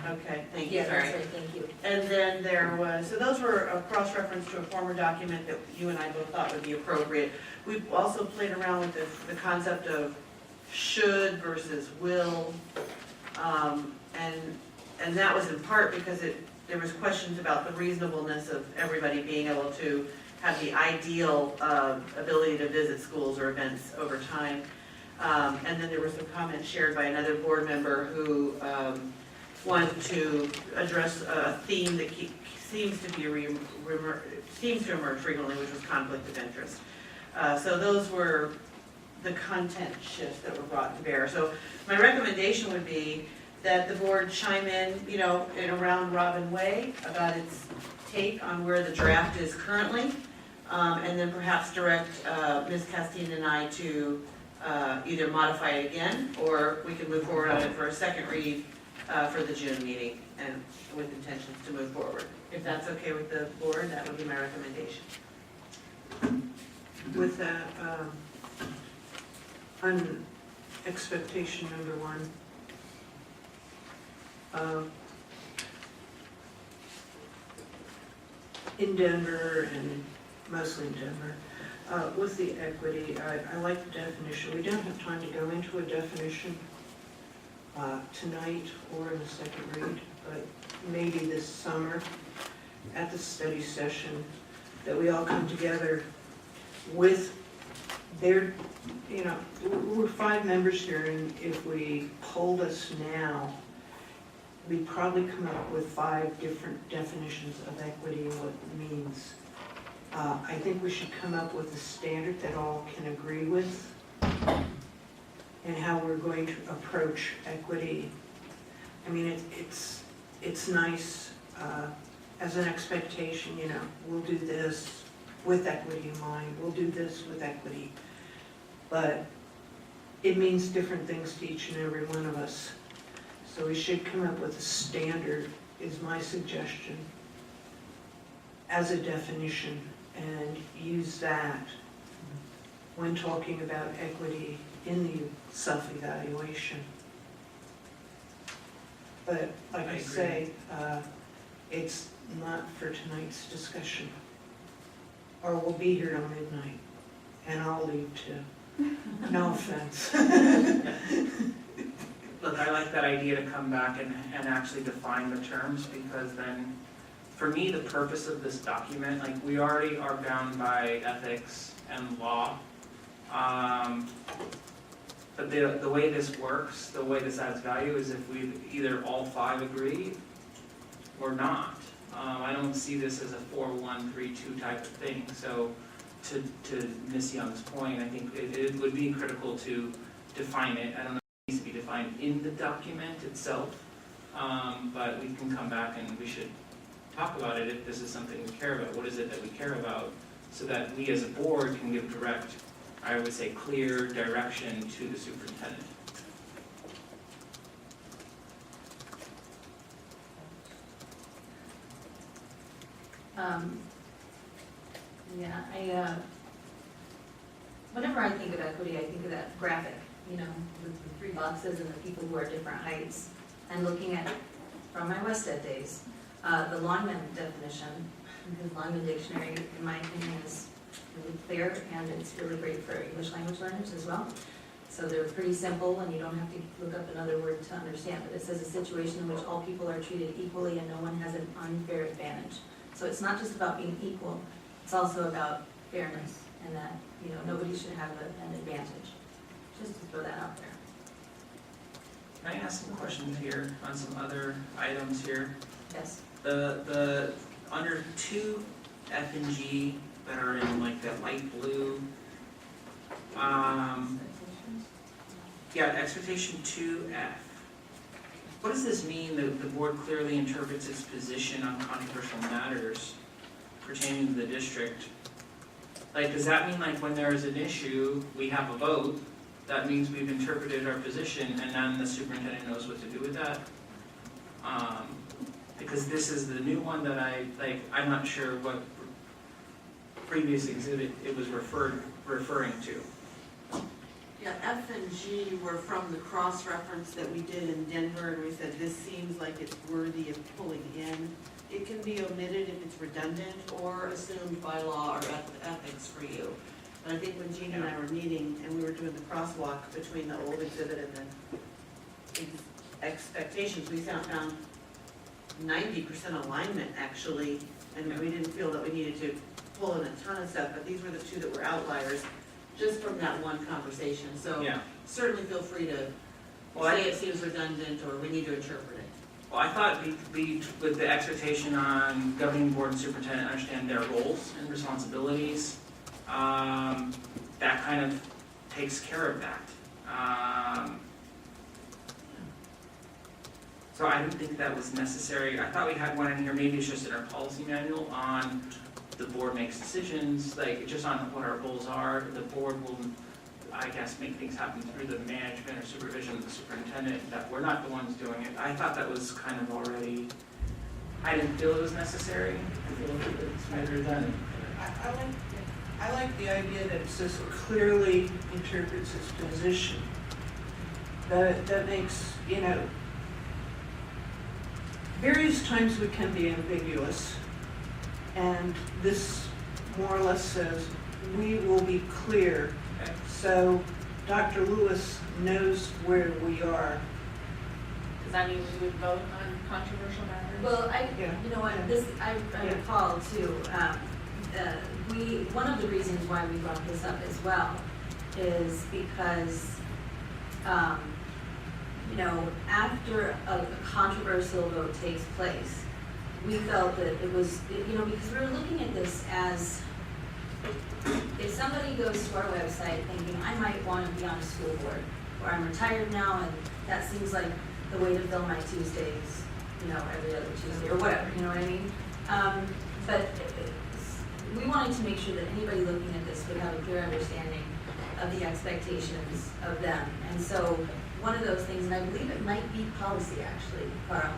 Okay, thank you, Yeah, sorry. that's right, thank you. And then there was, so those were a cross-reference to a former document that you and I both thought would be appropriate. We also played around with the concept of should versus will. And that was in part because there was questions about the reasonableness of everybody being able to have the ideal ability to visit schools or events over time. And then there were some comments shared by another board member who wanted to address a theme that seems to emerge frequently, which was conflict of interest. So those were the content shifts that were brought to bear. So my recommendation would be that the board chime in, in a round robin way about its take on where the draft is currently, and then perhaps direct Ms. Castine and I to either modify it again, or we can move forward on it for a second read for the June meeting, and with intentions to move forward. If that's okay with the board, that would be my recommendation. With that, on expectation number one, in Denver, and mostly in Denver, with the equity, I like the definition. We don't have time to go into a definition tonight or in the second read, but maybe this summer at the study session that we all come together with their, we're 5 members here, and if we polled us now, we'd probably come up with 5 different definitions of equity and what it means. I think we should come up with a standard that all can agree with, and how we're going to approach equity. I mean, it's nice as an expectation, we'll do this with equity in mind, we'll do this with equity. But it means different things to each and every one of us. So we should come up with a standard, is my suggestion, as a definition, and use that when talking about equity in the self-evaluation. But like I say, it's not for tonight's discussion. Or we'll be here till midnight, and I'll leave too. No offense. Look, I like that idea to come back and actually define the terms, because then, for me, the purpose of this document, like, we already are bound by ethics and law. But the way this works, the way this adds value, is if we either all 5 agree or not. I don't see this as a 4-1-3-2 type of thing. So to Ms. Young's point, I think it would be critical to define it. I don't know if it needs to be defined in the document itself, but we can come back and we should talk about it if this is something we care about. What is it that we care about, so that we as a board can give direct, I would say, clear direction to the superintendent. Whenever I think of equity, I think of that graphic, with the 3 boxes and the people who are different heights. And looking at, from my Wested days, the Longman definition, because Longman Dictionary, in my opinion, is really clear, and it's really great for English language learners as well. So they're pretty simple, and you don't have to look up another word to understand. But it says a situation in which all people are treated equally and no one has an unfair advantage. So it's not just about being equal, it's also about fairness, and that, nobody should have an advantage. Just to throw that out there. Can I ask some questions here on some other items here? Yes. The under 2 F and G that are in like that light blue. Yeah, expectation 2F. What does this mean that the board clearly interprets its position on controversial matters? pertaining to the district, like, does that mean like when there is an issue, we have a vote? That means we've interpreted our position and then the superintendent knows what to do with that? Because this is the new one that I'm not sure what previous exhibit it was referring to. Yeah, F and G were from the cross-reference that we did in Denver, and we said this seems like it's worthy of pulling in. It can be omitted if it's redundant or assumed by law or ethics for you. And I think when Jean and I were meeting and we were doing the crosswalk between the old exhibit and the expectations, we found 90% alignment actually, and we didn't feel that we needed to pull in a ton of stuff, but these were the two that were outliers just from that one conversation. So Yeah. certainly feel free to say it seems redundant or we need to interpret it. Well, I thought with the expectation on governing board and superintendent understand their roles and responsibilities, that kind of takes care of that. So I didn't think that was necessary. I thought we had one in here, maybe it's just in our policy manual on the board makes decisions, like just on what our goals are. The board will, I guess, make things happen through the management or supervision of the superintendent, that we're not the ones doing it. I thought that was kind of already, I didn't feel it was necessary. I feel like it's better than. I like the idea that it says clearly interprets its position. That makes, various times we can be ambiguous, and this more or less says, we will be clear. So Dr. Lewis knows where we are. Does that mean we would vote on controversial matters? Well, you know what, I recall too, one of the reasons why we brought this up as well is because, after a controversial vote takes place, we felt that it was, because we were looking at this as, if somebody goes to our website thinking, I might want to be on a school board, or I'm retired now and that seems like the way to fill my Tuesdays, every other Tuesday, or whatever, you know what I mean? But we wanted to make sure that anybody looking at this would have a clear understanding of the expectations of them. And so one of those things, and I believe it might be policy actually, Carl,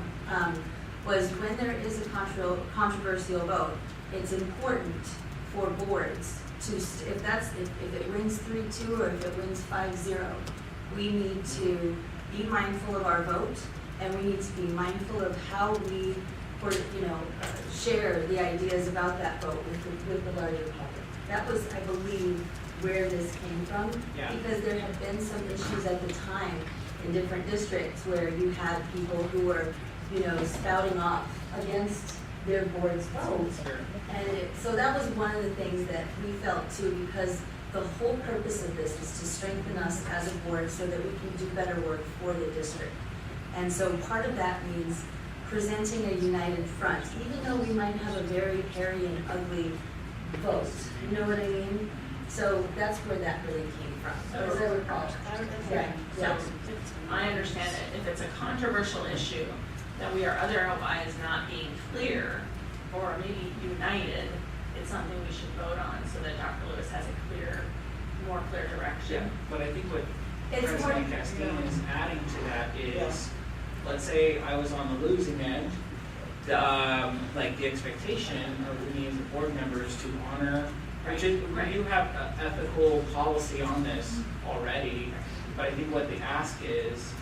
was when there is a controversial vote, it's important for boards to, if it wins 3-2 or if it wins 5-0, we need to be mindful of our vote, and we need to be mindful of how we, share the ideas about that vote with the larger public. That was, I believe, where this came from, because there had been some issues at the time in different districts where you had people who were, spouting off against their board's vote. And so that was one of the things that we felt too, because the whole purpose of this is to strengthen us as a board so that we can do better work for the district. And so part of that means presenting a united front, even though we might have a very hairy and ugly vote. You know what I mean? So that's where that really came from, as I recall. So I understand that if it's a controversial issue, that we are otherwise not being clear or maybe united, it's something we should vote on so that Dr. Lewis has a more clear direction. Yeah, but I think what President Castine is adding to that is, let's say I was on the losing end, the expectation of me as a board member is to honor, you have ethical policy on this already, but I think what the ask is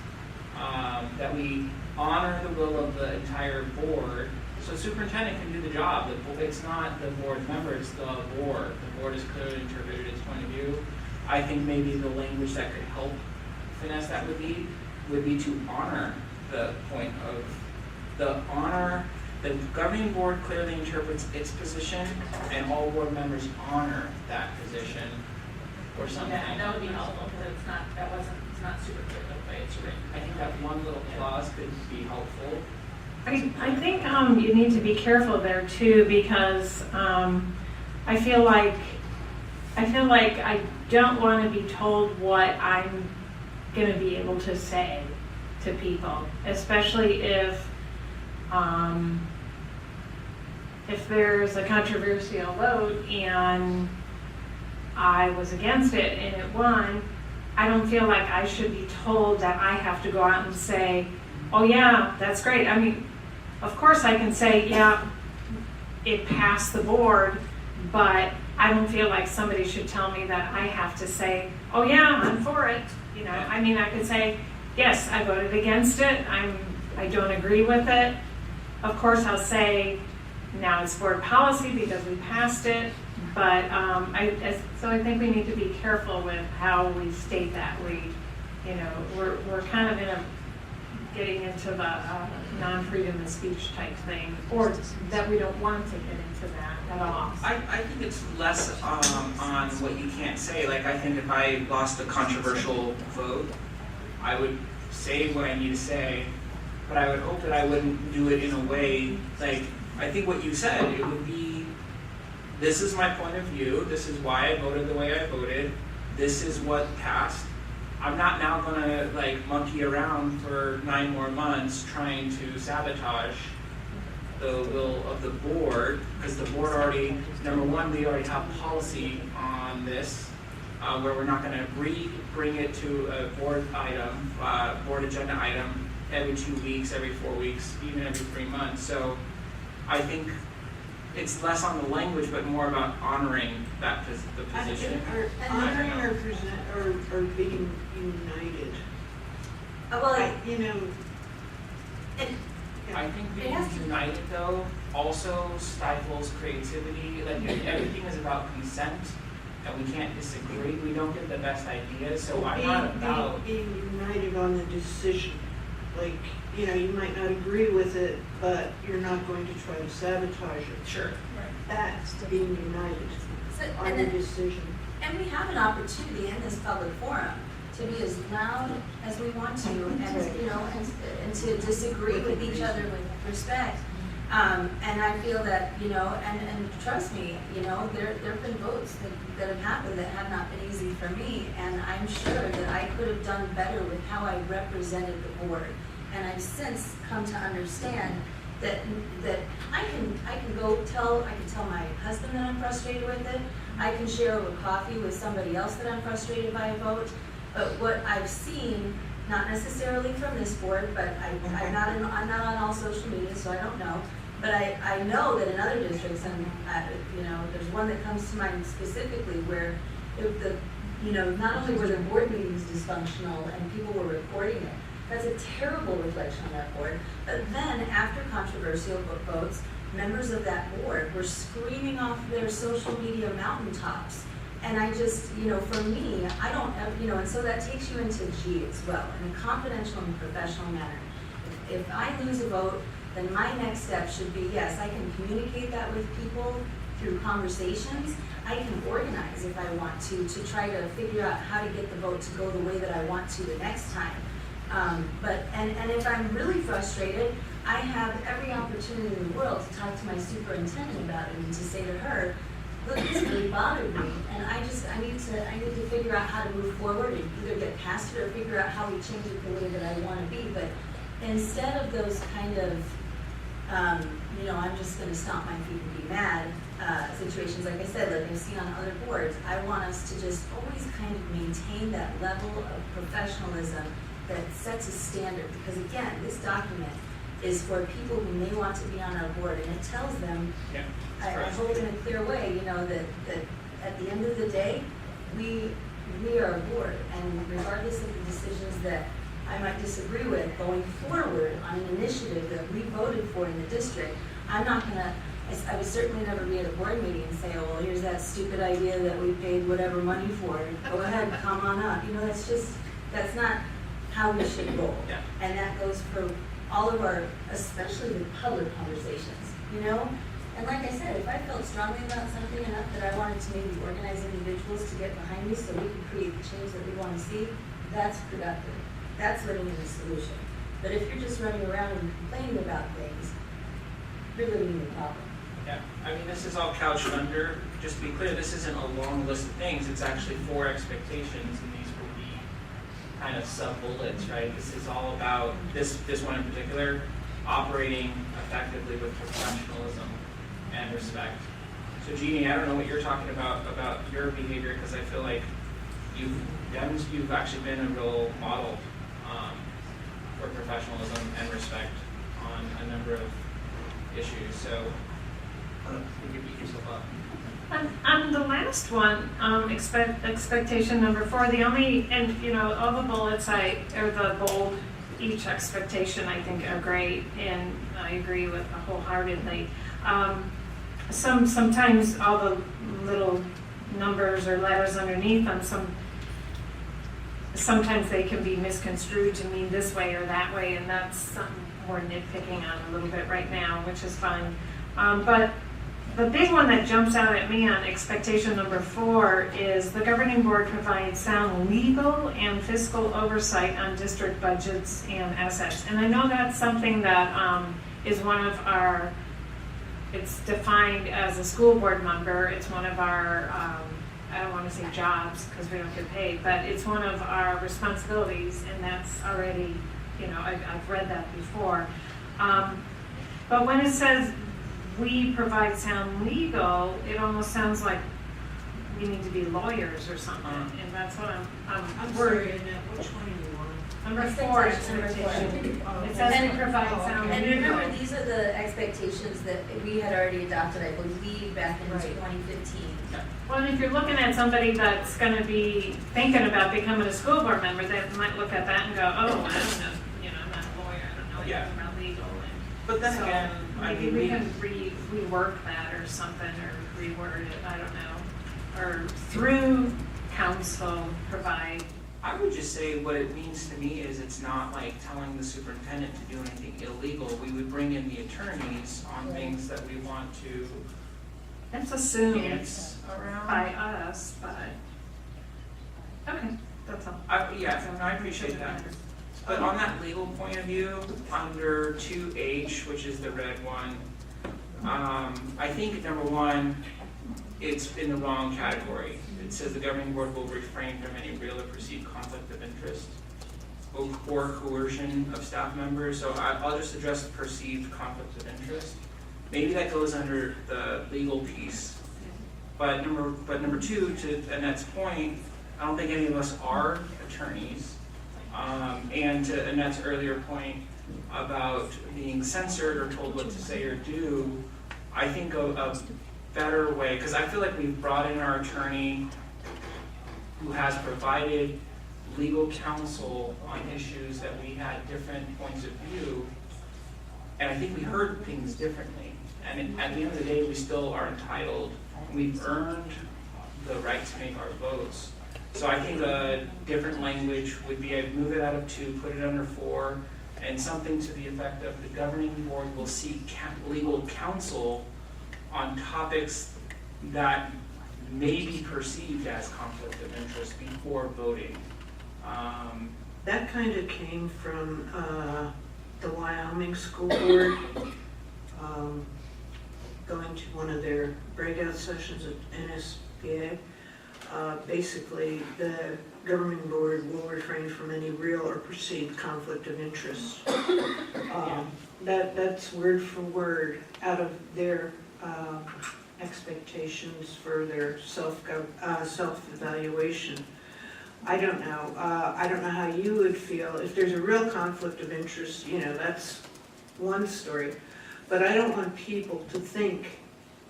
that we honor the will of the entire board. So superintendent can do the job. It's not the board member, it's the board. The board has clearly interpreted its point of view. I think maybe the language that could help finesse that would be to honor the point of the governing board clearly interprets its position, and all board members honor that position, or something. Yeah, that would be helpful because it's not super clear the way it's written. I think that one little clause could be helpful. I think you need to be careful there too, because I feel like I don't want to be told what I'm going to be able to say to people, especially if if there's a controversial vote and I was against it and it won, I don't feel like I should be told that I have to go out and say, oh yeah, that's great. I mean, of course I can say, yeah, it passed the board, but I don't feel like somebody should tell me that I have to say, oh yeah, I'm for it. You know, I mean, I could say, yes, I voted against it. I don't agree with it. Of course, I'll say now it's board policy because we passed it. But so I think we need to be careful with how we state that. We're kind of getting into the non-freedom of speech type thing, or that we don't want to get into that at all. I think it's less on what you can't say. Like, I think if I lost a controversial vote, I would say what I need to say, but I would hope that I wouldn't do it in a way, like, I think what you said, it would be, this is my point of view, this is why I voted the way I voted, this is what passed. I'm not now gonna like monkey around for 9 more months trying to sabotage the will of the board, because the board already, number one, we already have policy on this, where we're not gonna bring it to a board item, board agenda item every 2 weeks, every 4 weeks, even every 3 months. So I think it's less on the language, but more about honoring the position. Honoring or being united. I think being united though also stifles creativity. Like, everything is about consent, and we can't disagree. We don't get the best ideas. So I'm not about being united on the decision. Like, you might not agree with it, but you're not going to try to sabotage it. Sure. That's being united on the decision. And we have an opportunity in this public forum to be as loud as we want to, and to disagree with each other with respect. And I feel that, and trust me, there have been votes that have happened that have not been easy for me, and I'm sure that I could have done better with how I represented the board. And I've since come to understand that I can tell my husband that I'm frustrated with it. I can share over coffee with somebody else that I'm frustrated by a vote. But what I've seen, not necessarily from this board, but I'm not on all social media, so I don't know. But I know that in other districts, and there's one that comes to mind specifically where not only were the board meetings dysfunctional and people were recording it, that's a terrible reflection on that board. But then, after controversial votes, members of that board were screaming off their social media mountaintops. And I just, for me, I don't have, and so that takes you into G as well, in a confidential and professional manner. If I lose a vote, then my next step should be, yes, I can communicate that with people through conversations. I can organize if I want to try to figure out how to get the vote to go the way that I want to the next time. And if I'm really frustrated, I have every opportunity in the world to talk to my superintendent about it and to say to her, look, this really bothered me, and I need to figure out how to move forward and either get past it or figure out how we change it the way that I want to be. But instead of those kind of, I'm just going to stomp my feet and be mad situations, like I said, like I've seen on other boards, I want us to just always kind of maintain that level of professionalism that sets a standard. Because again, this document is for people who may want to be on our board, and it tells them, I hope in a clear way, that at the end of the day, we are a board, and regardless of the decisions that I might disagree with going forward on an initiative that we voted for in the district, I'm not going to, I would certainly never be at a board meeting and say, oh, well, here's that stupid idea that we paid whatever money for, go ahead, come on up. That's not how we should roll. Yeah. And that goes for all of our, especially the public conversations, And like I said, if I felt strongly about something enough that I wanted to maybe organize individuals to get behind me so we can create the change that we want to see, that's productive. That's living in the solution. But if you're just running around and complaining about things, you're living in the problem. Yeah, this is all couched under, just to be clear, this isn't a long list of things, it's actually 4 expectations, and these will be kind of sub-bullets, right? This is all about, this one in particular, operating effectively with professionalism and respect. So Jeannie, I don't know what you're talking about your behavior, because I feel like you've actually been a real model for professionalism and respect on a number of issues. So you can beat yourself up. On the last one, expectation number 4, the only, and you know, all the bullets or the bold, each expectation I think are great, and I agree with wholeheartedly. Sometimes all the little numbers or letters underneath them, sometimes they can be misconstrued to mean this way or that way, and that's something we're nitpicking on a little bit right now, which is fine. But the big one that jumps out at me on expectation number 4 is the governing board provides sound legal and fiscal oversight on district budgets and assets. And I know that's something that is one of our, it's defined as a school board member. It's one of our, I don't want to say jobs because we don't get paid, but it's one of our responsibilities, and that's already, you know, I've read that before. But when it says we provide sound legal, it almost sounds like we need to be lawyers or something, and that's what I'm worried. Which one do you want? Number 4, Expectation. It says we provide sound And legal. remember, these are the expectations that we had already adopted, I believe, back in Right. 2015. Well, and if you're looking at somebody that's going to be thinking about becoming a school board member, they might look at that and go, oh, I don't know, you know, I'm not a lawyer, I don't know anything about legal. But then So again, I maybe mean, we can rework that or something, or reword it, I don't know. Or through council provide. I would just say what it means to me is it's not like telling the superintendent to do anything illegal. We would bring in the attorneys on things that we want to. It's assumed Dance around. by us, but, okay, that's all. Yeah, I appreciate that. But on that legal point of view, under 2H, which is the red one, I think number 1, it's in the wrong category. It says the governing board will refrain from any real or perceived conflict of interest or coercion of staff members. So I'll just address perceived conflict of interest. Maybe that goes under the legal piece. But number 2, to Annette's point, I don't think any of us are attorneys. And to Annette's earlier point about being censored or told what to say or do, I think a better way, because I feel like we've brought in our attorney who has provided legal counsel on issues that we had different points of view, and I think we heard things differently. And at the end of the day, we still are entitled, we've earned the right to make our votes. So I think a different language would be, I'd move it out of 2, put it under 4, and something to the effect of the governing board will seek legal counsel on topics that may be perceived as conflict of interest before voting. That kind of came from the Wyoming School Board, going to one of their breakout sessions at NSBA. Basically, the governing board will refrain from any real or perceived conflict of interest. That's word for word out of their expectations for their self-evaluation. I don't know. I don't know how you would feel if there's a real conflict of interest. You know, that's one story. But I don't want people to think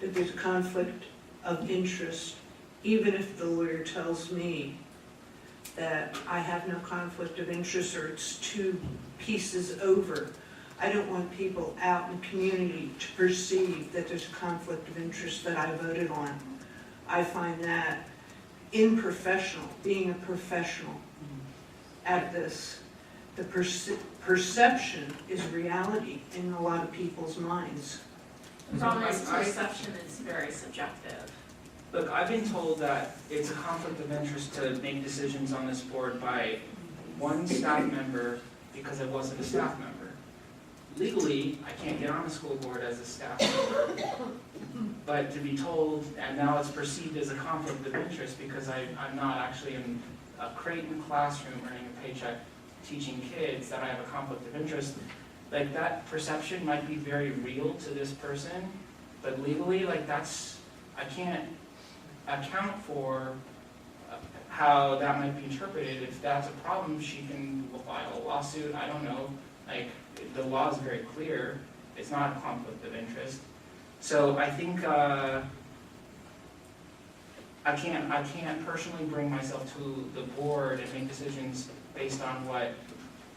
that there's a conflict of interest, even if the lawyer tells me that I have no conflict of interest or it's 2 pieces over. I don't want people out in the community to perceive that there's a conflict of interest that I voted on. I find that unprofessional, being a professional at this. The perception is reality in a lot of people's minds. The problem is perception is very subjective. Look, I've been told that it's a conflict of interest to make decisions on this board by one staff member because I wasn't a staff member. Legally, I can't get on the school board as a staff member. But to be told, and now it's perceived as a conflict of interest because I'm not actually in a Creighton classroom earning a paycheck teaching kids, that I have a conflict of interest, like that perception might be very real to this person, But legally, like I can't account for how that might be interpreted. If that's a problem, she can file a lawsuit, I don't know. Like, the law is very clear, it's not a conflict of interest. So I think, I can't personally bring myself to the board and make decisions based on what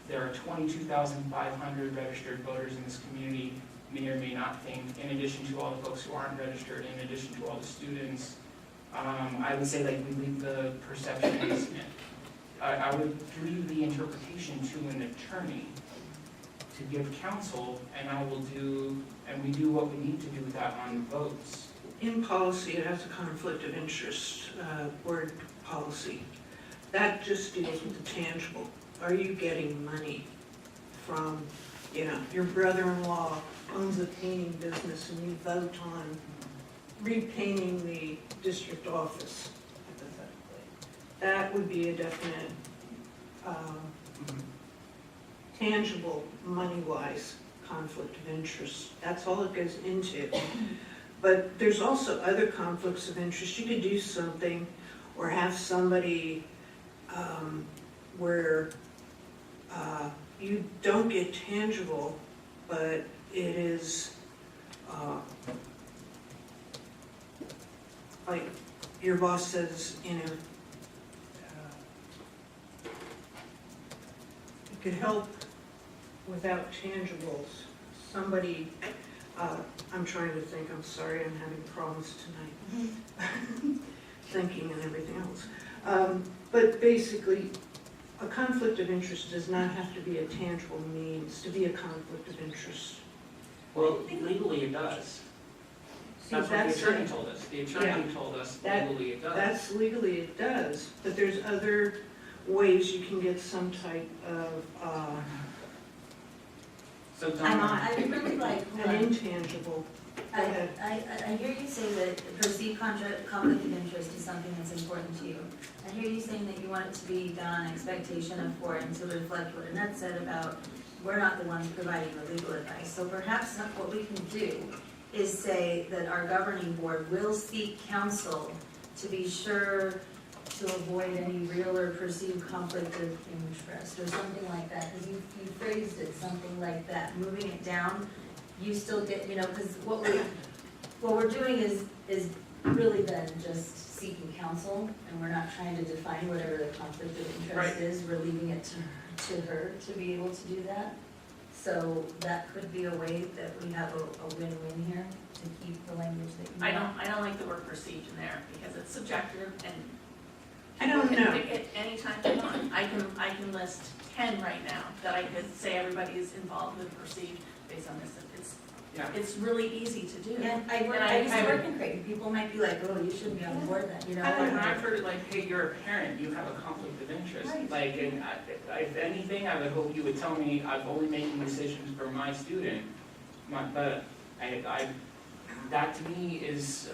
there are 22,500 registered voters in this community may or may not think, in addition to all the folks who aren't registered, in addition to all the students. I would say like we leave the perceptions, I would leave the interpretation to an attorney to give counsel, and we do what we need to do with that on votes. In policy, it has a conflict of interest, word policy. That just deals with the tangible. Are you getting money from, your brother-in-law owns a painting business and you vote on repainting the district office, hypothetically. That would be a definite, tangible, money-wise conflict of interest. That's all it goes into. But there's also other conflicts of interest. You could do something or have somebody where you don't get tangible, but it is like your boss says, it could help without tangibles. Somebody, I'm trying to think, I'm sorry, I'm having problems tonight. Thinking and everything else. But basically, a conflict of interest does not have to be a tangible means to be a conflict of interest. Well, legally it does. That's what the attorney told us. The attorney told us legally it does. That's legally it does, but there's other ways you can get some type of, So I really like, an intangible. Go ahead. I hear you say that perceived conflict of interest is something that's important to you. I hear you saying that you want it to be done on expectation of for and to reflect what Annette said about we're not the ones providing the legal advice. So perhaps what we can do is say that our governing board will seek counsel to be sure to avoid any real or perceived conflict of interest or something like that. Because you phrased it something like that, moving it down. You still get, because what we're doing is really then just seeking counsel, and we're not trying to define whatever the conflict of interest is. We're leaving it to her to be able to do that. So that could be a way that we have a win-win here to keep the language that you want. I don't like the word perceived in there because it's subjective and I don't people know. can pick it anytime they want. I can list 10 right now that I could say everybody is involved with perceived based on this. It's really easy to do. Yeah, I used to work in Creighton. People might be like, oh, you shouldn't be on board then, And I've heard it like, hey, you're a parent, you have a conflict of interest. Right. Like, and if anything, I would hope you would tell me I'm only making decisions for my student. But that to me is,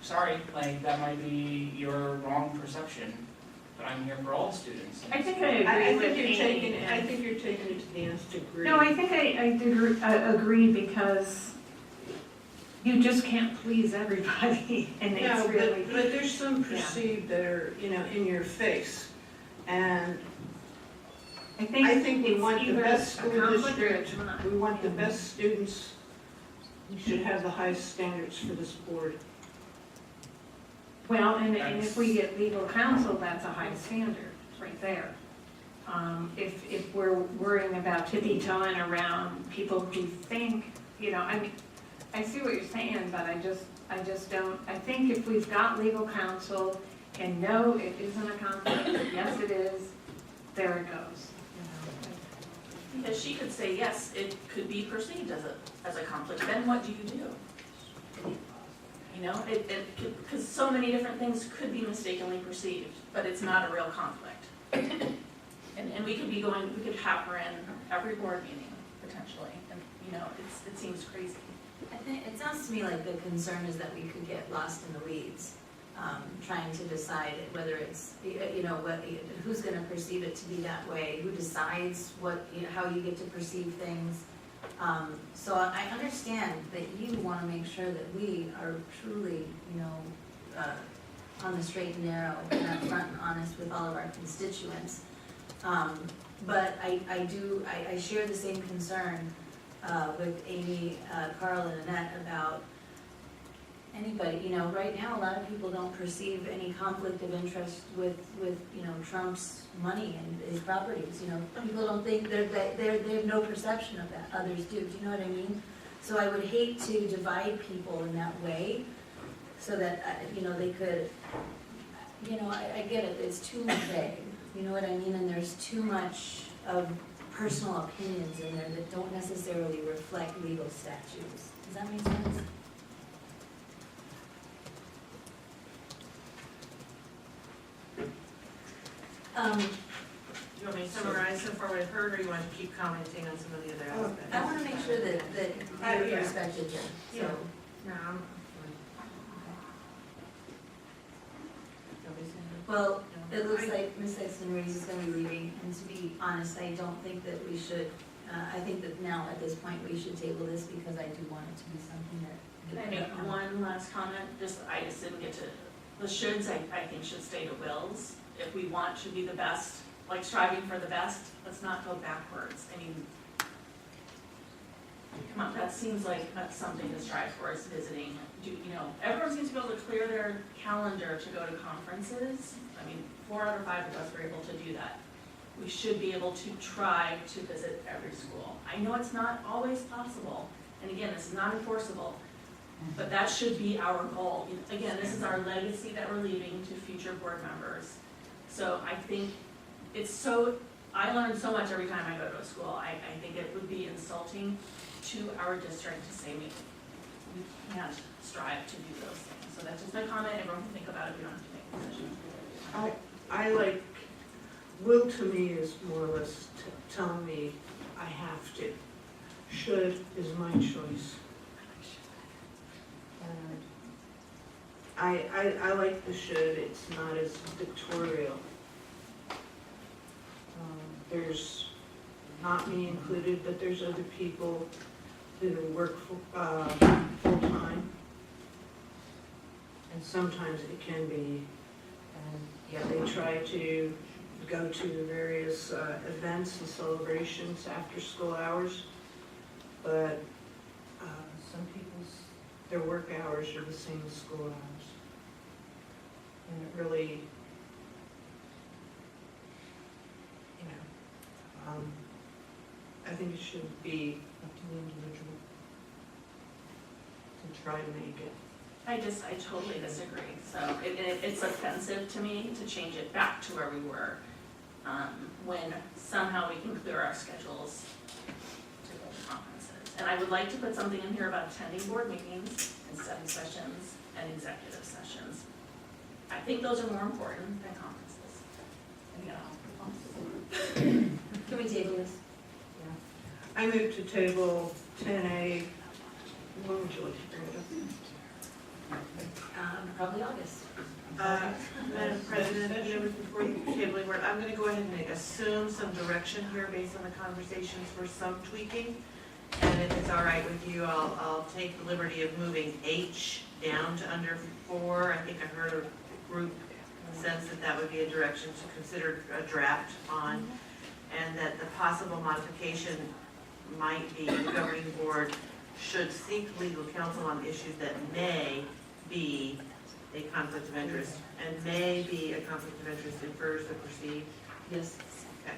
sorry, like, that might be your wrong perception, but I'm here for all students. I think I agree with Amy. I think you're taking it to the nth degree. No, I think I agree because you just can't please everybody, and No, it's really. but there's some perceived that are, in your face. And I think we want the best school district, we want the best students. We should have the highest standards for this board. Well, and if we get legal counsel, that's a high standard, right there. If we're worrying about tippy-toeing around people who think, I see what you're saying, but I just don't, I think if we've got legal counsel and no, it isn't a conflict, yes it is, there it goes. Because she could say, yes, it could be perceived as a conflict, then what do you do? Because so many different things could be mistakenly perceived, but it's not a real conflict. And we could have her in every board meeting, potentially, and, it seems crazy. I think, it sounds to me like the concern is that we could get lost in the weeds, trying to decide whether it's, who's gonna perceive it to be that way, who decides how you get to perceive things. So I understand that you want to make sure that we are truly, on the straight and narrow and upfront and honest with all of our constituents. But I share the same concern with Amy, Carl, and Annette about anybody, right now, a lot of people don't perceive any conflict of interest with Trump's money and his properties, people don't think, they have no perception of that, others do you know what I mean? So I would hate to divide people in that way, so that, they could, I get it, it's too vague, you know what I mean? And there's too much of personal opinions in there that don't necessarily reflect legal statutes. Does that make sense? Do you want me to summarize so far what I've heard, or you want to keep commenting on some of the other aspects? I want to make sure that you're respected, Jen, Yeah. so. No, Well, it looks like Ms. Sexton Reeves is going to be leaving, and to be honest, I don't think that we should, I think that now, at this point, we should table this, because I do want it to be something that. Can I make one last comment? I just didn't get to, the shoulds, I think, should stay to wills. If we want to be the best, like striving for the best, let's not go backwards. I mean, come on, that seems like that's something to strive for, is visiting. Everyone seems to be able to clear their calendar to go to conferences. I mean, 4 out of 5 of us were able to do that. We should be able to try to visit every school. I know it's not always possible, and again, this is not enforceable, but that should be our goal. Again, this is our legacy that we're leaving to future board members. So I think I learn so much every time I go to a school. I think it would be insulting to our district to say we can't strive to do those things. So that's just my comment. Everyone can think about it. We don't have to make a decision. I like, will to me is more or less telling me I have to. Should is my choice. I like the should, it's not as dictatorial. There's, not me included, but there's other people who work full-time. And sometimes it can be, they try to go to various events and celebrations after school hours, but some people's, their work hours are the same as school hours. And it really, I think it should be up to the individual to try to make it. I totally disagree. So it's offensive to me to change it back to where we were, when somehow we can clear our schedules to go to conferences. And I would like to put something in here about attending board meetings and study sessions and executive sessions. I think those are more important than conferences. Can we table this? I move to table 10A. When would you like to bring it up? Probably August. Madam President, before you tabling work, I'm going to go ahead and assume some direction here based on the conversations for some tweaking. And if it's all right with you, I'll take the liberty of moving H down to under 4. I think I heard a group sense that would be a direction to consider a draft on, and that the possible modification might be the governing board should seek legal counsel on issues that may be a conflict of interest, and may be a conflict of interest infers the perceived. Yes. Okay.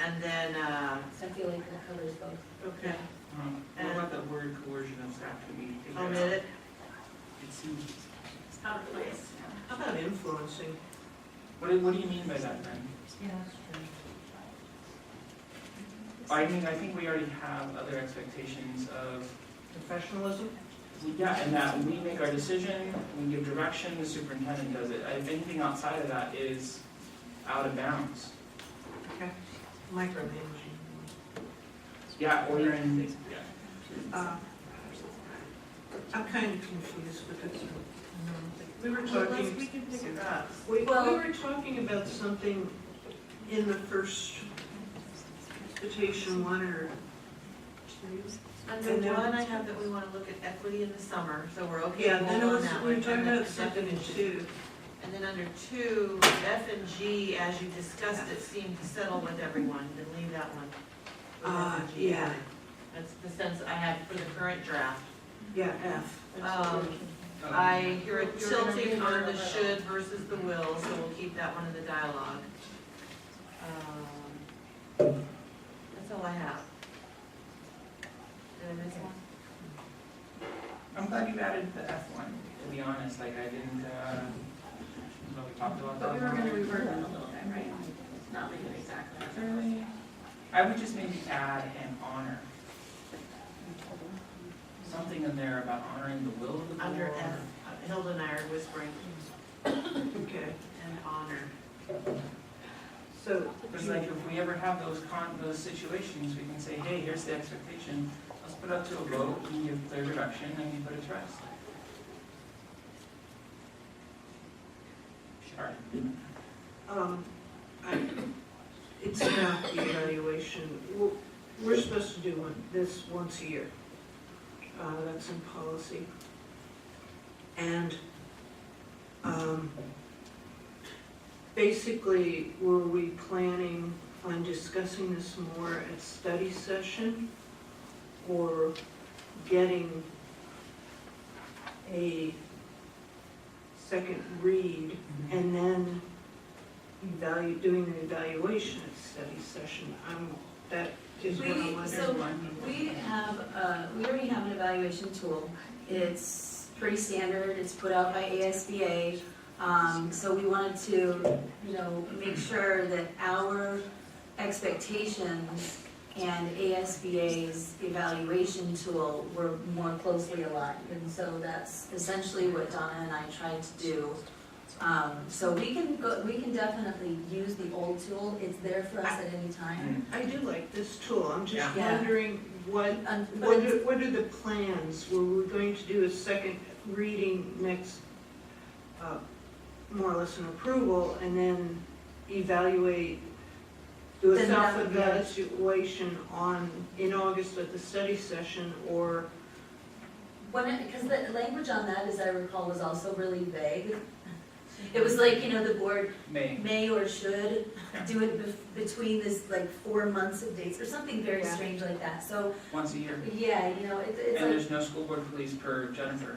And then, I feel like that covers both. okay. What about the word coercion of staff to be? Omit it. It seems. It's out of place. How about influencing? What do you mean by that then? I think we already have other expectations of Professionalism? Yeah, and that when we make our decision, we give direction, the superintendent does it. Anything outside of that is out of bounds. Okay. Micromanaging. Yeah, or in, I'm kind of confused because we were Well, talking. we can pick it up. We were talking about something in the first citation 1 or Under And then- one, I have that we want to look at equity in the summer, so we're okay. Yeah, to then it hold on was, that we were one. talking And then about something in definition. two. And then under two, F and G, as you discussed it, seemed to settle with everyone, then leave that one. with F and G. Yeah. That's the sense I had for the current draft. Yeah, F. I hear it tilting on the should versus the will, so we'll keep that one in the dialogue. That's all I have. Did I miss one? I'm glad you added the F one, to be honest, like I didn't, know we talked about that. But we were gonna revert them a little bit, right? Not leave it exactly as it was. I would just maybe add and honor. Something in there about honoring the will of the board. Under F, Hilda and I are whispering. Okay. And honor. So. Because like if we ever have those situations, we can say, hey, here's the expectation, let's put it up to a vote, and give clear direction, and we put it to rest. Sure. It's about the evaluation. We're supposed to do this once a year. That's in policy. And basically, were we planning on discussing this more at study session or getting a second read and then doing the evaluation at study session? That is what I'm wondering. We already have an evaluation tool. It's pretty standard, it's put out by ASBA. So we wanted to, make sure that our expectations and ASBA's evaluation tool were more closely aligned. And so that's essentially what Donna and I tried to do. So we can definitely use the old tool. It's there for us at any time. I do like this tool. I'm just Yeah. wondering what are the plans? Were we going to do a second reading next, more or less an approval, and then do a Then that would be our- self-evaluation in August at the study session, or? Because the language on that, as I recall, was also really vague. It was like, the board may or should do it between this 4 months of dates, or something very Yeah. strange like that. So, Once a year. yeah, it's And like. there's no school board police per Jennifer.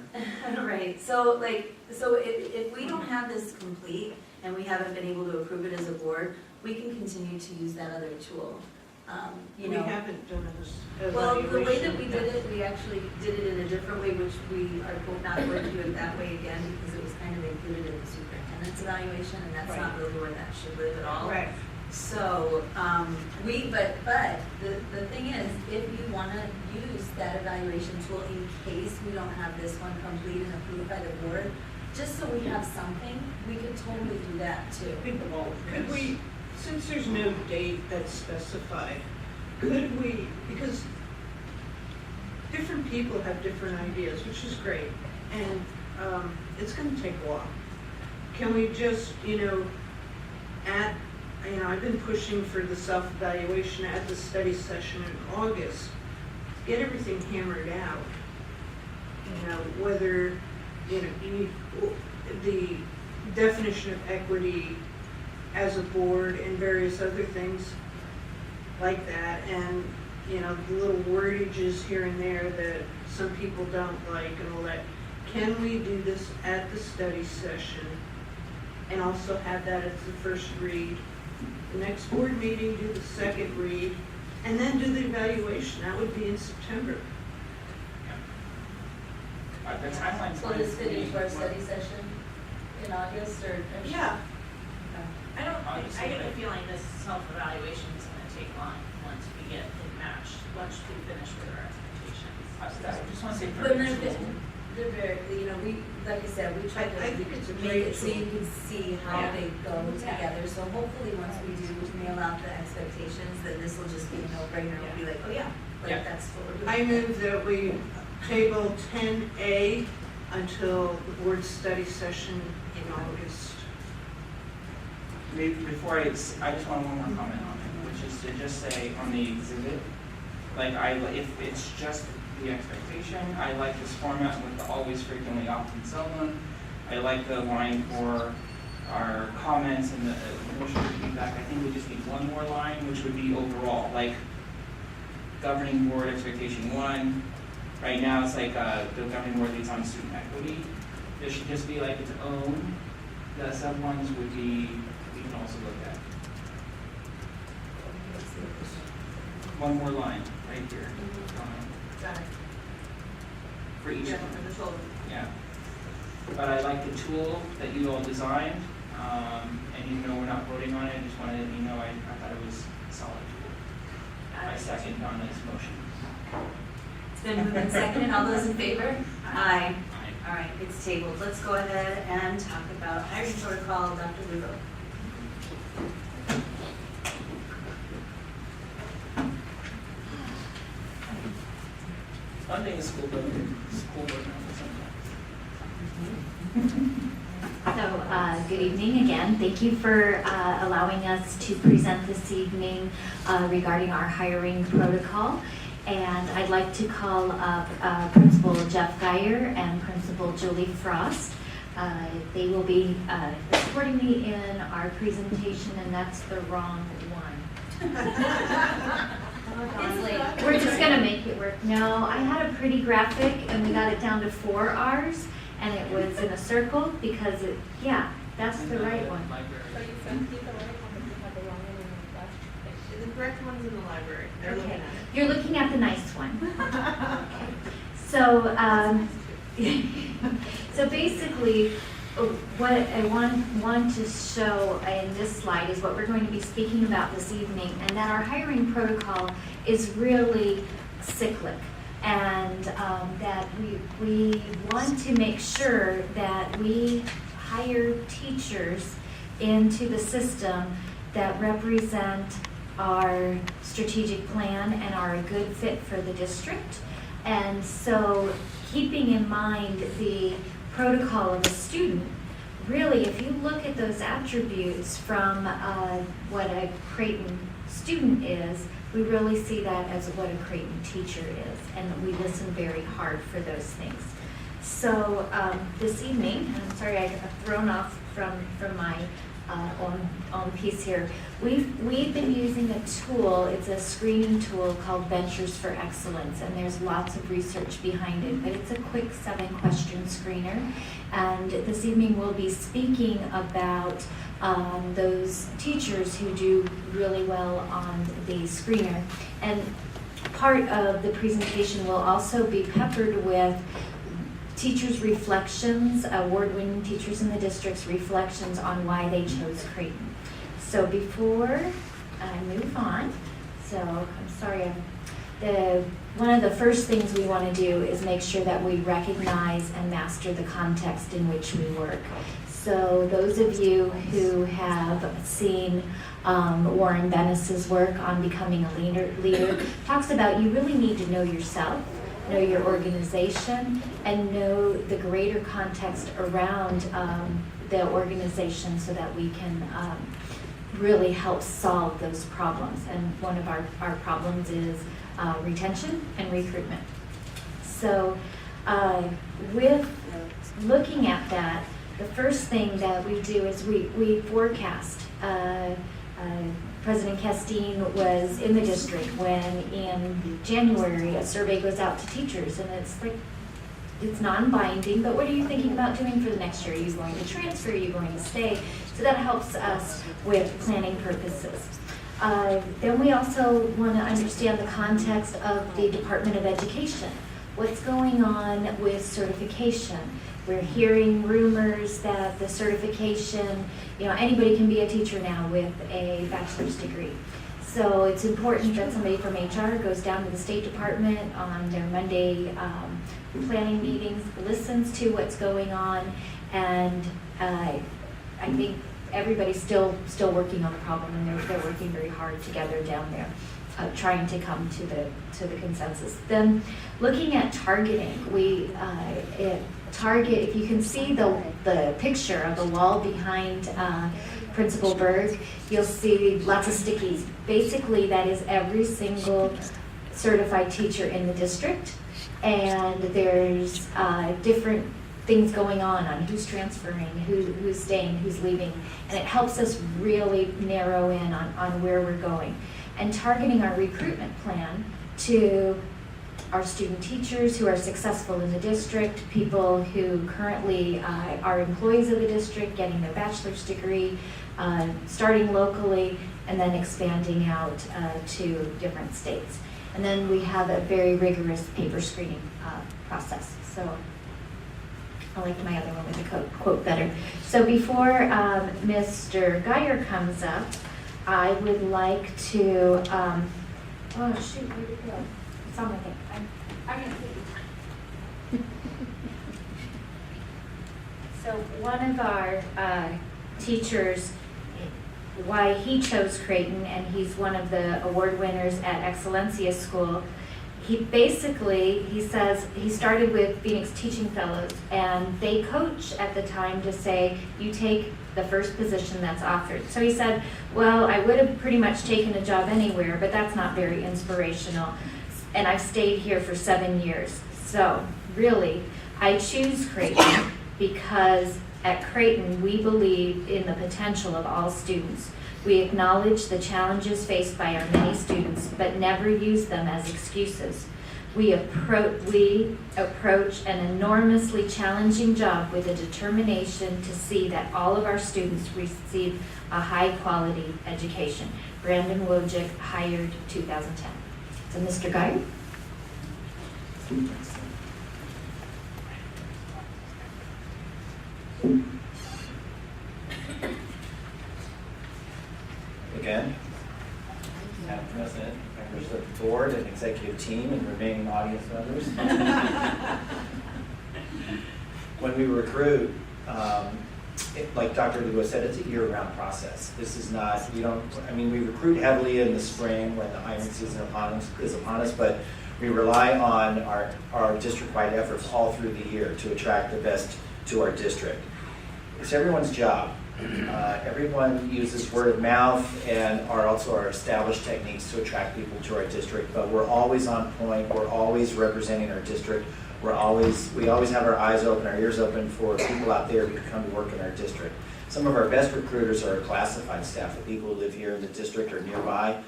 Right, so if we don't have this complete and we haven't been able to approve it as a board, we can continue to use that other tool. We haven't done this Well, evaluation. the way that we did it, we actually did it in a different way, which we are not going to do it that way again, because it was kind of included in the superintendent's evaluation, and that's not really where that should live at all. Right. So, but the thing is, if you want to use that evaluation tool in case we don't have this one complete and approved by the board, just so we have something, we could totally do that too. Could we, since there's no date that's specified, could we, because different people have different ideas, which is great, and it's going to take a while. Can we just, I've been pushing for the self-evaluation at the study session in August, get everything hammered out. Whether, the definition of equity as a board and various other things like that, and, the little wordages here and there that some people don't like and all that. Can we do this at the study session and also have that as the first read? The next board meeting, do the second read, and then do the evaluation. That would be in September. The timeline's Will fine. this fit into our study session in August, or? Yeah. I get the feeling this self-evaluation is gonna take long once we get it matched, once we finish with our expectations. I just want to say. But they're very, like I said, we tried to I think it's a make great it so you can see how Yeah. they go together. So hopefully, once we do nail out the expectations, then this will just be a no-brainer. We'll be like, oh yeah, that's what we're doing. I move that we table 10A until the board study session in August. Maybe before I just want one more comment on it, which is to just say on the exhibit, Like if it's just the expectation, I like this format with the always, frequently, often, seldom. I like the line for our comments and the initial feedback. I think we just need one more line, which would be overall, like governing board expectation 1. Right now, it's like the governing board leads on student equity. There should just be like its own. The sub ones would be, we can also look at. One more line right here. Got it. For each Yeah, of them. for the children. Yeah. But I like the tool that you all designed, and even though we're not voting on it, I just wanted to let you know I thought it was a solid tool. I second Donna's motion. It's been moved and seconded. All those in favor? Aye. All right, it's tabled. Let's go ahead and talk about hiring protocol. Dr. Lugo. One thing is school board members sometimes. So, good evening again. Thank you for allowing us to present this evening regarding our hiring protocol. And I'd like to call up Principal Jeff Geyer and Principal Julie Frost. They will be supporting me in our presentation, and that's the wrong one. It's late. We're just gonna make it work. No, I had a pretty graphic and we got it down to 4 R's and it was in a circle because it, yeah, that's the right one. So you sent people right home, but you had the wrong one in the left. The correct one's in the library. They're looking Okay, at it. you're looking at the nice one. Okay. So, so basically, what I want to show in this slide is what we're going to be speaking about this evening, and that our hiring protocol is really cyclic, and that we want to make sure that we hire teachers into the system that represent our strategic plan and are a good fit for the district. And so keeping in mind the protocol of a student, really, if you look at those attributes from what a Creighton student is, we really see that as what a Creighton teacher is, and we listen very hard for those things. So this evening, and I'm sorry I've thrown off from my own piece here, we've been using a tool. It's a screening tool called Ventures for Excellence, and there's lots of research behind it, but it's a quick 7-question screener. And this evening we'll be speaking about those teachers who do really well on the screener. And part of the presentation will also be peppered with teachers' reflections, award-winning teachers in the district's reflections on why they chose Creighton. So before I move on, so I'm sorry, one of the first things we want to do is make sure that we recognize and master the context in which we work. So those of you who have seen Warren Bennis's work on becoming a leader talks about you really need to know yourself, know your organization, and know the greater context around the organization so that we can really help solve those problems. And one of our problems is retention and recruitment. So with looking at that, the first thing that we do is we forecast. President Castine was in the district when in January a survey goes out to teachers, and it's non-binding, but what are you thinking about doing for the next year? Are you going to transfer? Are you going to stay? So that helps us with planning purposes. Then we also want to understand the context of the Department of Education. What's going on with certification? We're hearing rumors that the certification, anybody can be a teacher now with a bachelor's degree. So it's important that somebody from HR goes down to the State Department on their Monday planning meetings, listens to what's going on, and I think everybody's still working on the problem, and they're working very hard together down there, trying to come to the consensus. Then looking at targeting, target, if you can see the picture of the wall behind Principal Berg, you'll see lots of stickies. Basically, that is every single certified teacher in the district, and there's different things going on who's transferring, who's staying, who's leaving, and it helps us really narrow in on where we're going. And targeting our recruitment plan to our student teachers who are successful in the district, people who currently are employees of the district, getting their bachelor's degree, starting locally, and then expanding out to different states. And then we have a very rigorous paper screening process. So I like my other one with the quote better. So before Mr. Geyer comes up, I would like to, oh shoot, where'd it go? It's on my thing. I'm gonna see. So one of our teachers, why he chose Creighton, and he's one of the award winners at Excellencia School, he says he started with Phoenix Teaching Fellows, and they coach at the time to say, you take the first position that's offered. So he said, well, I would have pretty much taken a job anywhere, but that's not very inspirational. And I've stayed here for 7 years. So really, I choose Creighton because at Creighton, we believe in the potential of all students. We acknowledge the challenges faced by our many students, but never use them as excuses. We approach an enormously challenging job with a determination to see that all of our students receive a high-quality education. Brandon Wojcik, hired 2010. So Mr. Geyer? Again, Madam President, members of the board and executive team and remaining audience members. When we recruit, like Dr. Lugo said, it's a year-round process. This is not, we recruit heavily in the spring when the hiring season is upon us, but we rely on our district-wide efforts all through the year to attract the best to our district. It's everyone's job. Everyone uses word of mouth and also our established techniques to attract people to our district, but we're always on point, we're always representing our district, we always have our eyes open, our ears open for people out there who come to work in our district. Some of our best recruiters are our classified staff, the people who live here in the district or nearby,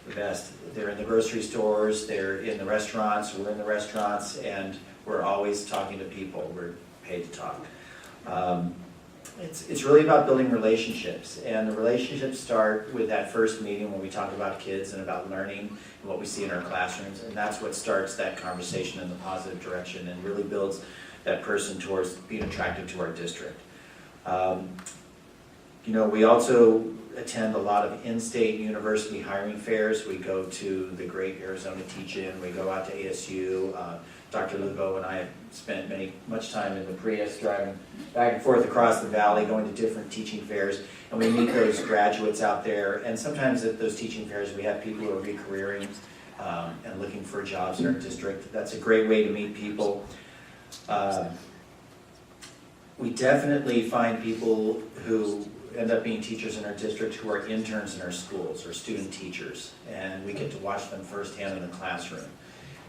the best. They're in the grocery stores, they're in the restaurants, we're in the restaurants, and we're always talking to people, we're paid to talk. It's really about building relationships, and the relationships start with that first meeting when we talk about kids and about learning and what we see in our classrooms, and that's what starts that conversation in the positive direction and really builds that person towards being attracted to our district. We also attend a lot of in-state university hiring fairs. We go to the great Arizona Teach-In, we go out to ASU. Dr. Lugo and I have spent much time in the Prius driving back and forth across the valley, going to different teaching fairs, and we meet those graduates out there. And sometimes at those teaching fairs, we have people who are re-careering and looking for jobs in our district. That's a great way to meet people. We definitely find people who end up being teachers in our district who are interns in our schools or student teachers, and we get to watch them firsthand in the classroom.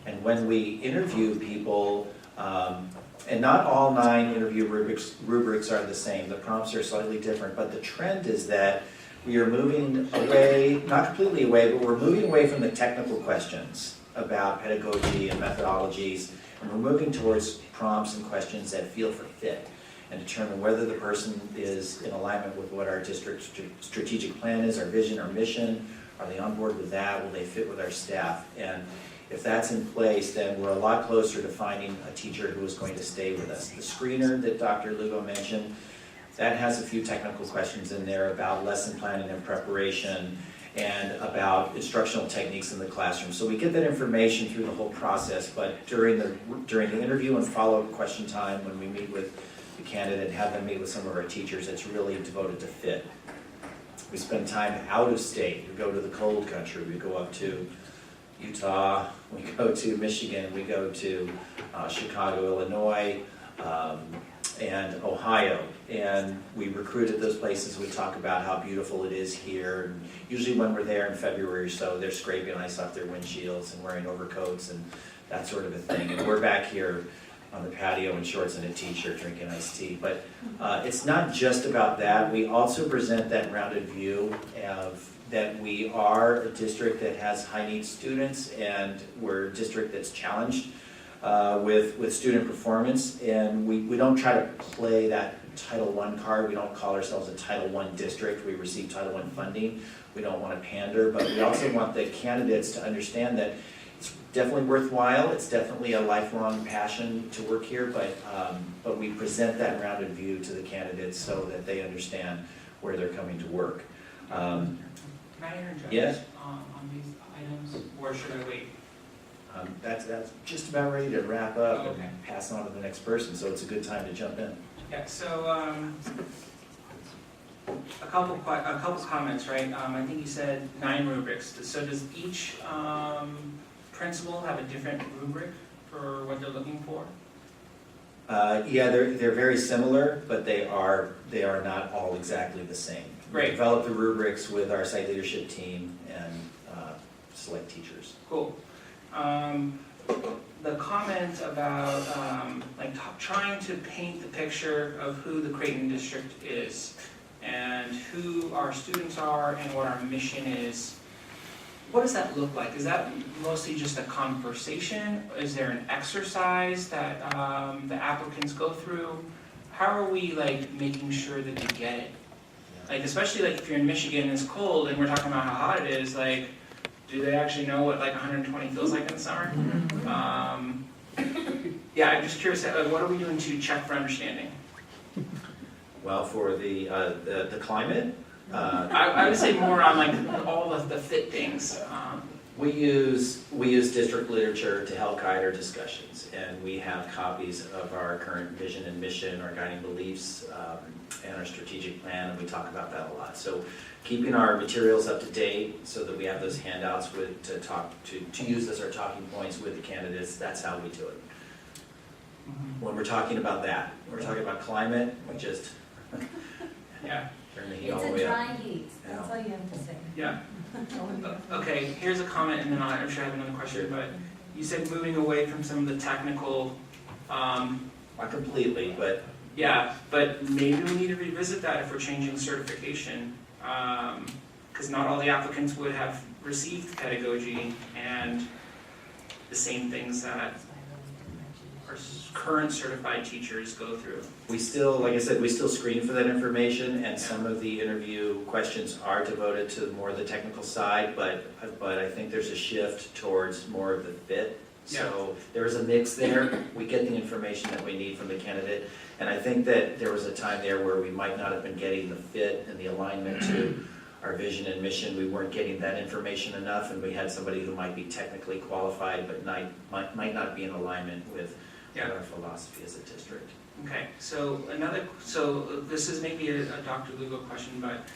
And when we interview people, and not all 9 interview rubrics are the same, the prompts are slightly different, but the trend is that we are moving away, not completely away, but we're moving away from the technical questions about pedagogy and methodologies, and we're moving towards prompts and questions that feel for fit and determine whether the person is in alignment with what our district strategic plan is, our vision, our mission. Are they on board with that? Will they fit with our staff? And if that's in place, then we're a lot closer to finding a teacher who is going to stay with us. The screener that Dr. Lugo mentioned, that has a few technical questions in there about lesson planning and preparation and about instructional techniques in the classroom. So we get that information through the whole process, but during the interview and follow-up question time, when we meet with the candidate and have them meet with some of our teachers, it's really devoted to fit. We spend time out of state. We go to the cold country. We go up to Utah, we go to Michigan, we go to Chicago, Illinois, and Ohio. And we recruited those places. We talk about how beautiful it is here. And usually when we're there in February or so, they're scraping ice off their windshields and wearing overcoats and that sort of a thing. And we're back here on the patio in shorts and a t-shirt drinking iced tea. But it's not just about that. We also present that rounded view of that we are a district that has high needs students, and we're a district that's challenged with student performance. And we don't try to play that Title I card. We don't call ourselves a Title I district. We receive Title I funding. We don't want to pander, but we also want the candidates to understand that it's definitely worthwhile. It's definitely a lifelong passion to work here, but we present that rounded view to the candidates so that they understand where they're coming to work. Can I interject? Yes? On these items, or should I wait? That's just about ready to wrap up Okay. and pass on to the next person, so it's a good time to jump in. Yeah, so, a couple comments, right? I think you said 9 rubrics. So does each principal have a different rubric for what they're looking for? Yeah, they're very similar, but they are not all exactly the same. Great. We develop the rubrics with our site leadership team and select teachers. Cool. The comment about trying to paint the picture of who the Creighton District is and who our students are and what our mission is. What does that look like? Is that mostly just a conversation? Is there an exercise that the applicants go through? How are we making sure that they get it? Especially if you're in Michigan and it's cold and we're talking about how hot it is, do they actually know what 120 feels like in the summer? Yeah, I'm just curious, what are we doing to check for understanding? Well, for the climate, I would say more on all of the fit things. we use district literature to help guide our discussions, and we have copies of our current vision and mission, our guiding beliefs, and our strategic plan, and we talk about that a lot. So keeping our materials up to date so that we have those handouts to use as our talking points with the candidates, that's how we do it. When we're talking about that, we're talking about climate, we just Yeah. turn the heat all the way up. It's a dry heat, that's all you have to say. Yeah. Okay, here's a comment, and then I'm sure I have another question, but you said moving away from some of the technical, Not completely, but yeah, but maybe we need to revisit that if we're changing certification, because not all the applicants would have received pedagogy and the same things that our current certified teachers go through. we still, like I said, we still screen for that information, and some of the interview questions are devoted to more of the technical side, but I think there's a shift towards more of the fit. So there's a mix there. We get the information that we need from the candidate, and I think that there was a time there where we might not have been getting the fit and the alignment to our vision and mission. We weren't getting that information enough, and we had somebody who might be technically qualified but might not be in alignment with our philosophy as a district. Okay, so this is maybe a Dr. Lugo question, but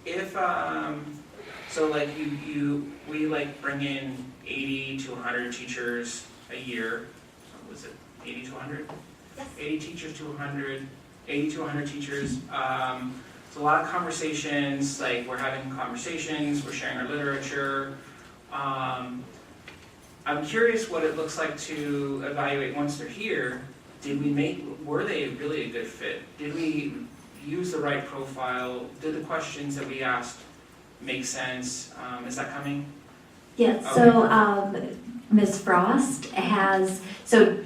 if, we bring in 80 to 100 teachers a year, was it 80 to 100? Yes. 80 teachers to 100, 80 to 100 teachers. It's a lot of conversations, we're having conversations, we're sharing our literature. I'm curious what it looks like to evaluate once they're here. Were they really a good fit? Did we use the right profile? Did the questions that we asked make sense? Is that coming? Yeah, so Ms. Frost so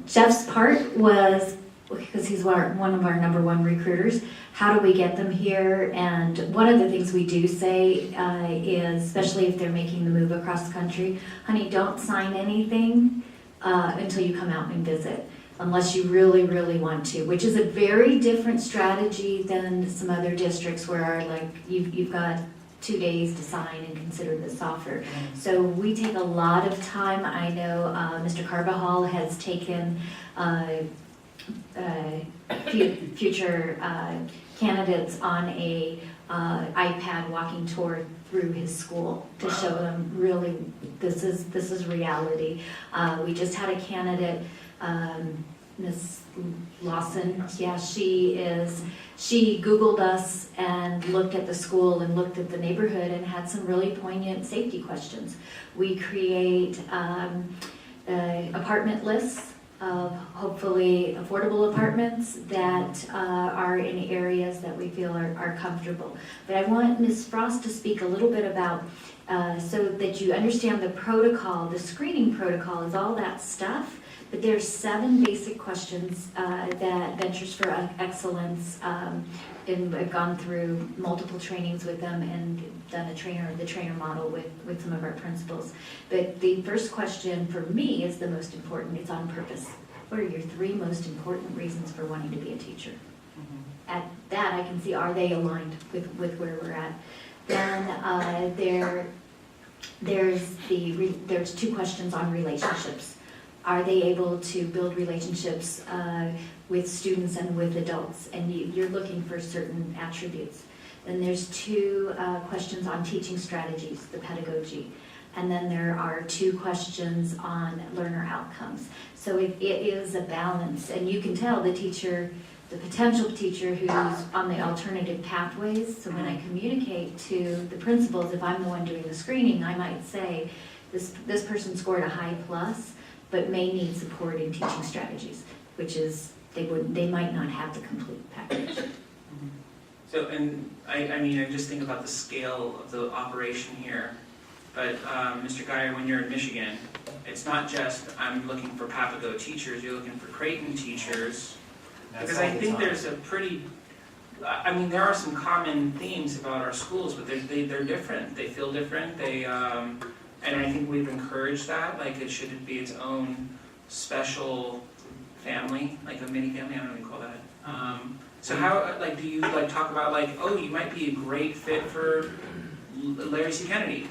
Jeff's part was, because he's one of our number one recruiters, how do we get them here? And one of the things we do say is, especially if they're making the move across the country, honey, don't sign anything until you come out and visit, unless you really, really want to, which is a very different strategy than some other districts where you've got 2 days to sign and consider this offer. So we take a lot of time. I know Mr. Carbajal has taken future candidates on a iPad walking tour through his school to show them really this is reality. We just had a candidate Miss Lawson, yeah, she Googled us and looked at the school and looked at the neighborhood and had some really poignant safety questions. We create apartment lists of hopefully affordable apartments that are in areas that we feel are comfortable. But I want Ms. Frost to speak a little bit about, so that you understand the protocol. The screening protocol is all that stuff, but there's 7 basic questions that Ventures for Excellence, and I've gone through multiple trainings with them and done the trainer model with some of our principals. But the first question for me is the most important. It's on purpose. What are your 3 most important reasons for wanting to be a teacher? At that, I can see, are they aligned with where we're at? Then there's 2 questions on relationships. Are they able to build relationships with students and with adults? And you're looking for certain attributes. Then there's 2 questions on teaching strategies, the pedagogy. And then there are 2 questions on learner outcomes. So it is a balance, and you can tell the potential teacher who's on the alternative pathways. So when I communicate to the principals, if I'm the one doing the screening, I might say, this person scored a high plus, but may need support in teaching strategies, which is, they might not have the complete package. So, and I mean, I just think about the scale of the operation here. But Mr. Geyer, when you're in Michigan, it's not just I'm looking for Papago teachers, you're looking for Creighton teachers. Because I think there's a pretty, I mean, there are some common themes about our schools, but they're different. They feel different. And I think we've encouraged that. Like, it should be its own special family, like a mini family. I don't know what you call that. So how, like, do you talk about oh, you might be a great fit for Larry C. Kennedy?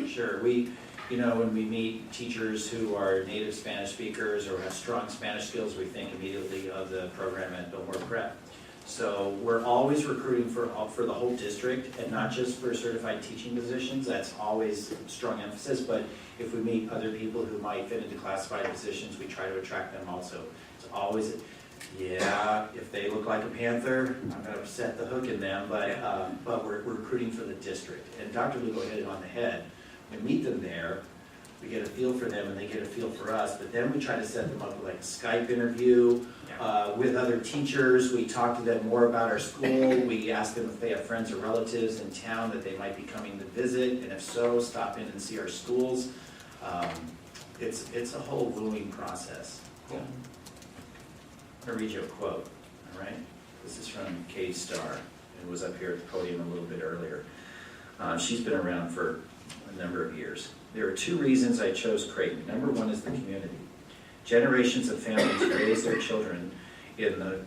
Sure. We, when we meet teachers who are native Spanish speakers or have strong Spanish skills, we think immediately of the program at Biltmore Prep. So we're always recruiting for the whole district, and not just for certified teaching positions. That's always strong emphasis. But if we meet other people who might fit into classified positions, we try to attract them also. It's always, yeah, if they look like a panther, I'm going to set the hook in them. But we're recruiting for the district. And Dr. Lugo hit it on the head. We meet them there. We get a feel for them, and they get a feel for us. But then we try to set them up with a Skype interview with other teachers. We talk to them more about our school. We ask them if they have friends or relatives in town that they might be coming to visit, and if so, stop in and see our schools. It's a whole wooing process. Cool. I'm going to read you a quote. All right, this is from Kay Starr, and was up here at the podium a little bit earlier. She's been around for a number of years. There are 2 reasons I chose Creighton. Number 1 is the community. Generations of families raise their children in the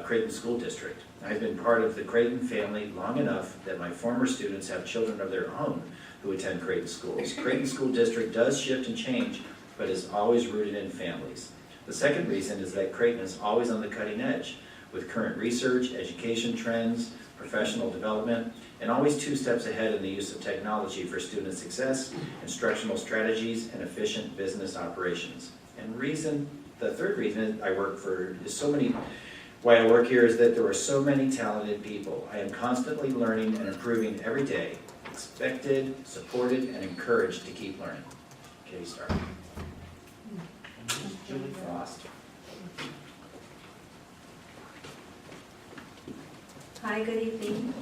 Creighton School District. I've been part of the Creighton family long enough that my former students have children of their own who attend Creighton schools. Creighton School District does shift and change, but is always rooted in families. The second reason is that Creighton is always on the cutting edge with current research, education trends, professional development, and always 2 steps ahead in the use of technology for student success, instructional strategies, and efficient business operations. And the third reason I work for why I work here is that there are so many talented people. I am constantly learning and improving every day, expected, supported, and encouraged to keep learning. Katie Starr. Julie Frost. Hi, good evening.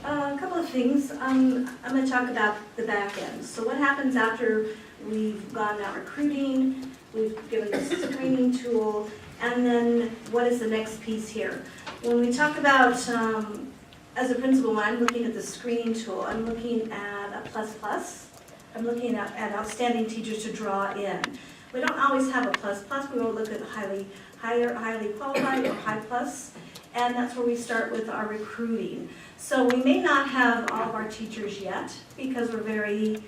A couple of things. I'm going to talk about the back end. So what happens after we've gone out recruiting, we've given the screening tool, and then what is the next piece here? When we talk about, as a principal, when I'm looking at the screening tool, I'm looking at a plus. I'm looking at outstanding teachers to draw in. We don't always have a plus. We will look at highly qualified or high plus. And that's where we start with our recruiting. So we may not have all of our teachers yet because we're very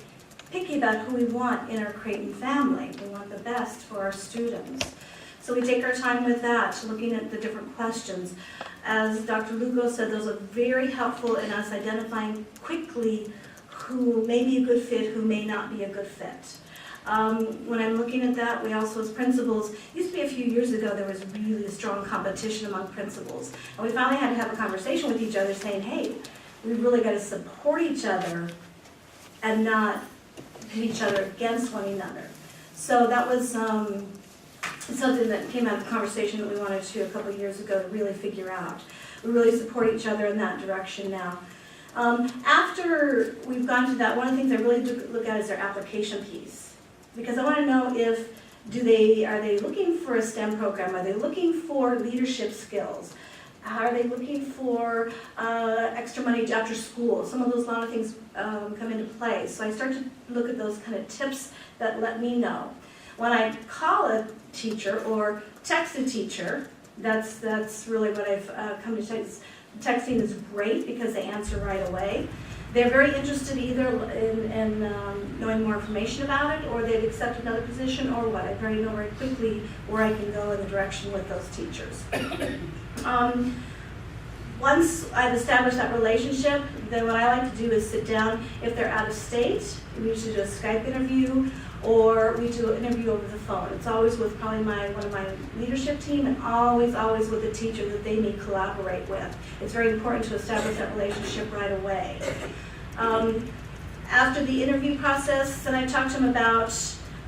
picky about who we want in our Creighton family. We want the best for our students. So we take our time with that, looking at the different questions. As Dr. Lugo said, those are very helpful in us identifying quickly who may be a good fit, who may not be a good fit. When I'm looking at that, we also as principals, it used to be a few years ago, there was really a strong competition among principals. And we finally had to have a conversation with each other saying, hey, we really got to support each other and not pit each other against one another. So that was something that came out of the conversation that we wanted to a couple of years ago to really figure out. We really support each other in that direction now. After we've gone to that, one of the things I really look at is their application piece. Because I want to know if, are they looking for a STEM program? Are they looking for leadership skills? Are they looking for extra money after school? Some of those lot of things come into play. So I start to look at those kind of tips that let me know. When I call a teacher or text a teacher, that's really what I've come to text. Texting is great because they answer right away. They're very interested either in knowing more information about it, or they've accepted another position, or what. I already know very quickly where I can go in the direction with those teachers. Once I've established that relationship, then what I like to do is sit down. If they're out of state, we usually do a Skype interview, or we do an interview over the phone. It's always with probably one of my leadership team, and always with a teacher that they may collaborate with. It's very important to establish that relationship right away. After the interview process, then I talk to them about,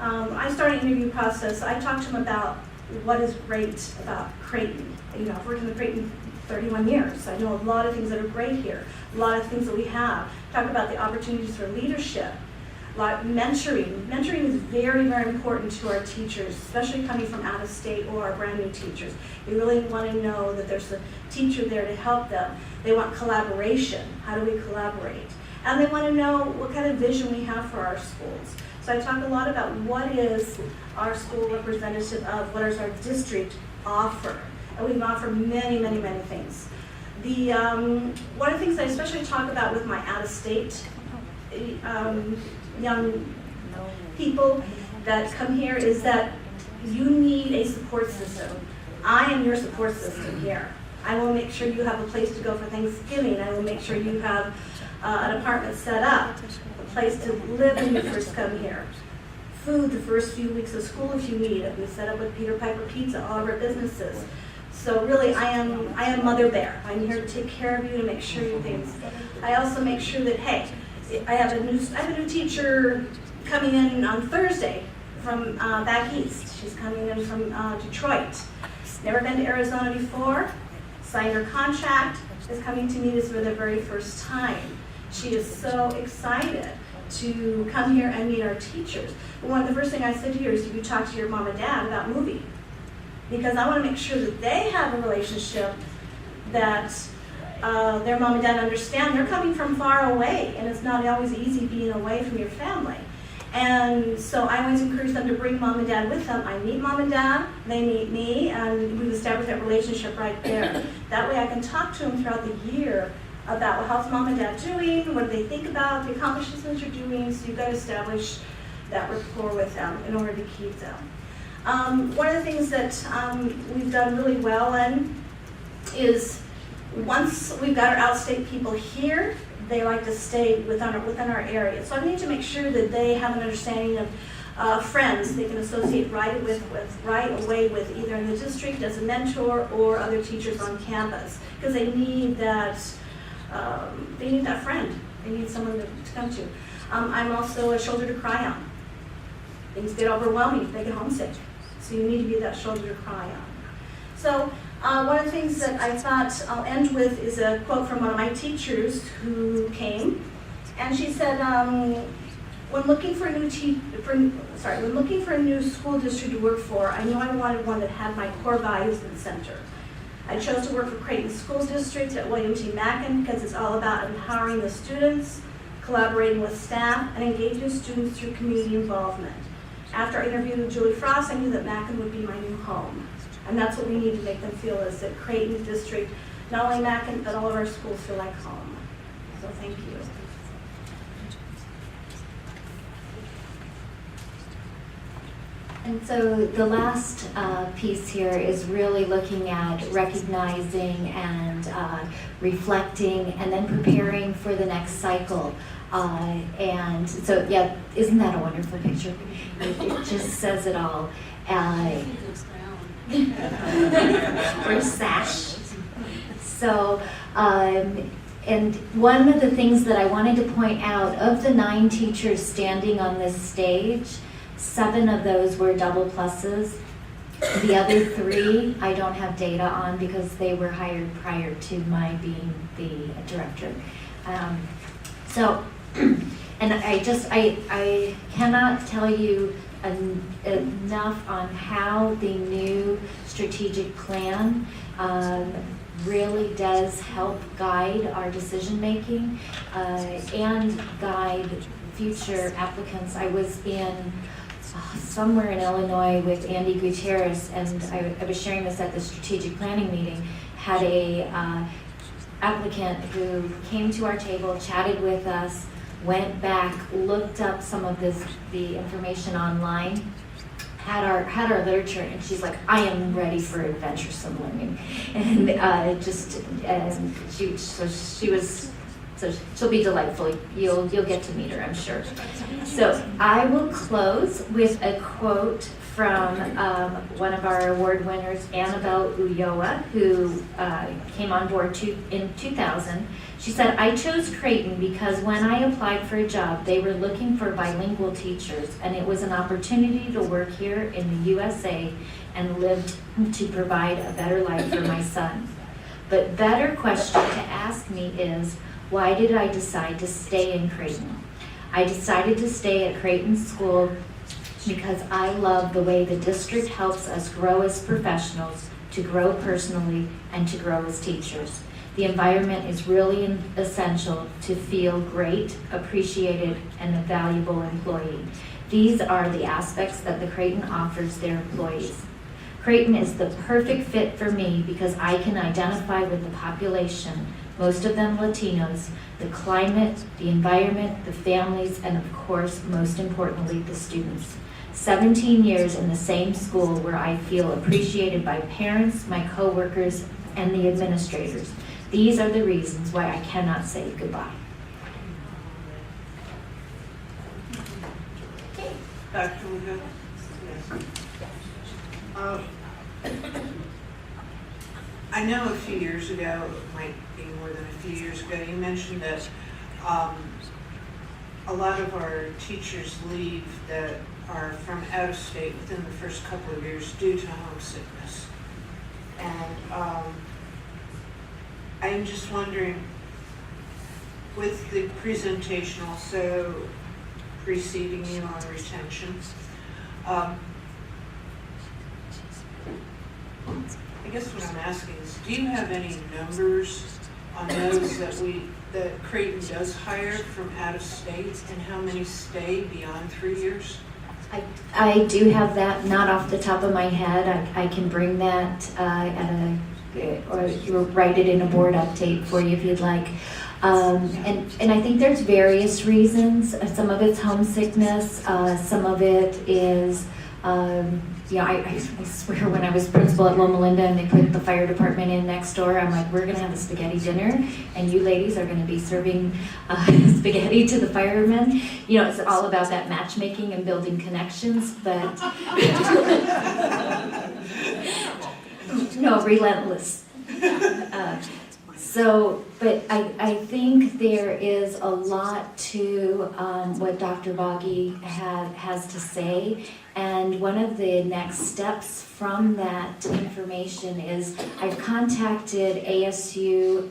I start an interview process, I talk to them about what is great about Creighton. You know, I've worked in the Creighton 31 years. I know a lot of things that are great here, a lot of things that we have. Talk about the opportunities for leadership. Like mentoring. Mentoring is very, very important to our teachers, especially coming from out of state or our brand new teachers. They really want to know that there's a teacher there to help them. They want collaboration. How do we collaborate? And they want to know what kind of vision we have for our schools. So I talk a lot about what is our school representative of, what does our district offer. And we offer many, many, many things. One of the things I especially talk about with my out of state young people that come here is that you need a support system. I am your support system here. I will make sure you have a place to go for Thanksgiving. I will make sure you have an apartment set up, a place to live when you first come here. Food the first few weeks of school if you need it. We set up with Peter Piper Pizza, all of our businesses. So really, I am Mother Bear. I'm here to take care of you, to make sure you things. I also make sure that, hey, I have a new teacher coming in on Thursday from back east. She's coming in from Detroit. Never been to Arizona before. Signed her contract. Is coming to meet us for the very first time. She is so excited to come here and meet our teachers. One of the first thing I said to her is, "Did you talk to your mom and dad about moving?" Because I want to make sure that they have a relationship that their mom and dad understand. They're coming from far away, and it's not always easy being away from your family. And so I always encourage them to bring mom and dad with them. I meet mom and dad, they meet me, and we've established that relationship right there. That way I can talk to them throughout the year about, well, how's mom and dad doing? What do they think about the accomplishments you're doing? So you've got to establish that rapport with them in order to keep them. One of the things that we've done really well in is once we've got our out-of-state people here, they like to stay within our area. So I need to make sure that they have an understanding of friends they can associate right away with, either in the district as a mentor or other teachers on campus, because they need that friend. They need someone to come to. I'm also a shoulder to cry on. Things get overwhelming, they get homesick. So you need to be that shoulder to cry on. So one of the things that I thought I'll end with is a quote from one of my teachers who came, and she said, when looking for a new school district to work for, I knew I wanted one that had my core values in the center. I chose to work for Creighton School District at William T. Mackin because it's all about empowering the students, collaborating with staff, and engaging students through community involvement. After I interviewed with Julie Frost, I knew that Mackin would be my new home. And that's what we need to make them feel, is that Creighton District, not only Mackin, but all of our schools feel like home. So thank you. And so the last piece here is really looking at recognizing and reflecting and then preparing for the next cycle And so, yeah, isn't that a wonderful picture? It just says it all. Or sash. So, and one of the things that I wanted to point out, of the 9 teachers standing on this stage, 7 of those were double pluses. The other 3 I don't have data on because they were hired prior to my being the director. And I cannot tell you enough on how the new strategic plan really does help guide our decision making and guide future applicants. I was in somewhere in Illinois with Andy Gutierrez, and I was sharing this at the strategic planning meeting, had a applicant who came to our table, chatted with us, went back, looked up some of the information online, had our literature, and she's like, I am ready for adventuresome learning. And she'll be delightful. You'll get to meet her, I'm sure. So I will close with a quote from one of our award winners, Annabelle Ulloa, who came on board in 2000. She said, I chose Creighton because when I applied for a job, they were looking for bilingual teachers, and it was an opportunity to work here in the USA and live to provide a better life for my son. But better question to ask me is, why did I decide to stay in Creighton? I decided to stay at Creighton School because I love the way the district helps us grow as professionals, to grow personally, and to grow as teachers. The environment is really essential to feel great, appreciated, and a valuable employee. These are the aspects that the Creighton offers their employees. Creighton is the perfect fit for me because I can identify with the population, most of them Latinos, the climate, the environment, the families, and of course, most importantly, the students. 17 years in the same school where I feel appreciated by parents, my coworkers, and the administrators. These are the reasons why I cannot say goodbye. Dr. Lugo? Yes. I know a few years ago, it might be more than a few years ago, you mentioned that a lot of our teachers leave that are from out of state within the first couple of years due to homesickness. And I'm just wondering, with the presentation also preceding you on retention, I guess what I'm asking is, do you have any numbers on those that Creighton does hire from out of state, and how many stay beyond 3 years? I do have that, not off the top of my head. I can bring that or write it in a board update for you if you'd like. And I think there's various reasons. Some of it's homesickness. Some of it is, I swear when I was principal at Loma Linda and they put the fire department in next door, I'm like, we're going to have a spaghetti dinner and you ladies are going to be serving spaghetti to the firemen. You know, it's all about that matchmaking and building connections, but no, relentless. But I think there is a lot to what Dr. Vaghi has to say, and one of the next steps from that information is I've contacted ASU.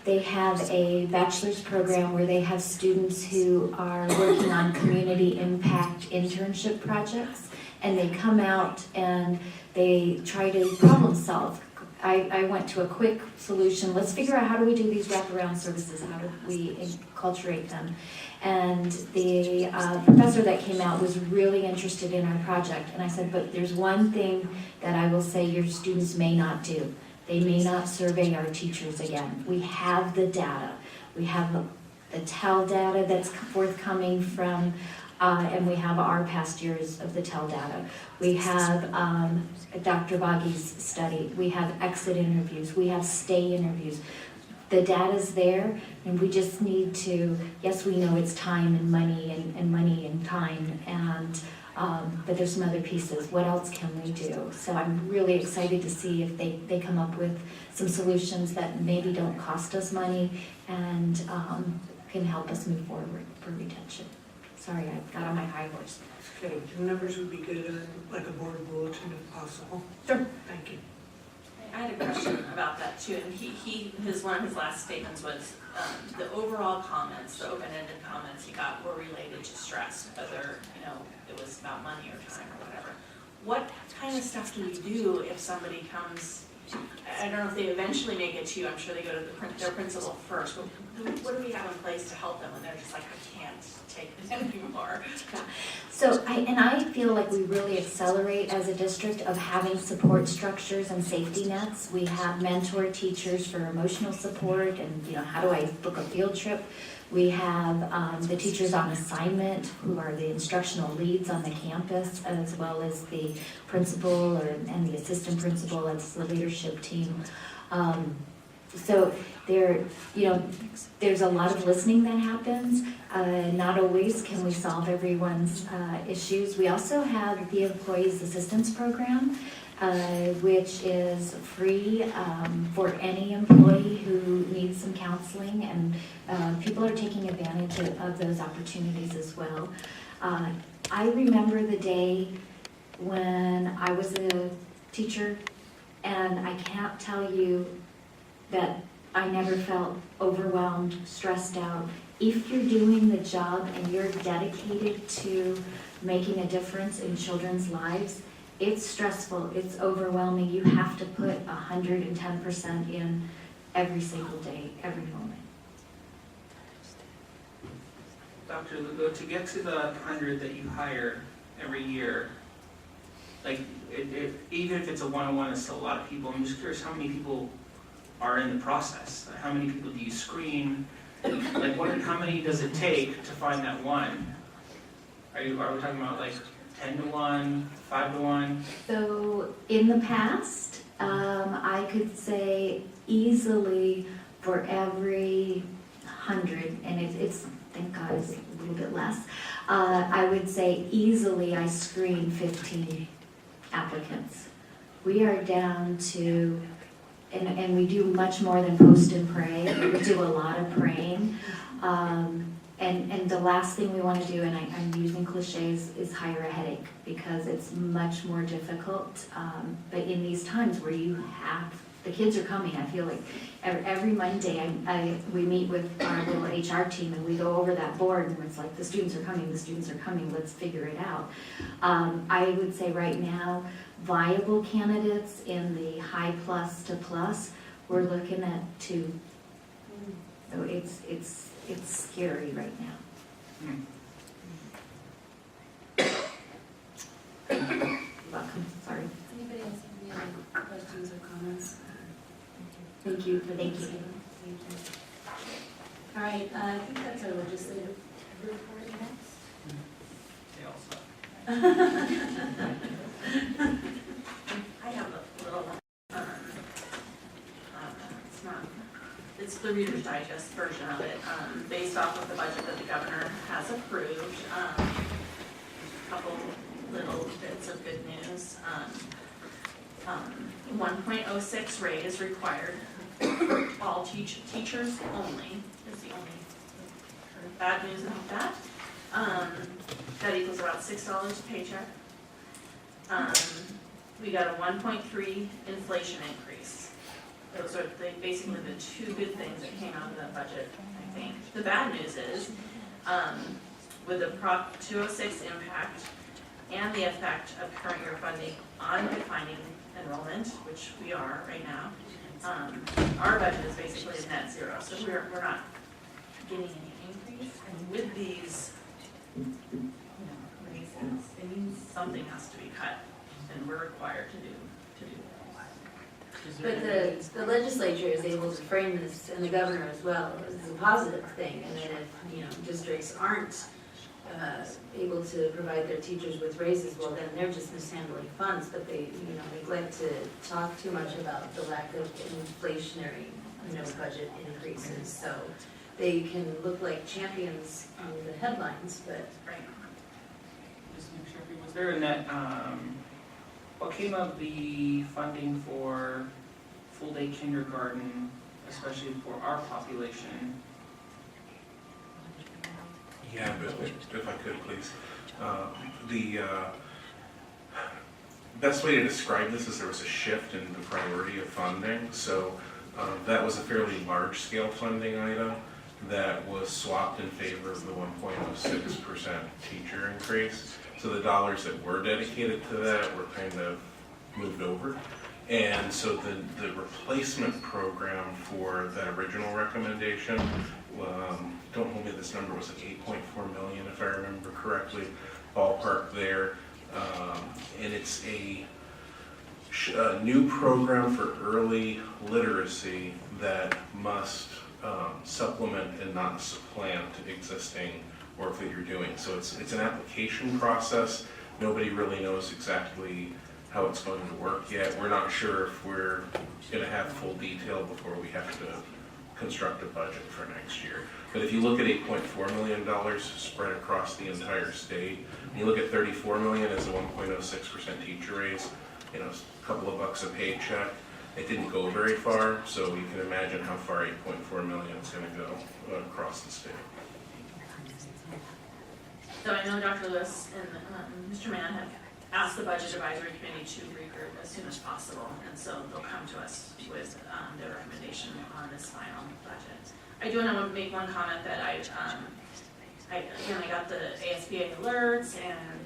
They have a bachelor's program where they have students who are working on community impact internship projects, and they come out and they try to problem solve. I went to a quick solution. Let's figure out how do we do these wraparound services? How do we enculturate them? And the professor that came out was really interested in our project. And I said, but there's one thing that I will say your students may not do. They may not survey our teachers again. We have the data. We have the TEL data that's forthcoming from and we have our past years of the TEL data. We have Dr. Vaghi's study. We have exit interviews. We have stay interviews. the data's there, and we just need to, yes, we know it's time and money and money and time, and but there's some other pieces. What else can we do? So I'm really excited to see if they come up with some solutions that maybe don't cost us money and can help us move forward for retention. Sorry, I got on my high horse. Okay, the numbers would be good, like a board bulletin if possible. Sure. Thank you. I had a question about that too, and one of his last statements was, the overall comments, the open-ended comments he got were related to stress, whether, it was about money or time or whatever. What kind of stuff do we do if somebody comes, I don't know if they eventually make it to you, I'm sure they go to their principal first, but what do we have in place to help them when they're just like, I can't take this anymore? So I feel like we really accelerate as a district of having support structures and safety nets. We have mentor teachers for emotional support and, how do I book a field trip? We have the teachers on assignment who are the instructional leads on the campus, as well as the principal and the assistant principal as the leadership team. So there's a lot of listening that happens. Not always can we solve everyone's issues. We also have the Employees Assistance Program, which is free for any employee who needs some counseling, and people are taking advantage of those opportunities as well. I remember the day when I was a teacher, and I can't tell you that I never felt overwhelmed, stressed out. If you're doing the job and you're dedicated to making a difference in children's lives, it's stressful, it's overwhelming. You have to put 110% in every single day, every moment. Dr. Lugo, to get to the 100 that you hire every year, like, even if it's a one-on-one, it's still a lot of people. I'm just curious how many people are in the process. How many people do you screen? Like, how many does it take to find that one? Are we talking about like 10 to 1, 5 to 1? So in the past, I could say easily for every 100, and it's thank God it's a little bit less, I would say easily I screen 15 applicants. We are down to, and we do much more than post and pray. We do a lot of praying. And the last thing we want to do, and I'm using cliches, is hire a headache, because it's much more difficult. But in these times where you have, the kids are coming, I feel like every Monday we meet with our little HR team and we go over that board and it's like, the students are coming, let's figure it out. I would say right now, viable candidates in the high plus to plus, we're looking at 2. So it's scary right now. Welcome, sorry. Anybody else have any questions or comments? Thank you. Thank you. All right, I think that's our legislative report next. They all suck. I have a little, it's the Reader's Digest version of it, based off of the budget that the governor has approved. A couple little bits of good news. 1.06 raise required for all teachers only, is the only bad news about that. That equals about $6 a paycheck. We got a 1.3 inflation increase. Those are basically the 2 good things that came out of that budget, I think. The bad news is, with the Prop 206 impact and the effect of current year funding on declining enrollment, which we are right now, our budget is basically a net zero. So we're not getting any increase. And with these raises, it means something has to be cut, and we're required to do that. But the legislature is able to frame this, and the governor as well, as a positive thing, and then if, districts aren't able to provide their teachers with raises, well, then they're just mishandling funds, but they, neglect to talk too much about the lack of inflationary no budget increases. So they can look like champions on the headlines, but Just make sure everyone's there. And that, what came of the funding for full-day kindergarten, especially for our population? Yeah, but if I could, please. The best way to describe this is there was a shift in the priority of funding. So that was a fairly large-scale funding item that was swapped in favor of the 1.06% teacher increase. So the dollars that were dedicated to that were kind of moved over. And so the replacement program for that original recommendation, don't hold me to this number, was like 8.4 million if I remember correctly, ballpark there. And it's a new program for early literacy that must supplement and not supplant existing work that you're doing. So it's an application process. Nobody really knows exactly how it's going to work yet. We're not sure if we're going to have full detail before we have to construct a budget for next year. But if you look at $8.4 million spread across the entire state, and you look at $34 million as a 1.06% teacher raise, you know, a couple of bucks a paycheck, it didn't go very far, so you can imagine how far 8.4 million is going to go across the state. So I know Dr. Lewis and Mr. Mann have asked the Budget Advisory Committee to regroup as soon as possible, and so they'll come to us with their recommendation on this final budget. I do want to make one comment that I got the ASBA alerts, and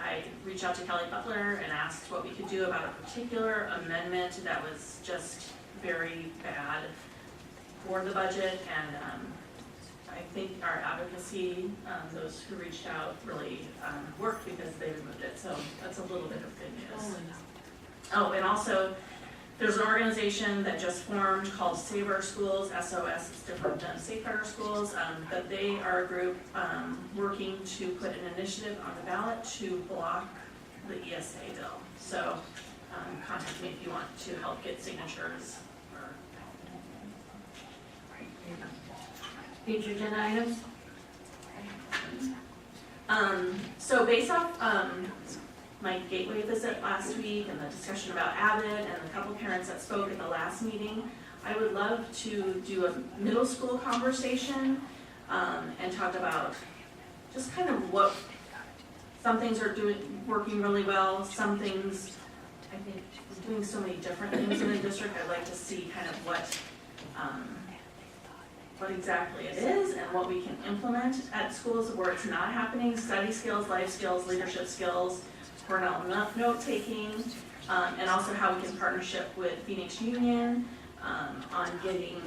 I reached out to Kelly Butler and asked what we could do about a particular amendment that was just very bad for the budget, and I think our advocacy, those who reached out really worked because they removed it, so that's a little bit of good news. Oh, and also, there's an organization that just formed called Save Our Schools, SOS, it's different than Safeguard Our Schools, but they are a group working to put an initiative on the ballot to block the ESA bill. So contact me if you want to help get signatures. future agenda items? So based off my Gateway visit last week and the discussion about Abbott and the couple parents that spoke at the last meeting, I would love to do a middle school conversation and talk about just kind of what some things are working really well, some things I think we're doing so many different things in the district. I'd like to see kind of what exactly it is and what we can implement at schools where it's not happening, study skills, life skills, leadership skills, Cornell note-taking, and also how we can partnership with Phoenix Union on getting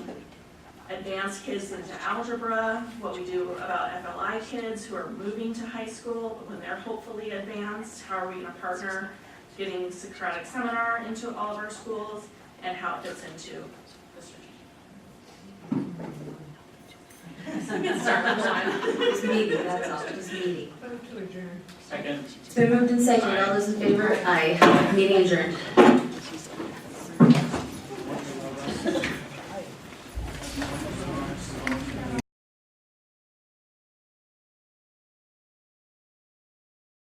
advanced kids into algebra, what we do about FLI kids who are moving to high school when they're hopefully advanced, how are we going to partner getting Socratic Seminar into all of our schools, and how it fits into the strategy. We can start with one. Just meeting, that's all, just meeting. Second. It's been moved and seconded, all those in favor? Aye. Meeting adjourned.